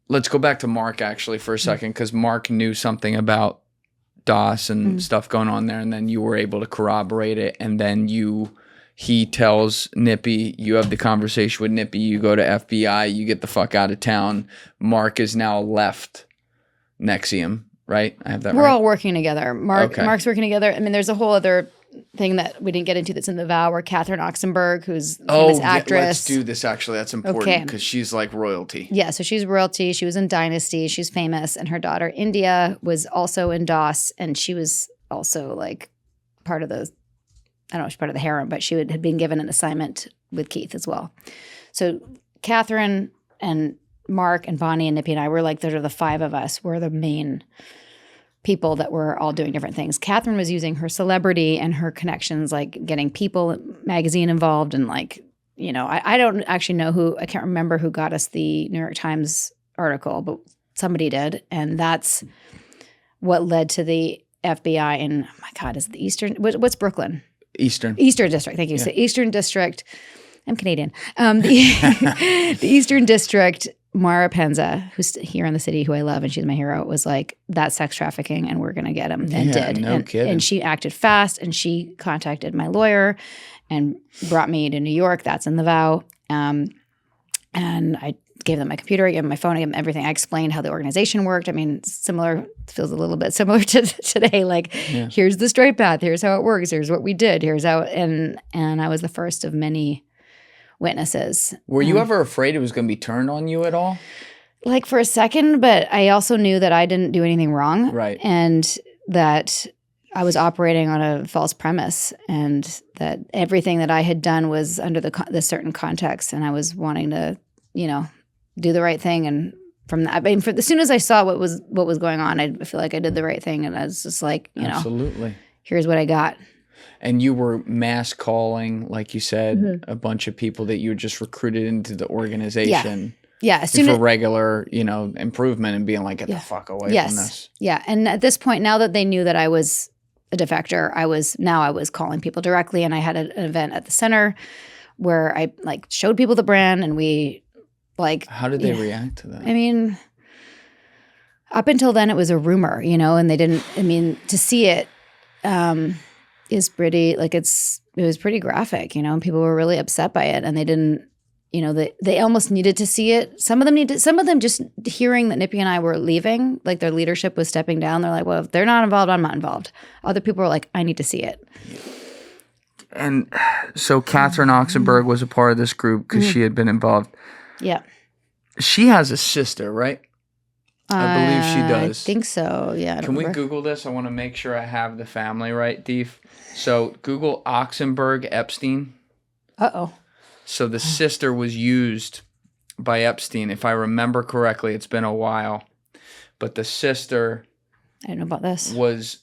let's go back to Mark actually for a second, because Mark knew something about DOS and stuff going on there, and then you were able to corroborate it, and then he tells Nippy, you have the conversation with Nippy, you go to FBI, you get the fuck out of town. Mark is now left NXIVM, right? I have that right. We're all working together. Mark's working together. I mean, there's a whole other thing that we didn't get into that's in the vow, where Catherine Oxenberg, who's a famous actress. Yeah, let's do this. Actually, that's important because she's like royalty. Yeah, so she's royalty. She was in Dynasty. She's famous, and her daughter India was also in DOS, and she was also like part of the. I don't know if she's part of the harem, but she had been given an assignment with Keith as well. So Catherine and Mark and Bonnie and Nippy and I were like, those are the five of us. We're the main people that were all doing different things. Catherine was using her celebrity and her connections, like getting People magazine involved, and like, you know, I don't actually know I can't remember who got us the New York Times article, but somebody did. And that's what led to the FBI in, oh my God, is it the Eastern, what's Brooklyn? Eastern District. Thank you. Yeah. So Eastern District, I'm Canadian. The Eastern District, Mara Penza, who's here in the city, who I love, and she's my hero, was like, that's sex trafficking and we're going to get him, and did. No kidding. And she acted fast, and she contacted my lawyer and brought me to New York. That's in the vow. And I gave them my computer, I gave them my phone, I gave them everything. I explained how the organization worked. I mean, feels a little bit similar to today. Like, here's the straight path. Here's how it works. Here's what we did. Here's how, and I was the first of many witnesses. Were you ever afraid it was going to be turned on you at all? Like for a second, but I also knew that I didn't do anything wrong. Right. And that I was operating on a false premise, and that everything that I had done was under the certain context, and I was wanting to, you know, do the right thing. And from that, I mean, as soon as I saw what was going on, I feel like I did the right thing, and I was just like, you know, here's what I got. And you were mass calling, like you said, a bunch of people that you just recruited into the organization. Yeah. For regular, you know, improvement, and being like, get the fuck away from this. Yeah. And at this point, now that they knew that I was a defector, I was calling people directly, and I had an event at the center where I like showed people the brand, and we like. How did they react to that? I mean, up until then it was a rumor, you know, and they didn't. I mean, to see it is pretty like it was pretty graphic, you know, and people were really upset by it, and they didn't. You know, they almost needed to see it. Some of them just hearing that Nippy and I were leaving, like their leadership was stepping down. They're like, well, if they're not involved, I'm not involved. Other people were like, I need to see it. And so Catherine Oxenberg was a part of this group because she had been involved. Yeah. She has a sister, right? I believe she does. I think so, yeah. Can we Google this? I want to make sure I have the family right, Deef. So Google Oxenberg Epstein. Uh-oh. So the sister was used by Epstein, if I remember correctly. It's been a while, but the sister, I don't know about this. Was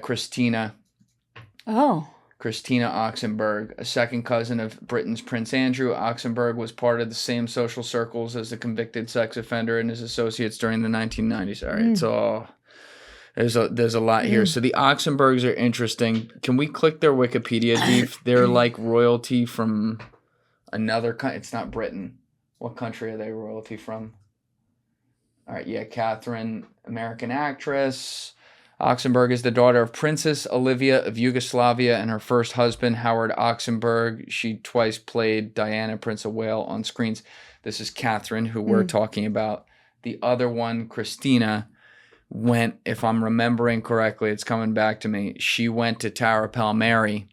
Christina. Oh. Christina Oxenberg, a second cousin of Britain's Prince Andrew. Oxenberg was part of the same social circles as the convicted sex offender and his associates during the 1990s. All right, it's all. There's a lot here. So the Oxenbergs are interesting. Can we click their Wikipedia, Deef? They're like royalty from another country. It's not Britain. What country are they royalty from? All right, yeah, Catherine, American actress. Oxenberg is the daughter of Princess Olivia of Yugoslavia and her first husband, Howard Oxenberg. She twice played Diana, Prince of Wales, on screens. This is Catherine, who we're talking about. The other one, Christina, went, if I'm remembering correctly, it's coming back to me, she went to Tara Palmieri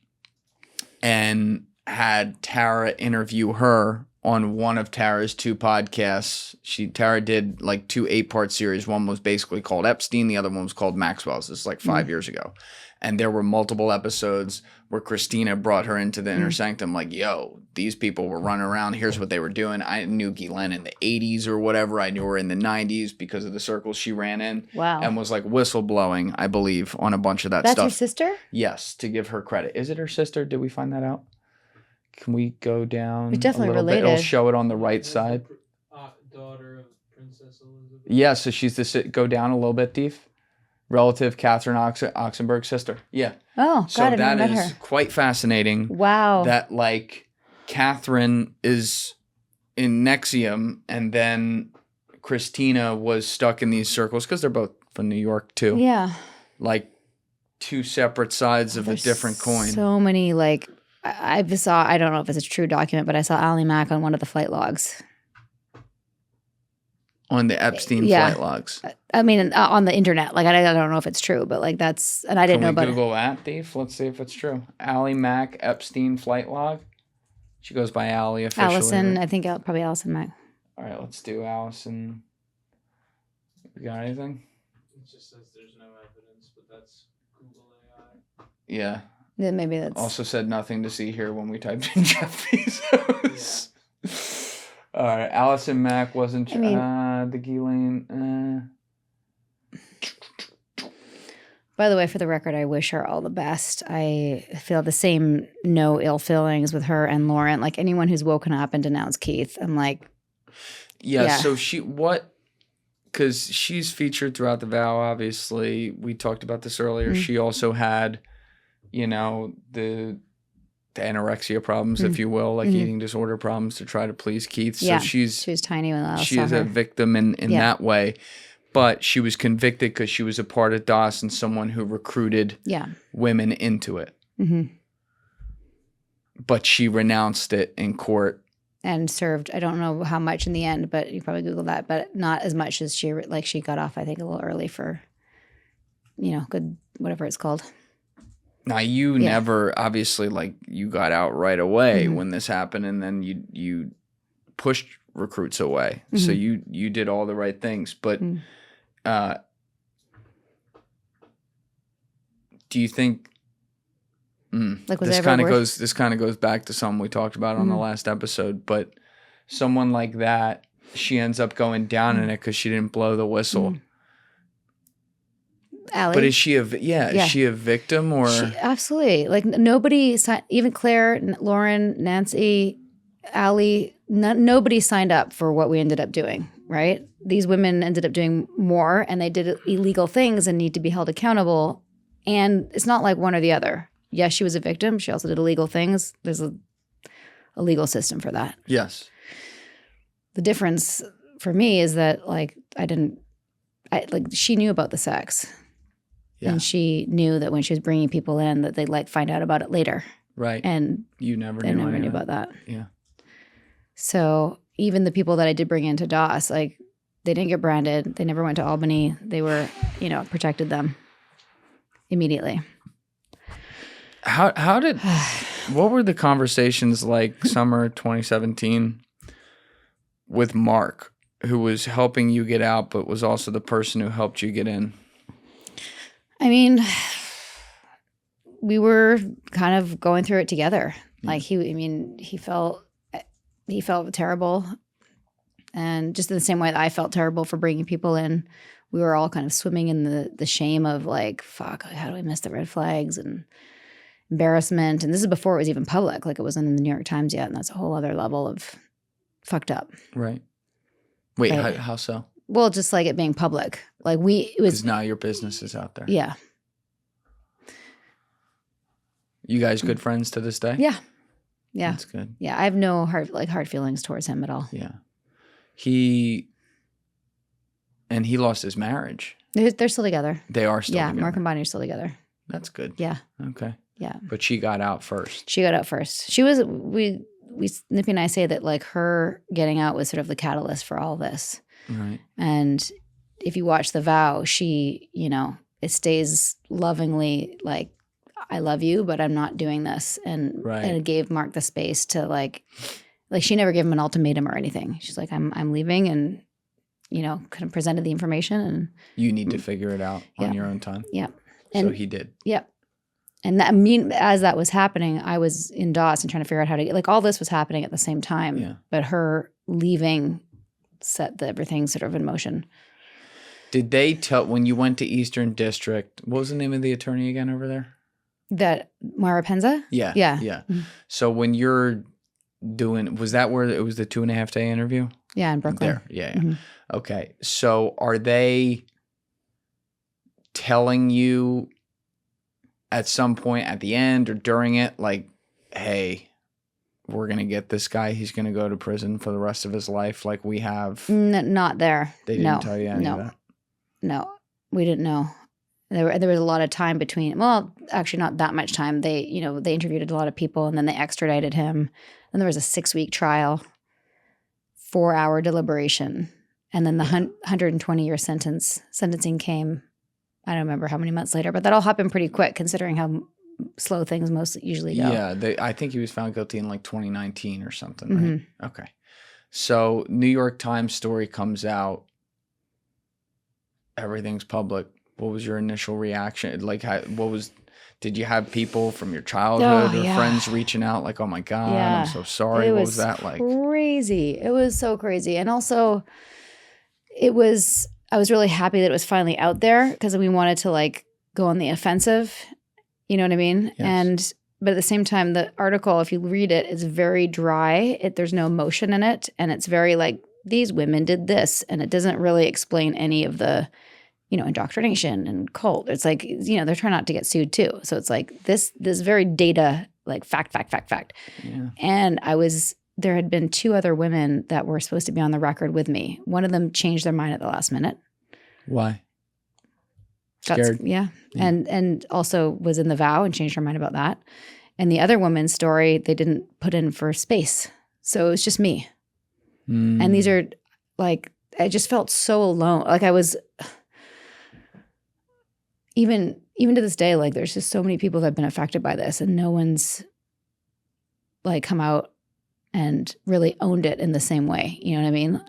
and had Tara interview her on one of Tara's two podcasts. Tara did like 2 8-part series. One was basically called Epstein. The other one was called Maxwell's. This is like 5 years ago. And there were multiple episodes where Christina brought her into the inner sanctum like, yo, these people were running around. Here's what they were doing. I knew Ghislaine in the 80s or whatever. I knew her in the 90s because of the circles she ran in. Wow. And was like whistleblowing, I believe, on a bunch of that stuff. That's her sister? Yes, to give her credit. Is it her sister? Did we find that out? Can we go down It's definitely a little related. bit? It'll show it on the right side. Daughter of Princess Elizabeth. Yeah, so she's go down a little bit, Deef. Relative Catherine Oxenberg's sister. Yeah. Oh, God, so I never that met is her. quite fascinating. Wow. That like Catherine is in NXIVM and then Christina was stuck in these circles because they're both from New York too. Yeah. Like two separate sides of a different coin. So many like I don't know if it's a true document, but I saw Ali Mack on one of the flight logs. On the Epstein Yeah. flight logs. I mean, on the internet. Like, I don't know if it's true, but like that's, and I didn't know Can we about Google that, Dave? Let's see if it's true. Allie Mack Epstein flight log. She goes by Allie officially. Allison. I think probably Allison Mack. All right, let's do Allison. You got anything? It just says there's no evidence, but that's Google AI. Yeah. Yeah, maybe that's Also said nothing to see here when we typed in Jeff Bezos. All right, Allison Mack wasn't I mean- the Ghislaine. By the way, for the record, I wish her all the best. I feel the same no ill feelings with her and Lauren. Like anyone who's woken up and denounced Keith, I'm like, Yeah. So because she's featured throughout the Vow. Obviously, we talked about this earlier. Mm-hmm. She also had, the anorexia problems, if you will, like eating disorder problems to try to please Keith. So yeah, she was tiny when I she saw is her. a victim in that way. But she was convicted because she was a part of DOS and someone who recruited women into it. Mm-hmm. But she renounced it in court. And served, I don't know how much in the end, but you probably Google that, but not as much as she got off, I think, a little early for, good, whatever it's called. Now, you never, obviously, you got out right away when this happened, and then you pushed recruits away. So you did all the right things. But do you think this kind of goes back to something we talked about on the last episode, but someone like that, she ends up going down in it because she didn't blow the whistle. Allie? But is she is she a victim or? Absolutely. Like nobody, even Claire, Lauren, Nancy, Allie, nobody signed up for what we ended up doing, right? These women ended up doing more and they did illegal things and need to be held accountable. And it's not like one or the other. Yes, she was a victim. She also did illegal things. There's a legal system for that. Yes. The difference for me is that she knew about the sex. Yeah. And she knew that when she was bringing people in that they'd find out about it later. Right. And you never knew about that. Yeah. So even the people that I did bring into DOS, they didn't get branded. They never went to Albany. They were, protected them immediately. What were the conversations like summer 2017 with Mark, who was helping you get out, but was also the person who helped you get in? I mean, we were kind of going through it together. He felt terrible. And just in the same way that I felt terrible for bringing people in, we were all kind of swimming in the shame of fuck, how do we miss the red flags and embarrassment? And this is before it was even public. It wasn't in the New York Times yet. And that's a whole other level of fucked up. Right. Wait, Right. How so? Well, just it being public. It was because now your business is out there. Yeah. You guys good friends to this day? Yeah. Yeah. That's good. Yeah. I have no hard feelings towards him at all. Yeah. He lost his marriage. They're still together. They are still together. Yeah. Mark and Bonnie are still together. That's good. Yeah. Okay. Yeah. But she got out first. She got out first. She was, Nippy and I say that her getting out was sort of the catalyst for all this. Right. And if you watch The Vow, she, it stays lovingly I love you, but I'm not doing this. And it gave Mark the space to she never gave him an ultimatum or anything. She's like, I'm leaving, and kind of presented the information, and you need to figure it out on your own time. Yeah. So he did. Yeah. And as that was happening, I was in DOS and trying to figure out how to get, all this was happening at the same time. Yeah. But her leaving set everything sort of in motion. Did they tell, when you went to Eastern District, what was the name of the attorney again over there? That Mara Penza? Yeah. Yeah. Yeah. Mm-hmm. So when you're was that where it was the 2.5 day interview? Yeah, in Brooklyn. There. Yeah. Mm-hmm. Okay. So are they telling you at some point at the end or during it, hey, we're going to get this guy, he's going to go to prison for the rest of his life we have? Not there. They didn't tell you any of that? No, we didn't know. There was a lot of time between, well, actually not that much time. They interviewed a lot of people and then they extradited him. And there was a 6-week trial, 4-hour deliberation. And then the 120-year sentencing came, I don't remember how many months later, but that all happened pretty quick considering how slow things most usually go. Yeah, I think he was found guilty in like 2019 or something, right? Mm-hmm. Okay. So New York Times story comes out. Everything's public. What was your initial reaction? Like, did you have people from your childhood or friends reaching out like, oh my God, I'm so sorry. What was that like? Crazy. It was so crazy. And also I was really happy that it was finally out there because we wanted to like go on the offensive. You know what I mean? Yes. But at the same time, the article, if you read it, is very dry. There's no emotion in it. And it's very like, these women did this. And it doesn't really explain any of the, indoctrination and cult. It's like, they're trying not to get sued too. So it's like this very data, like fact. Yeah. And there had been 2 other women that were supposed to be on the record with me. One of them changed their mind at the last minute. Why? Scared. Yeah. And also was in the vow and changed her mind about that. And the other woman's story, they didn't put in for space. So it was just me. And these are like, I just felt so alone. Like I was, even to this day, like there's just so many people that have been affected by this and no one's like come out and really owned it in the same way. You know what I mean?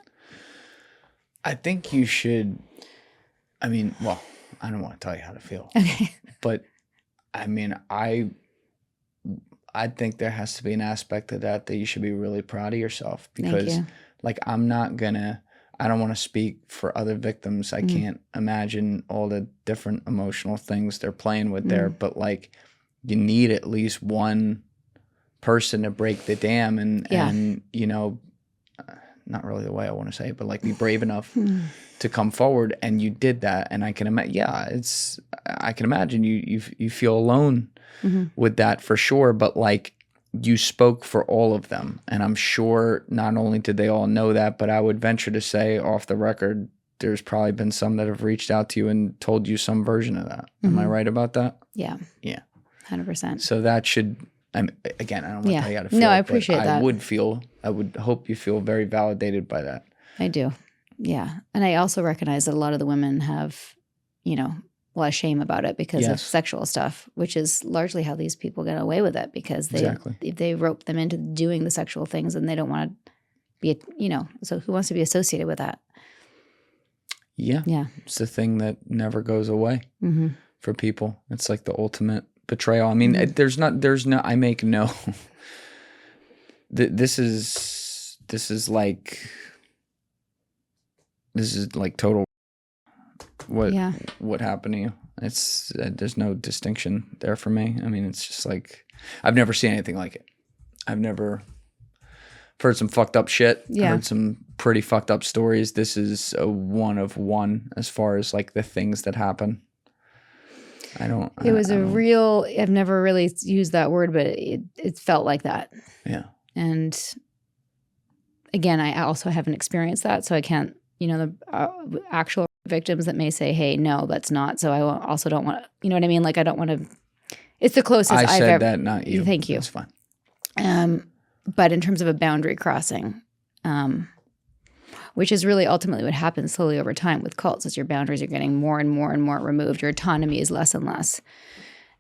I think you should, I don't want to tell you how to feel. Okay. But I think there has to be an aspect of that you should be really proud of yourself because like I don't want to speak for other victims. I can't imagine all the different emotional things they're playing with there, but like you need at least one person to break the dam and not really the way I want to say it, but like be brave enough to come forward. And you did that. And I can imagine, I can imagine you feel alone with that for sure. But like you spoke for all of them. And I'm sure not only did they all know that, but I would venture to say off the record, there's probably been some that have reached out to you and told you some version of that. Am I right about that? Yeah. Yeah. 100%. So that should, again, I don't want to tell you how to feel. No, I appreciate that. I would hope you feel very validated by that. I do. Yeah. And I also recognize that a lot of the women have, a lot of shame about it because of sexual stuff, which is largely how these people get away with it because they rope them into doing the sexual things and they don't want to be, so who wants to be associated with that? Yeah. Yeah. It's the thing that never goes away for people. It's like the ultimate betrayal. I mean, I make no, this is like total what happened to you. It's there's no distinction there for me. I mean, it's just like I've never seen anything like it. I've heard some fucked up shit. Yeah. Heard some pretty fucked up stories. This is a one of one as far as like the things that happen. I've never really used that word, but it felt like that. Yeah. And again, I also haven't experienced that, so I can't, the actual victims that may say, hey, no, that's not. So I also don't want to, you know what I mean? Like, I don't want to, it's the closest I've ever. I said that, not you. Thank you. That's fine. But in terms of a boundary crossing, which is really ultimately what happens slowly over time with cults, is your boundaries are getting more and more and more removed. Your autonomy is less and less.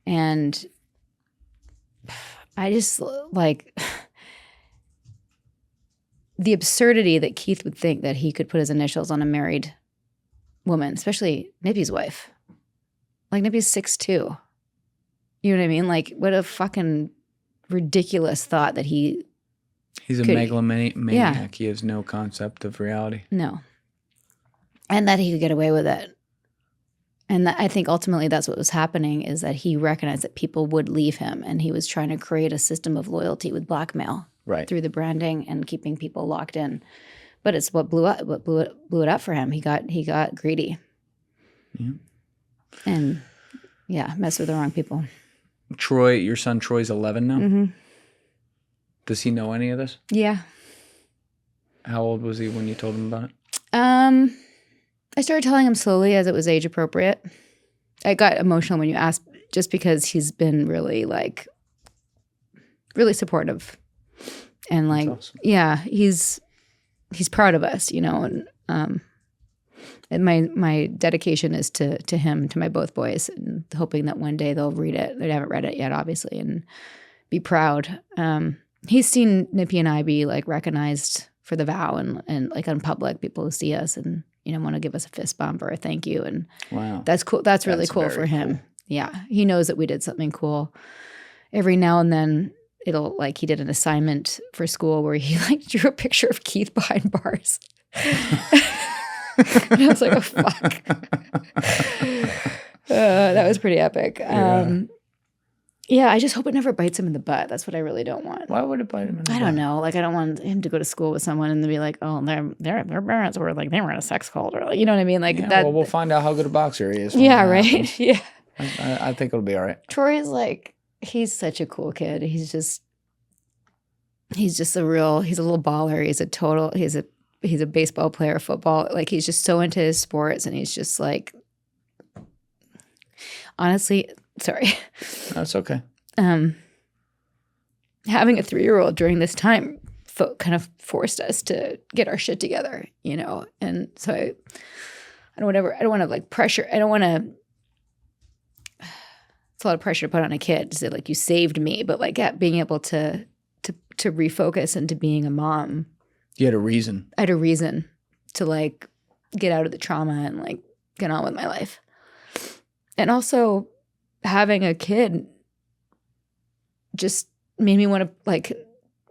And I just like the absurdity that Keith would think that he could put his initials on a married woman, especially Nippy's wife. Like Nippy's 6'2". You know what I mean? Like what a fucking ridiculous thought that he's a megalomaniac. Yeah. He has no concept of reality. No. And that he could get away with it. And I think ultimately that's what was happening, is that he recognized that people would leave him, and he was trying to create a system of loyalty with blackmail through the branding and keeping people locked in. But it's what blew it up for him. He got greedy. Yeah. And messed with the wrong people. Troy, your son Troy's 11 now? Mm-hmm. Does he know any of this? Yeah. How old was he when you told him about it? I started telling him slowly as it was age appropriate. I got emotional when you asked, just because he's been really supportive. And like, That's awesome. yeah, he's proud of us, and And my dedication is to him, to my both boys, and hoping that one day they'll read it. They haven't read it yet, obviously, and be proud. He's seen Nippy and I be like recognized for the vow and like in public, people who see us and, you know, want to give us a fist bump or a thank you. And Wow. that's cool. That's really cool for him. Cool. Yeah. He knows that we did something cool. Every now and then it'll like, he did an assignment for school where he like drew a picture of Keith behind bars. And I was like, oh, fuck. That was pretty epic. Yeah, I just hope it never bites him in the butt. That's what I really don't want. Why would it bite him in the butt? I don't know. Like, I don't want him to go to school with someone and to be like, oh, their parents were like, they were in a sex cult, or like, you know what I mean? Like that. Well, we'll find out how good a boxer he is. Yeah, right. Yeah. I think it'll be all right. Troy's like, he's such a cool kid. He's just he's a little baller. He's a baseball player, football. Like, he's just so into his sports, and he's just like, honestly, sorry. That's okay. Having a 3-year-old during this time kind of forced us to get our shit together, you know? And so I don't want to like pressure. I don't want to, it's a lot of pressure to put on a kid to say like, you saved me, but like being able to refocus into being a mom. You had a reason. I had a reason to like get out of the trauma and like get on with my life. And also having a kid just made me want to like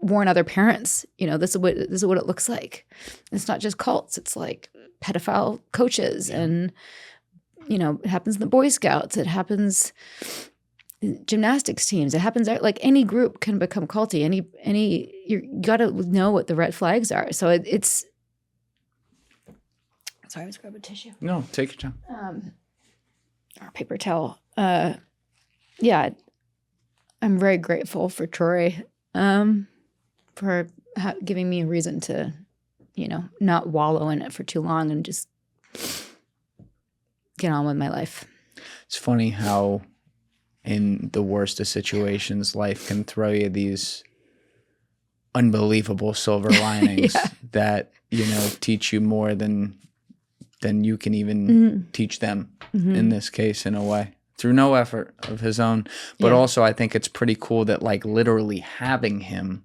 warn other parents, you know, this is what it looks like. It's not just cults. It's like pedophile coaches and, you know, it happens in the Boy Scouts. It happens in gymnastics teams. It happens like any group can become culty. You got to know what the red flags are. So it's, sorry, I was grabbing tissue. No, take your time. Or paper towel. Yeah, I'm very grateful for Troy for giving me a reason to, you know, not wallow in it for too long and just get on with my life. It's funny how in the worst of situations, life can throw you these unbelievable silver linings that, you know, teach you more than you can even teach them in this case, in a way, through no effort of his own. But also I think it's pretty cool that like literally having him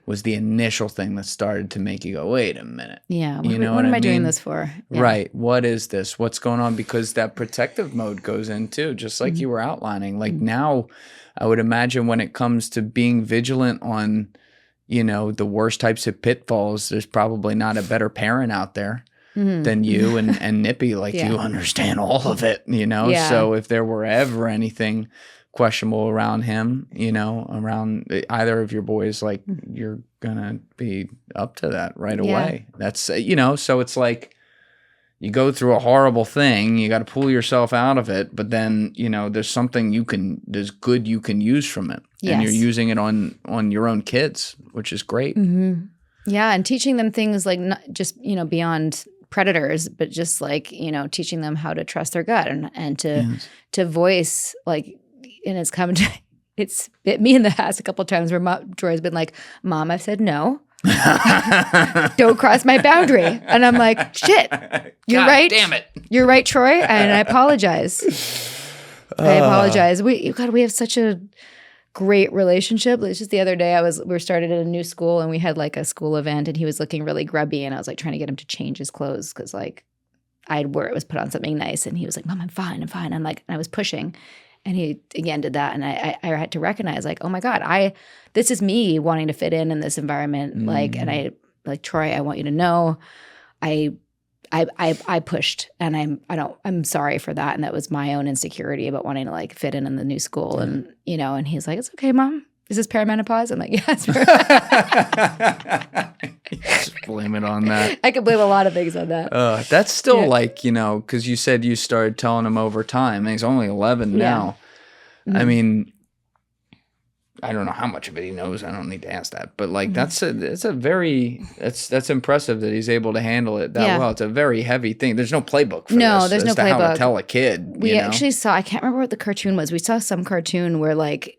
was the initial thing that started to make you go, wait a minute. Yeah. You know what am I mean? doing this for? Yeah. Right. What is this? What's going on? Because that protective mode goes in too, just like you were outlining. Like now I would imagine when it comes to being vigilant on, you know, the worst types of pitfalls, there's probably not a better parent out there than you and Nippy. Like you understand all of it, you know? Yeah. So if there were ever anything questionable around him, you know, around either of your boys, like you're gonna be up to that right away. That's, you know, so it's like you go through a horrible thing, you got to pull yourself out of it, but then, you know, there's something there's good you can use from it. Yes. And you're using it on your own kids, which is great. Yeah, and teaching them things like not just, you know, beyond predators, but just like, you know, teaching them how to trust their gut and to voice, like, and it's bit me in the ass a couple of times where Troy's been like, Mom, I've said no. Don't cross my boundary. And I'm like, shit, you're God right. Damn it. You're right, Troy. And I apologize. I apologize. We have such a great relationship. It's just the other day we started at a new school and we had like a school event and he was looking really grubby and I was like trying to get him to change his clothes because like I'd wear it was put on something nice and he was like, Mom, I'm fine. I'm like, and I was pushing and he again did that and I had to recognize like, oh my God, this is me wanting to fit in this environment. Like, and I like, Troy, I want you to know I pushed and I'm sorry for that. And that was my own insecurity about wanting to like fit in the new school. And, you know, and he's like, it's okay, Mom. Is this perimenopause? I'm like, yes. Just blame it on that. I could blame a lot of things on that. That's still like, you know, because you said you started telling him over time. And he's only 11 now. I mean, I don't know how much of it he knows. I don't need to ask that. But like that's impressive that he's able to handle it that well. It's a very heavy thing. There's no playbook for this. There's no as to playbook. How to tell a kid. We actually saw, I can't remember what the cartoon was. We saw some cartoon where like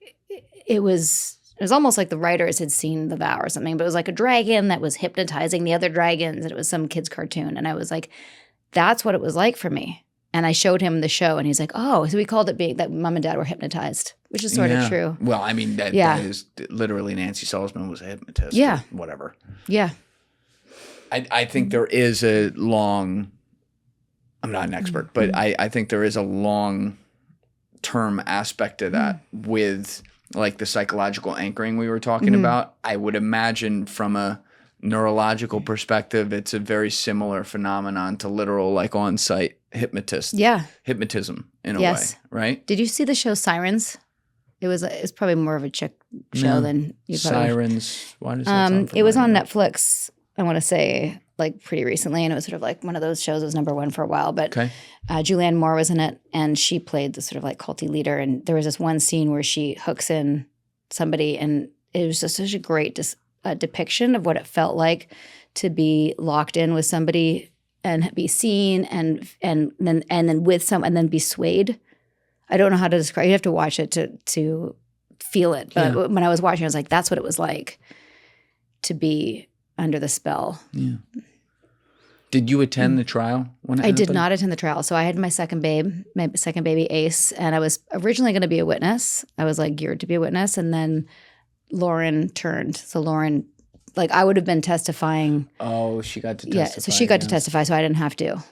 it was almost like the writers had seen The Vow or something, but it was like a dragon that was hypnotizing the other dragons, and it was some kid's cartoon. And I was like, that's what it was like for me. And I showed him the show, and he's like, oh, so we called it being that mom and dad were hypnotized, which is sort of true. Well, I mean, that is literally Nancy Salzman was a hypnotist. Yeah. Or whatever. Yeah. I think there is a long, I'm not an expert, but I think there is a long-term aspect to that with like the psychological anchoring we were talking about. I would imagine from a neurological perspective, it's a very similar phenomenon to literal like on-site hypnotism in a way, right? Did you see the show Sirens? It's probably more of a chick show than you probably. Sirens. Why does that sound It was on familiar? Netflix, I want to say, like pretty recently, and it was sort of like one of those shows that was number one for a while. But Julianne Moore was in it, and she played the sort of like culty leader. And there was this one scene where she hooks in somebody, and it was just such a great depiction of what it felt like to be locked in with somebody and be seen and then with some and then be swayed. I don't know how to describe. You have to watch it to feel it. But when I was watching, I was like, that's what it was like to be under the spell. Yeah. Did you attend the trial when it I did happened? not attend the trial. So I had my second baby, Ace, and I was originally going to be a witness. I was like geared to be a witness, and then Lauren turned. So Lauren, like I would have been testifying. Oh, she got to testify. Yeah, so she got to testify, so I didn't have to.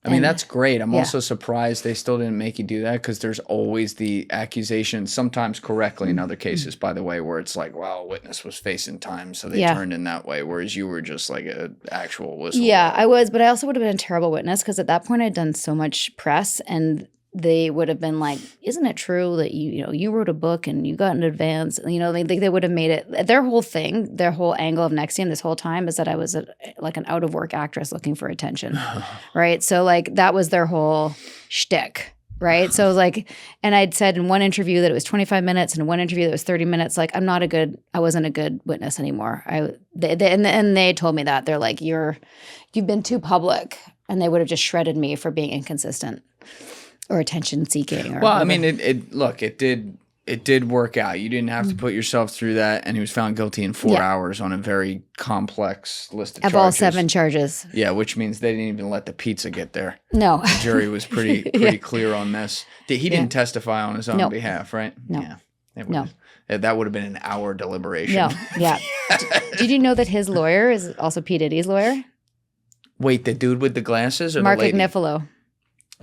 I mean, that's great. I'm also surprised they still didn't make you do that because there's always the accusation, sometimes correctly in other cases, by the way, where it's like, well, a witness was facing time, so they turned in that way, whereas you were just like an actual whistleblower. Yeah, I was, but I also would have been a terrible witness because at that point I'd done so much press, and they would have been like, isn't it true that you wrote a book and you got an advance? They would have made it, their whole thing, their whole angle of NXIVM this whole time is that I was like an out of work actress looking for attention, right? So like that was their whole shtick, right? So like, and I'd said in one interview that it was 25 minutes and in one interview that was 30 minutes. Like I wasn't a good witness anymore. And they told me that. They're like, you've been too public, and they would have just shredded me for being inconsistent. Or attention seeking. Well, I mean, it did work out. You didn't have to put yourself through that, and he was found guilty in 4 hours on a very complex list of charges. Of all 7 charges. Yeah, which means they didn't even let the pizza get there. No. The jury was pretty clear on this. He didn't testify on his own behalf, right? No. Yeah. That would have been an hour deliberation. No. Yeah. Did you know that his lawyer is also P. Diddy's lawyer? Wait, the dude with the glasses or Mark the lady? Agnifilo.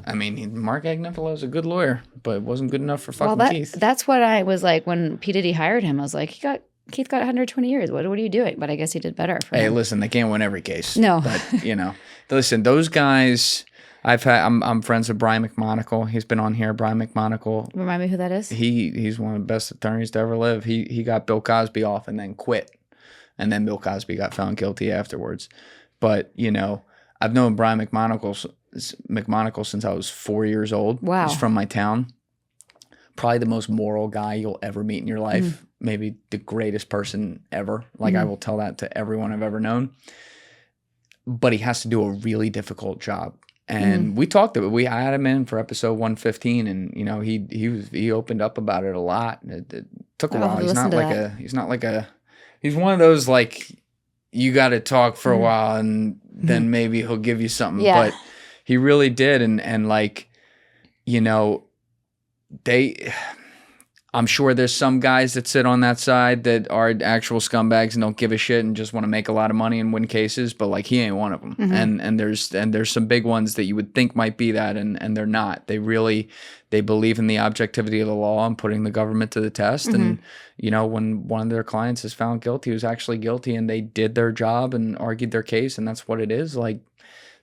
I mean, Mark Agnifilo is a good lawyer, but it wasn't good enough for fucking Keith. That's what I was like when P. Diddy hired him. I was like, Keith got 120 years. What are you doing? But I guess he did better for him. Listen, they can't win every case. No. But, listen, those guys, I'm friends with Brian McMonagle. He's been on here, Brian McMonagle. Remind me who that is? He's one of the best attorneys to ever live. He got Bill Cosby off and then quit. And then Bill Cosby got found guilty afterwards. But, I've known Brian McMonagle since I was 4 years old. Wow. He's from my town. Probably the most moral guy you'll ever meet in your life. Maybe the greatest person ever. Like I will tell that to everyone I've ever known. But he has to do a really difficult job. And we talked about it. I had him in for episode 115, and he opened up about it a lot. It took a while. He's one of those like you got to talk for a while and then maybe he'll give you something. Yeah. But he really did. And like, I'm sure there's some guys that sit on that side that are actual scumbags and don't give a shit and just want to make a lot of money and win cases. But like, he ain't one of them. And there's some big ones that you would think might be that. And they're not. They believe in the objectivity of the law and putting the government to the test. And, when one of their clients is found guilty, who's actually guilty, and they did their job and argued their case, and that's what it is, like,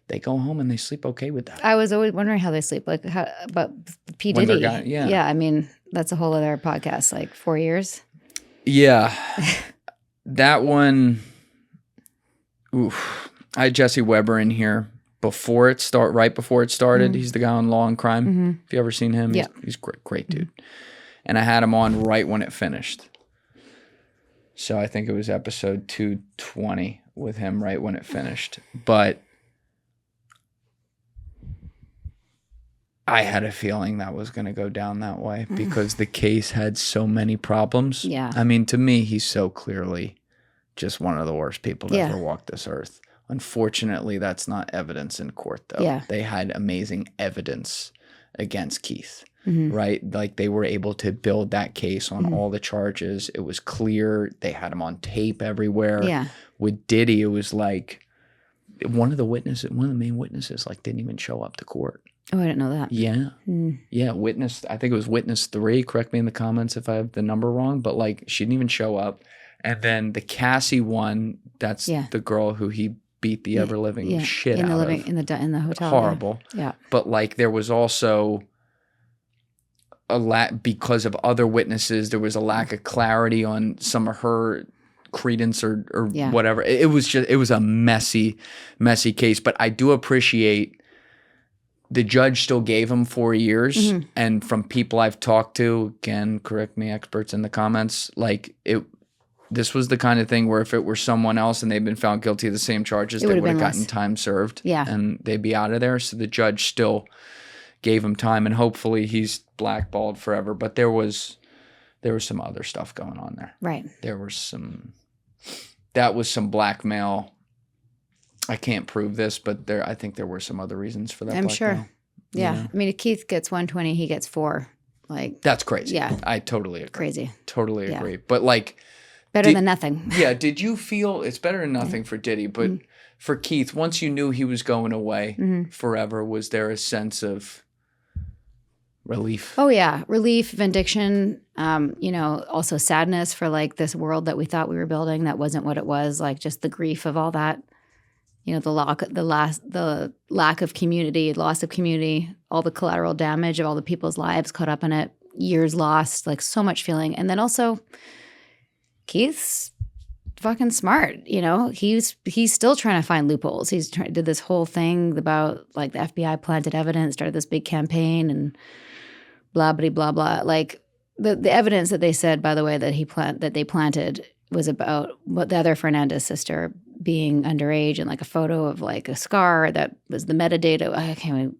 they go home and they sleep okay with that. I was always wondering how they sleep. Like, but P. Diddy. Yeah, I mean, that's a whole other podcast, like 4 years. Yeah. That one, oof. I had Jesse Weber in here right before it started. He's the guy on Law and Crime. Have you ever seen him? Yeah. He's great dude. And I had him on right when it finished. So I think it was episode 220 with him right when it finished. But I had a feeling that was going to go down that way because the case had so many problems. Yeah. I mean, to me, he's so clearly just one of the worst people to ever walk this earth Unfortunately, that's not evidence in court, though. Yeah. They had amazing evidence against Keith, Mm-hmm. right? Like they were able to build that case on all the charges. It was clear. They had him on tape everywhere. Yeah. With Diddy, it was like one of the main witnesses, like didn't even show up to court. Oh, I didn't know that. Yeah. Mm. Yeah. I think it was witness 3. Correct me in the comments if I have the number wrong, but like she didn't even show up. And then the Cassie one, that's the girl who he beat the ever living shit out of. In the hotel. Horrible. Yeah. But like there was also because of other witnesses, there was a lack of clarity on some of her credence or whatever. It was a messy case. But I do appreciate the judge still gave him 4 years. Mm-hmm. And from people I've talked to, again, correct me, experts in the comments, like this was the kind of thing where if it were someone else and they'd been found guilty of the same charges, they would have gotten time served. Yeah. And they'd be out of there. So the judge still gave him time, and hopefully he's blackballed forever. But there was some other stuff going on there. Right. That was some blackmail. I can't prove this, but I think there were some other reasons for that. I'm blackmail. sure. Yeah. I mean, if Keith gets 120, he gets 4. Like that's crazy. Yeah. I totally agree. Crazy. Totally agree. But like better than nothing. Yeah. Did you feel it's better than nothing for Diddy, but for Keith, once you knew he was going away forever, was there a sense of relief? Oh yeah, relief, vindication. Also sadness for like this world that we thought we were building that wasn't what it was. Like just the grief of all that. The lack of community, loss of community, all the collateral damage of all the people's lives caught up in it, years lost, like so much feeling. And then also, Keith's fucking smart. He's still trying to find loopholes. Did this whole thing about like the FBI planted evidence, started this big campaign, and blah blah blah blah. Like the evidence that they said, by the way, that they planted was about what the other Fernandez sister being underage, and like a photo of like a scar that was the metadata.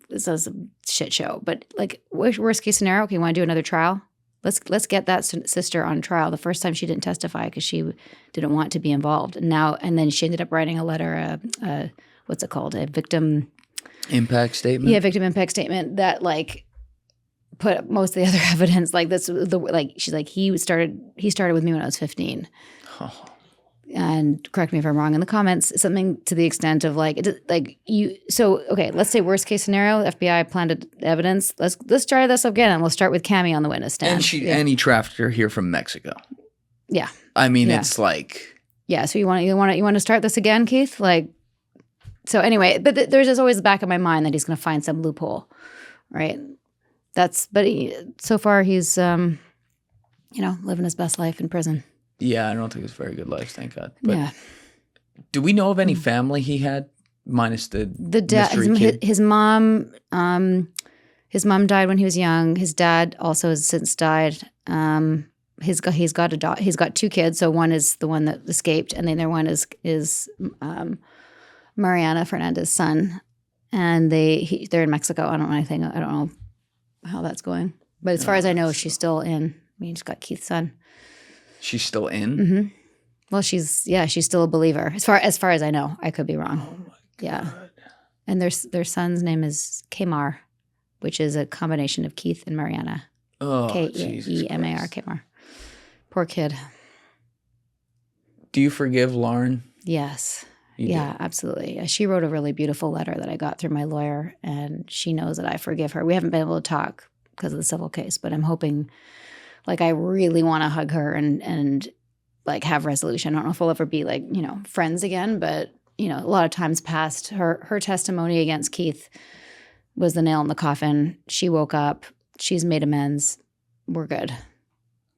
This is a shit show. But like worst case scenario, okay, you want to do another trial? Let's get that sister on trial. The first time she didn't testify because she didn't want to be involved, and then she ended up writing a letter. What's it called? A victim impact statement. Yeah, victim impact statement that like put most of the other evidence. Like this, she's like he started with me when I was 15. Oh. And correct me if I'm wrong in the comments, something to the extent of okay, let's say worst case scenario, the FBI planted evidence. Let's try this again, and we'll start with Cammie on the witness stand. And he trafficked her here from Mexico. Yeah. I mean, it's like. Yeah. So you want to start this again, Keith? Like, so anyway, but there's just always the back of my mind that he's going to find some loophole, right? So far he's, living his best life in prison. Yeah, I don't think it's a very good life, thank God. But do we know of any family he had, minus the mystery kid? His mom died when he was young. His dad also has since died. He's got 2 kids. So one is the one that escaped, and the other one is Mariana Fernandez's son. And they're in Mexico. I don't know anything. I don't know how that's going. But as far as I know, she's still in. I mean, she's got Keith's son. She's still in? Mm-hmm. Well, she's still a believer. As far as I know. I could be wrong. Oh my God. Yeah. And their son's name is Kmar, which is a combination of Keith and Mariana. Oh, K-E-M-A-R, Kmar. Poor kid. Do you forgive Lauren? Yes. You do? Absolutely. She wrote a really beautiful letter that I got through my lawyer, and she knows that I forgive her. We haven't been able to talk because of the civil case, but I'm hoping, like, I really want to hug her and like have resolution. I don't know if we'll ever be like, friends again, but a lot of times past, her testimony against Keith was the nail in the coffin. She woke up. She's made amends. We're good.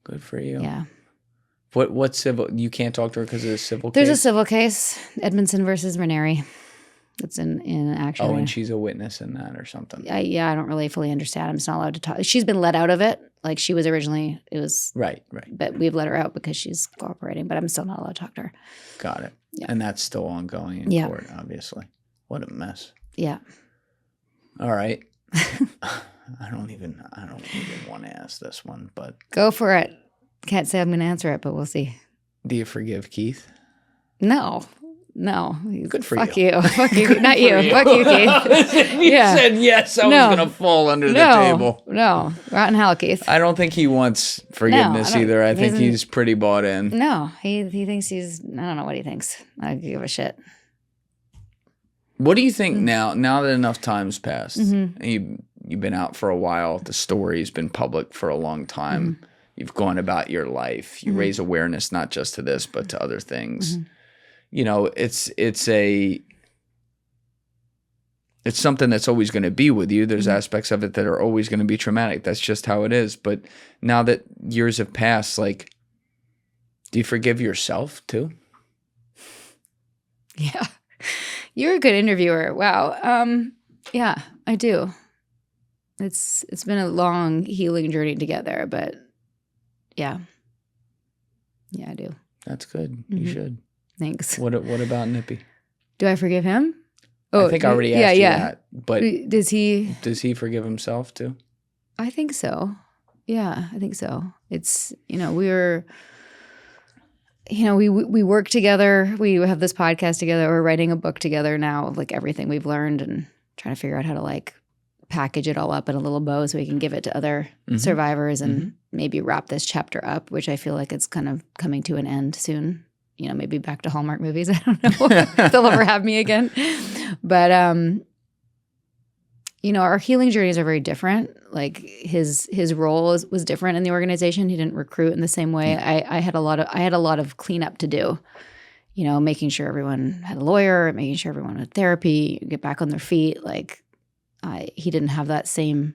Good for you. Yeah. What civil? You can't talk to her because of the civil case? There's a civil case, Edmondson versus Ranieri. It's in action. Oh, and she's a witness in that or something. I don't really fully understand. I'm just not allowed to talk. She's been let out of it. Like she was originally, it was. Right. But we've let her out because she's cooperating, but I'm still not allowed to talk to her. Got it. Yeah. And that's still ongoing in court, obviously. What a mess. Yeah. All right. I don't even want to ask this one, but. Go for it. Can't say I'm going to answer it, but we'll see. Do you forgive Keith? No. No. Good for Fuck you. you. Fuck you. Not you. Fuck you, Keith. If you said yes, I was going to fall under the table. No. Rotten hell, Keith. I don't think he wants forgiveness either. I think he's pretty bought in. No. He thinks he's, I don't know what he thinks. I don't give a shit. What do you think now that enough time's passed, and you've been out for a while, the story's been public for a long time, you've gone about your life, you raise awareness not just to this, but to other things. You know, it's something that's always going to be with you. There's aspects of it that are always going to be traumatic. That's just how it is. But now that years have passed, like, do you forgive yourself too? Yeah. You're a good interviewer. Wow. Yeah, I do. It's been a long healing journey together, but yeah. Yeah, I do. That's good. You should. Thanks. What about Nippy? Do I forgive him? I think I already asked you that. But does he forgive himself too? I think so. Yeah, I think so. It's, we work together. We have this podcast together. We're writing a book together now of like everything we've learned and trying to figure out how to like package it all up in a little bow so we can give it to other survivors and maybe wrap this chapter up, which I feel like it's kind of coming to an end soon. Maybe back to Hallmark movies. I don't know if they'll ever have me again. But, our healing journeys are very different. Like his role was different in the organization. He didn't recruit in the same way. I had a lot of cleanup to do, making sure everyone had a lawyer, making sure everyone had therapy, get back on their feet. Like he didn't have that same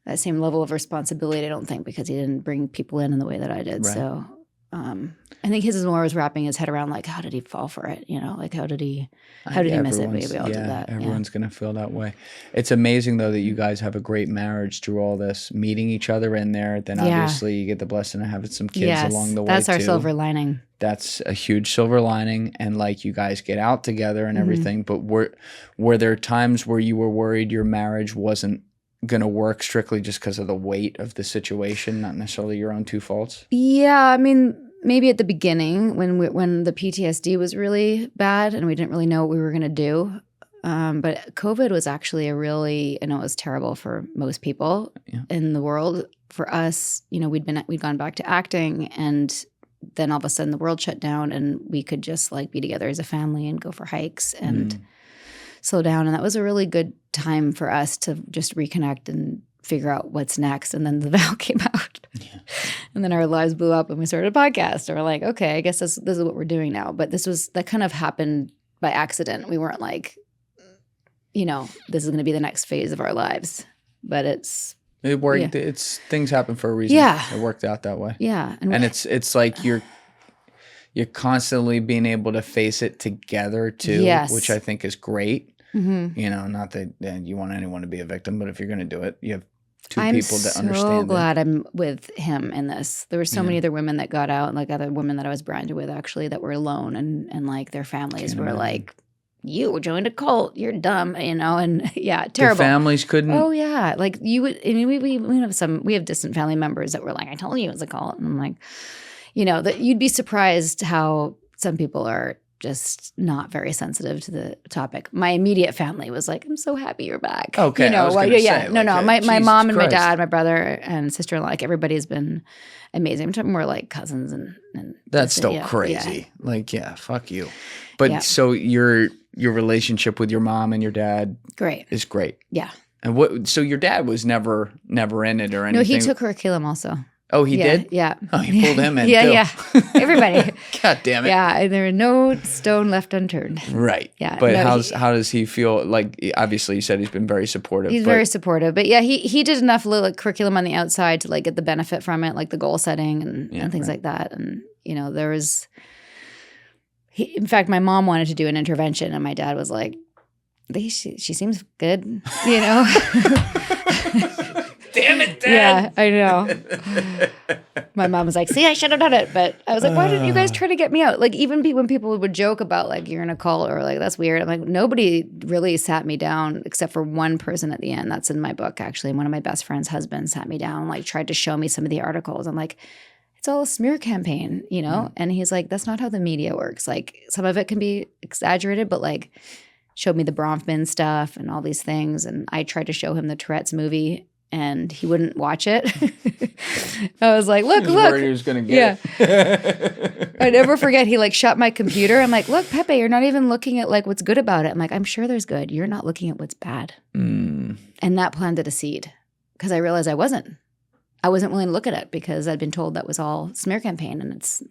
level of responsibility, I don't think, because he didn't bring people in the way that I did. Right. So I think his is more was wrapping his head around like, how did he fall for it? Like how did he miss it? Maybe I'll do that. Everyone's going to feel that way. It's amazing though that you guys have a great marriage through all this, meeting each other in there. Then obviously you get the blessing of having some kids along the way. That's our silver lining. That's a huge silver lining. And like you guys get out together and everything. But were there times where you were worried your marriage wasn't going to work strictly just because of the weight of the situation, not necessarily your own two faults? Yeah, I mean, maybe at the beginning when the PTSD was really bad and we didn't really know what we were going to do. But COVID was actually I know it was terrible for most people in the world. For us, we'd gone back to acting, and then all of a sudden the world shut down and we could just like be together as a family and go for hikes and slow down. And that was a really good time for us to just reconnect and figure out what's next. And then the vow came out. Yeah. And then our lives blew up and we started a podcast. And we're like, okay, I guess this is what we're doing now. But that kind of happened by accident. We weren't like, this is going to be the next phase of our lives. But it worked. Yeah. Things happen for a reason. Yeah. It worked out that way. Yeah. And it's like you're constantly being able to face it together too, which I think is great. Not that you want anyone to be a victim, but if you're going to do it, you have two people that understand. I'm so glad I'm with him in this. There were so many other women that got out, like other women that I was branded with actually, that were alone and like their families were like, you joined a cult, you're dumb, and terrible. Their families couldn't. Oh yeah, like you would. I mean, we have distant family members that were like, I told you it was a cult, and I'm like, that you'd be surprised how some people are just not very sensitive to the topic. My immediate family was like, I'm so happy you're back. Okay. My mom and my dad, my brother and sister-in-law, like everybody's been amazing. We're like cousins and that's still crazy. Yeah. Like, fuck you. But so your relationship with your mom and your dad is great. Yeah. And so your dad was never in it or anything? No, he took curriculum also. Oh, he did? Yeah. Oh, he pulled him in too. Yeah. Everybody. God damn it. Yeah, there are no stone left unturned. Right. Yeah. But how does he feel? Like, obviously you said he's been very supportive. He's very supportive. But yeah, he did enough like curriculum on the outside to like get the benefit from it, like the goal setting and things like that. And, there was, in fact, my mom wanted to do an intervention and my dad was like, she seems good, Damn it, Dad. Yeah, I know. My mom was like, see, I should have done it. But I was like, why didn't you guys try to get me out? Like, even when people would joke about, like, you're in a cult or, like, that's weird. I'm like, nobody really sat me down except for one person at the end. That's in my book, actually. One of my best friend's husbands sat me down, like, tried to show me some of the articles. I'm like, it's all a smear campaign, you know? And he's like, that's not how the media works. Like some of it can be exaggerated, but like showed me the Bronfman stuff and all these things. And I tried to show him the Tourette's movie and he wouldn't watch it. I was like, look. Worried he was going to get it. I never forget. He like shut my computer. I'm like, look, Pepe, you're not even looking at like what's good about it. I'm like, I'm sure there's good. You're not looking at what's bad. And that planted a seed because I realized I wasn't willing to look at it because I'd been told that was all smear campaign and it's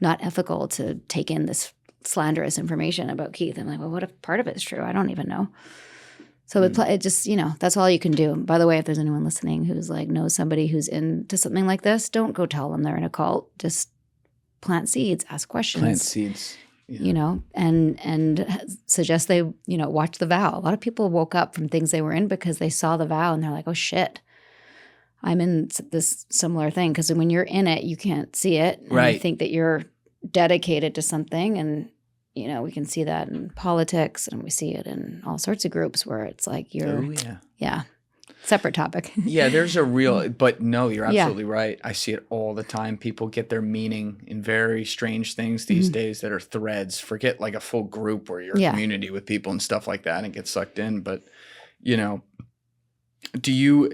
not ethical to take in this slanderous information about Keith. I'm like, well, what if part of it's true? I don't even know. So it just, you know, that's all you can do. By the way, if there's anyone listening who's like knows somebody who's into something like this, don't go tell them they're in a cult. Just plant seeds, ask questions. Plant seeds. Yeah. You know, and suggest they, you know, watch The Vow. A lot of people woke up from things they were in because they saw The Vow and they're like, oh shit, I'm in this similar thing. Because when you're in it, you can't see it. And you think that you're dedicated to something. And, you know, we can see that in politics and we see it in all sorts of groups where it's like you're, separate topic. There's a real, but no, you're absolutely right. I see it all the time. People get their meaning in very strange things these days that are threads. Forget like a full group where you're a community with people and stuff like that and get sucked in. But, you know, do you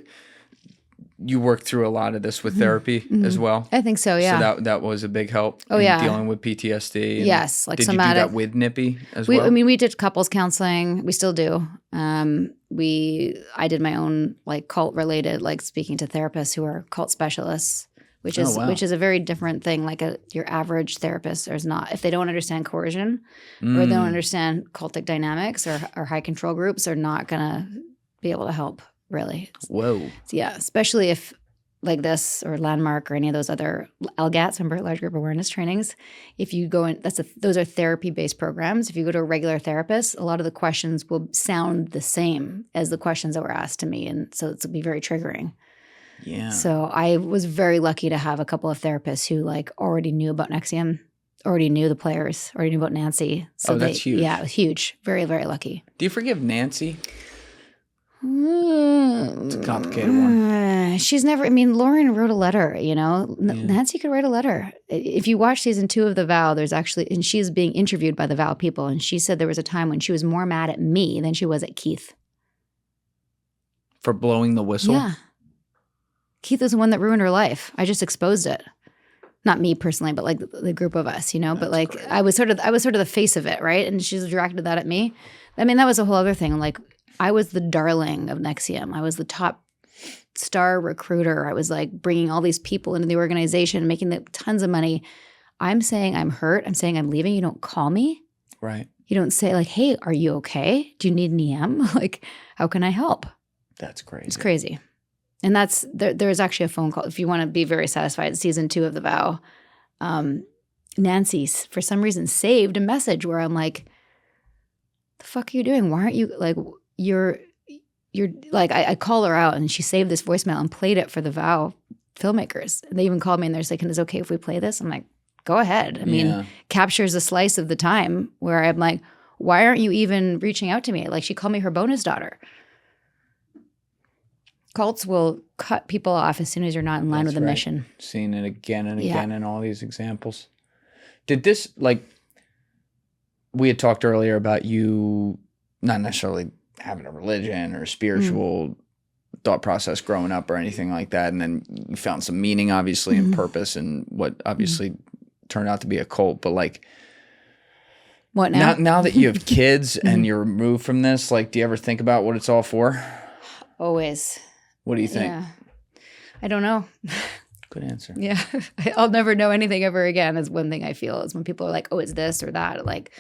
work through a lot of this with therapy as well? I think so, yeah. So that was a big help in dealing with PTSD? And yes. Like did somatic. you do that with Nippy as well? I mean, we did couples counseling. We still do. I did my own like cult related, like speaking to therapists who are cult specialists, which is a very different thing. Like your average therapist is not, if they don't understand coercion or they don't understand cultic dynamics or high control groups, they're not going to be able to help really. Whoa. Yeah. Especially if like this or Landmark or any of those other LGATs, remember large group awareness trainings, if you go in, those are therapy-based programs. If you go to a regular therapist, a lot of the questions will sound the same as the questions that were asked to me. And so it'll be very triggering. Yeah. So I was very lucky to have a couple of therapists who like already knew about NXIVM, already knew the players, already knew about Nancy. So that's huge. Yeah, it was huge. Very, very lucky. Do you forgive Nancy? It's a complicated one. She's never, I mean, Lauren wrote a letter, you know. Nancy could write a letter. If you watch season 2 of The Vow, there's actually, and she's being interviewed by The Vow people, and she said there was a time when she was more mad at me than she was at Keith. For blowing the whistle? Yeah. Keith was the one that ruined her life. I just exposed it. Not me personally, but like the group of us, you know. But like crazy. I was sort of the face of it, right? And she's directed that at me. I mean, that was a whole other thing. Like I was the darling of NXIVM. I was the top star recruiter. I was like bringing all these people into the organization, making tons of money. I'm saying I'm hurt. I'm saying I'm leaving. You don't call me. Right. You don't say like, hey, are you okay? Do you need an EM? Like, how can I help? That's crazy. It's crazy. And that's, there's actually a phone call. If you want to be very satisfied, season 2 of The Vow, Nancy, for some reason, saved a message where I'm like, the fuck are you doing? Why aren't you, like, you're like, I call her out and she saved this voicemail and played it for The Vow filmmakers. And they even called me and they're like, is it okay if we play this? I'm like, go ahead. I mean, captures a slice of the time where I'm like, why aren't you even reaching out to me? Like, she called me her bonus daughter. Cults will cut people off as soon as you're not in line with the mission. Seen it again and again in all these examples. Did this, like, we had talked earlier about you not necessarily having a religion or spiritual thought process growing up or anything like that, and then you found some meaning, obviously, and purpose in what obviously turned out to be a cult. But, like, what now? Now that you have kids and you're removed from this, like, do you ever think about what it's all for? Always. What do you think? Yeah. I don't know. Good answer. Yeah. I'll never know anything ever again is one thing I feel is when people are like, oh, it's this or that. Like,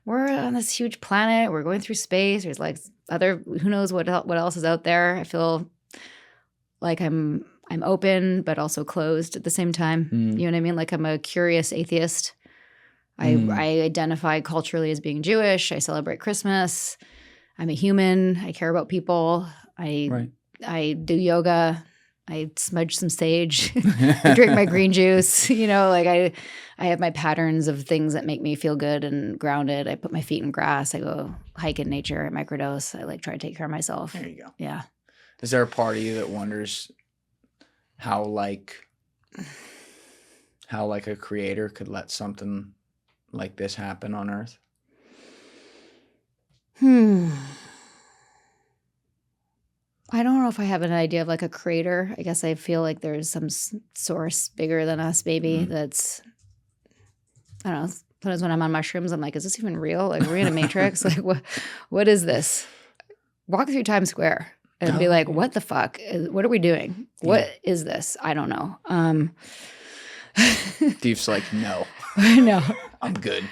we're on this huge planet. We're going through space. There's like who knows what else is out there. I feel like I'm open, but also closed at the same time. You know what I mean? Like I'm a curious atheist. I identify culturally as being Jewish. I celebrate Christmas. I'm a human. I care about people. I do yoga. I smudge some sage. I drink my green juice. You know, like I have my patterns of things that make me feel good and grounded. I put my feet in grass. I go hike in nature. I microdose. I like try to take care of myself. There you go. Yeah. Is there a part of you that wonders how, like, how like a creator could let something like this happen on Earth? I don't know if I have an idea of like a creator. I guess I feel like there's some source bigger than us, maybe, that's, I don't know. Sometimes when I'm on mushrooms, I'm like, is this even real? Like, are we in a matrix? Like, what is this? Walk through Times Square and be like, what the fuck? What are we doing? What is this? I don't know. Deep's like, no. No. I'm good.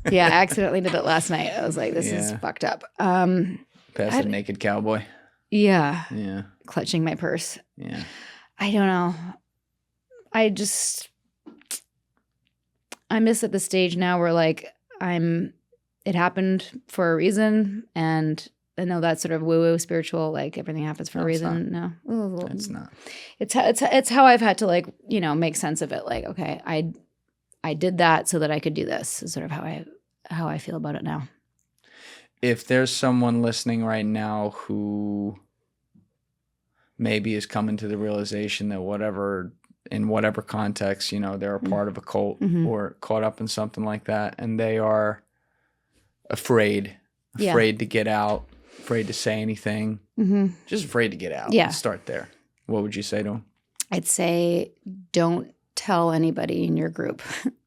Yeah, I accidentally did it last night. I was like, this is fucked up. Past the naked cowboy. Yeah. Yeah. Clutching my purse. Yeah. I don't know. I'm just at the stage now where like it happened for a reason, and I know that's sort of woo-woo spiritual, like everything happens for a reason. No. It's not. It's how I've had to like, you know, make sense of it. Like, okay, I did that so that I could do this is sort of how I feel about it now. If there's someone listening right now who maybe is coming to the realization that in whatever context, you know, they're a part of a cult or caught up in something like that, and they are afraid to get out, afraid to say anything, just afraid to get out. Yeah. Start there. What would you say to them? I'd say don't tell anybody in your group.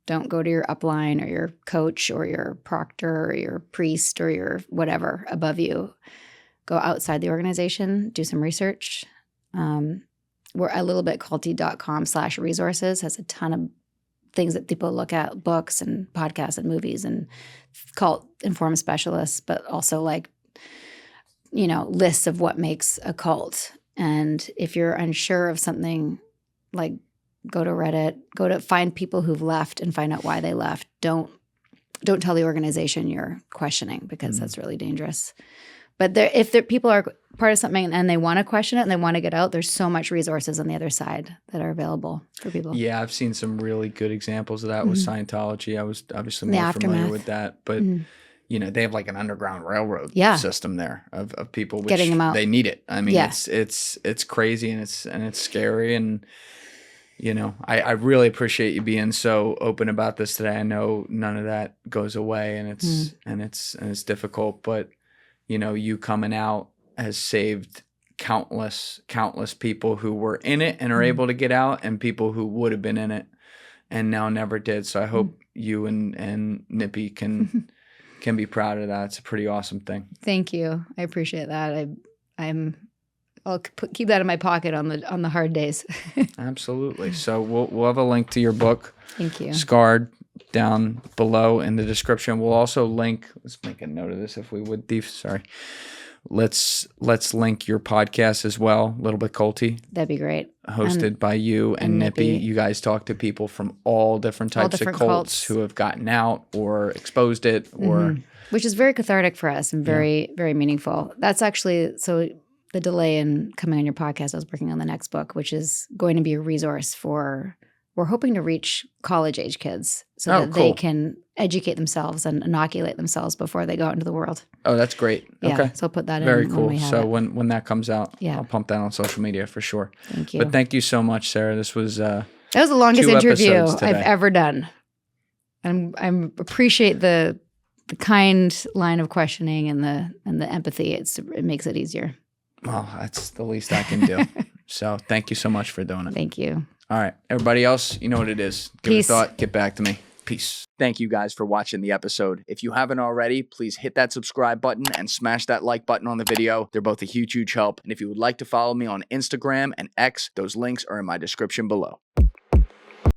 Don't go to your upline or your coach or your proctor or your priest or your whatever above you. Go outside the organization, do some research. We're a little bit culty.com/resources has a ton of things that people look at, books and podcasts and movies and cult informed specialists, but also like, you know, lists of what makes a cult. And if you're unsure of something, like go to Reddit, go to find people who've left and find out why they left. Don't tell the organization you're questioning, because that's really dangerous. But if people are part of something and they want to question it and they want to get out, there's so much resources on the other side that are available for people. Yeah, I've seen some really good examples of that with Scientology. I was obviously more familiar with that. But, you know, they have like an underground railroad system there of people which getting them out. They need it. I mean, it's crazy and it's scary. And, you know, I really appreciate you being so open about this today. I know none of that goes away, and it's difficult, but you know, you coming out has saved countless people who were in it and are able to get out, and people who would have been in it and now never did. So I hope you and Nippy can be proud of that. It's a pretty awesome thing. Thank you. I appreciate that. I'll keep that in my pocket on the hard days. Absolutely. So we'll have a link to your book. Thank you. Scarred, down below in the description. We'll also link. Let's make a note of this, if we would. Thief. Sorry. Let's link your podcast as well. A little bit culty. That'd be great. Hosted by you and Nippy. You guys talk to people from all different types of cults who have gotten out or exposed it, or which is very cathartic for us and very very meaningful. That's actually so. The delay in coming on your podcast, I was working on the next book, which is going to be a resource for, we're hoping to reach college-age kids so that they can educate themselves and inoculate themselves before they go out into the world. Oh, that's great. Yeah, okay. So I'll put that in. Very cool. When we have so it. when that comes out, I'll pump that on social media for sure. Thank you. But thank you so much, Sarah. This was that was the longest interview I've ever done. And I appreciate the kind line of questioning and the empathy. It makes it easier. Well, that's the least I can do. So thank you so much for doing it. Thank you. All right. Everybody else, you know what it is. Give it a thought. Get back to me. Peace. Thank you guys for watching the episode. If you haven't already, please hit that subscribe button and smash that like button on the video. They're both a huge help. And if you would like to follow me on Instagram and X, those links are in my description below.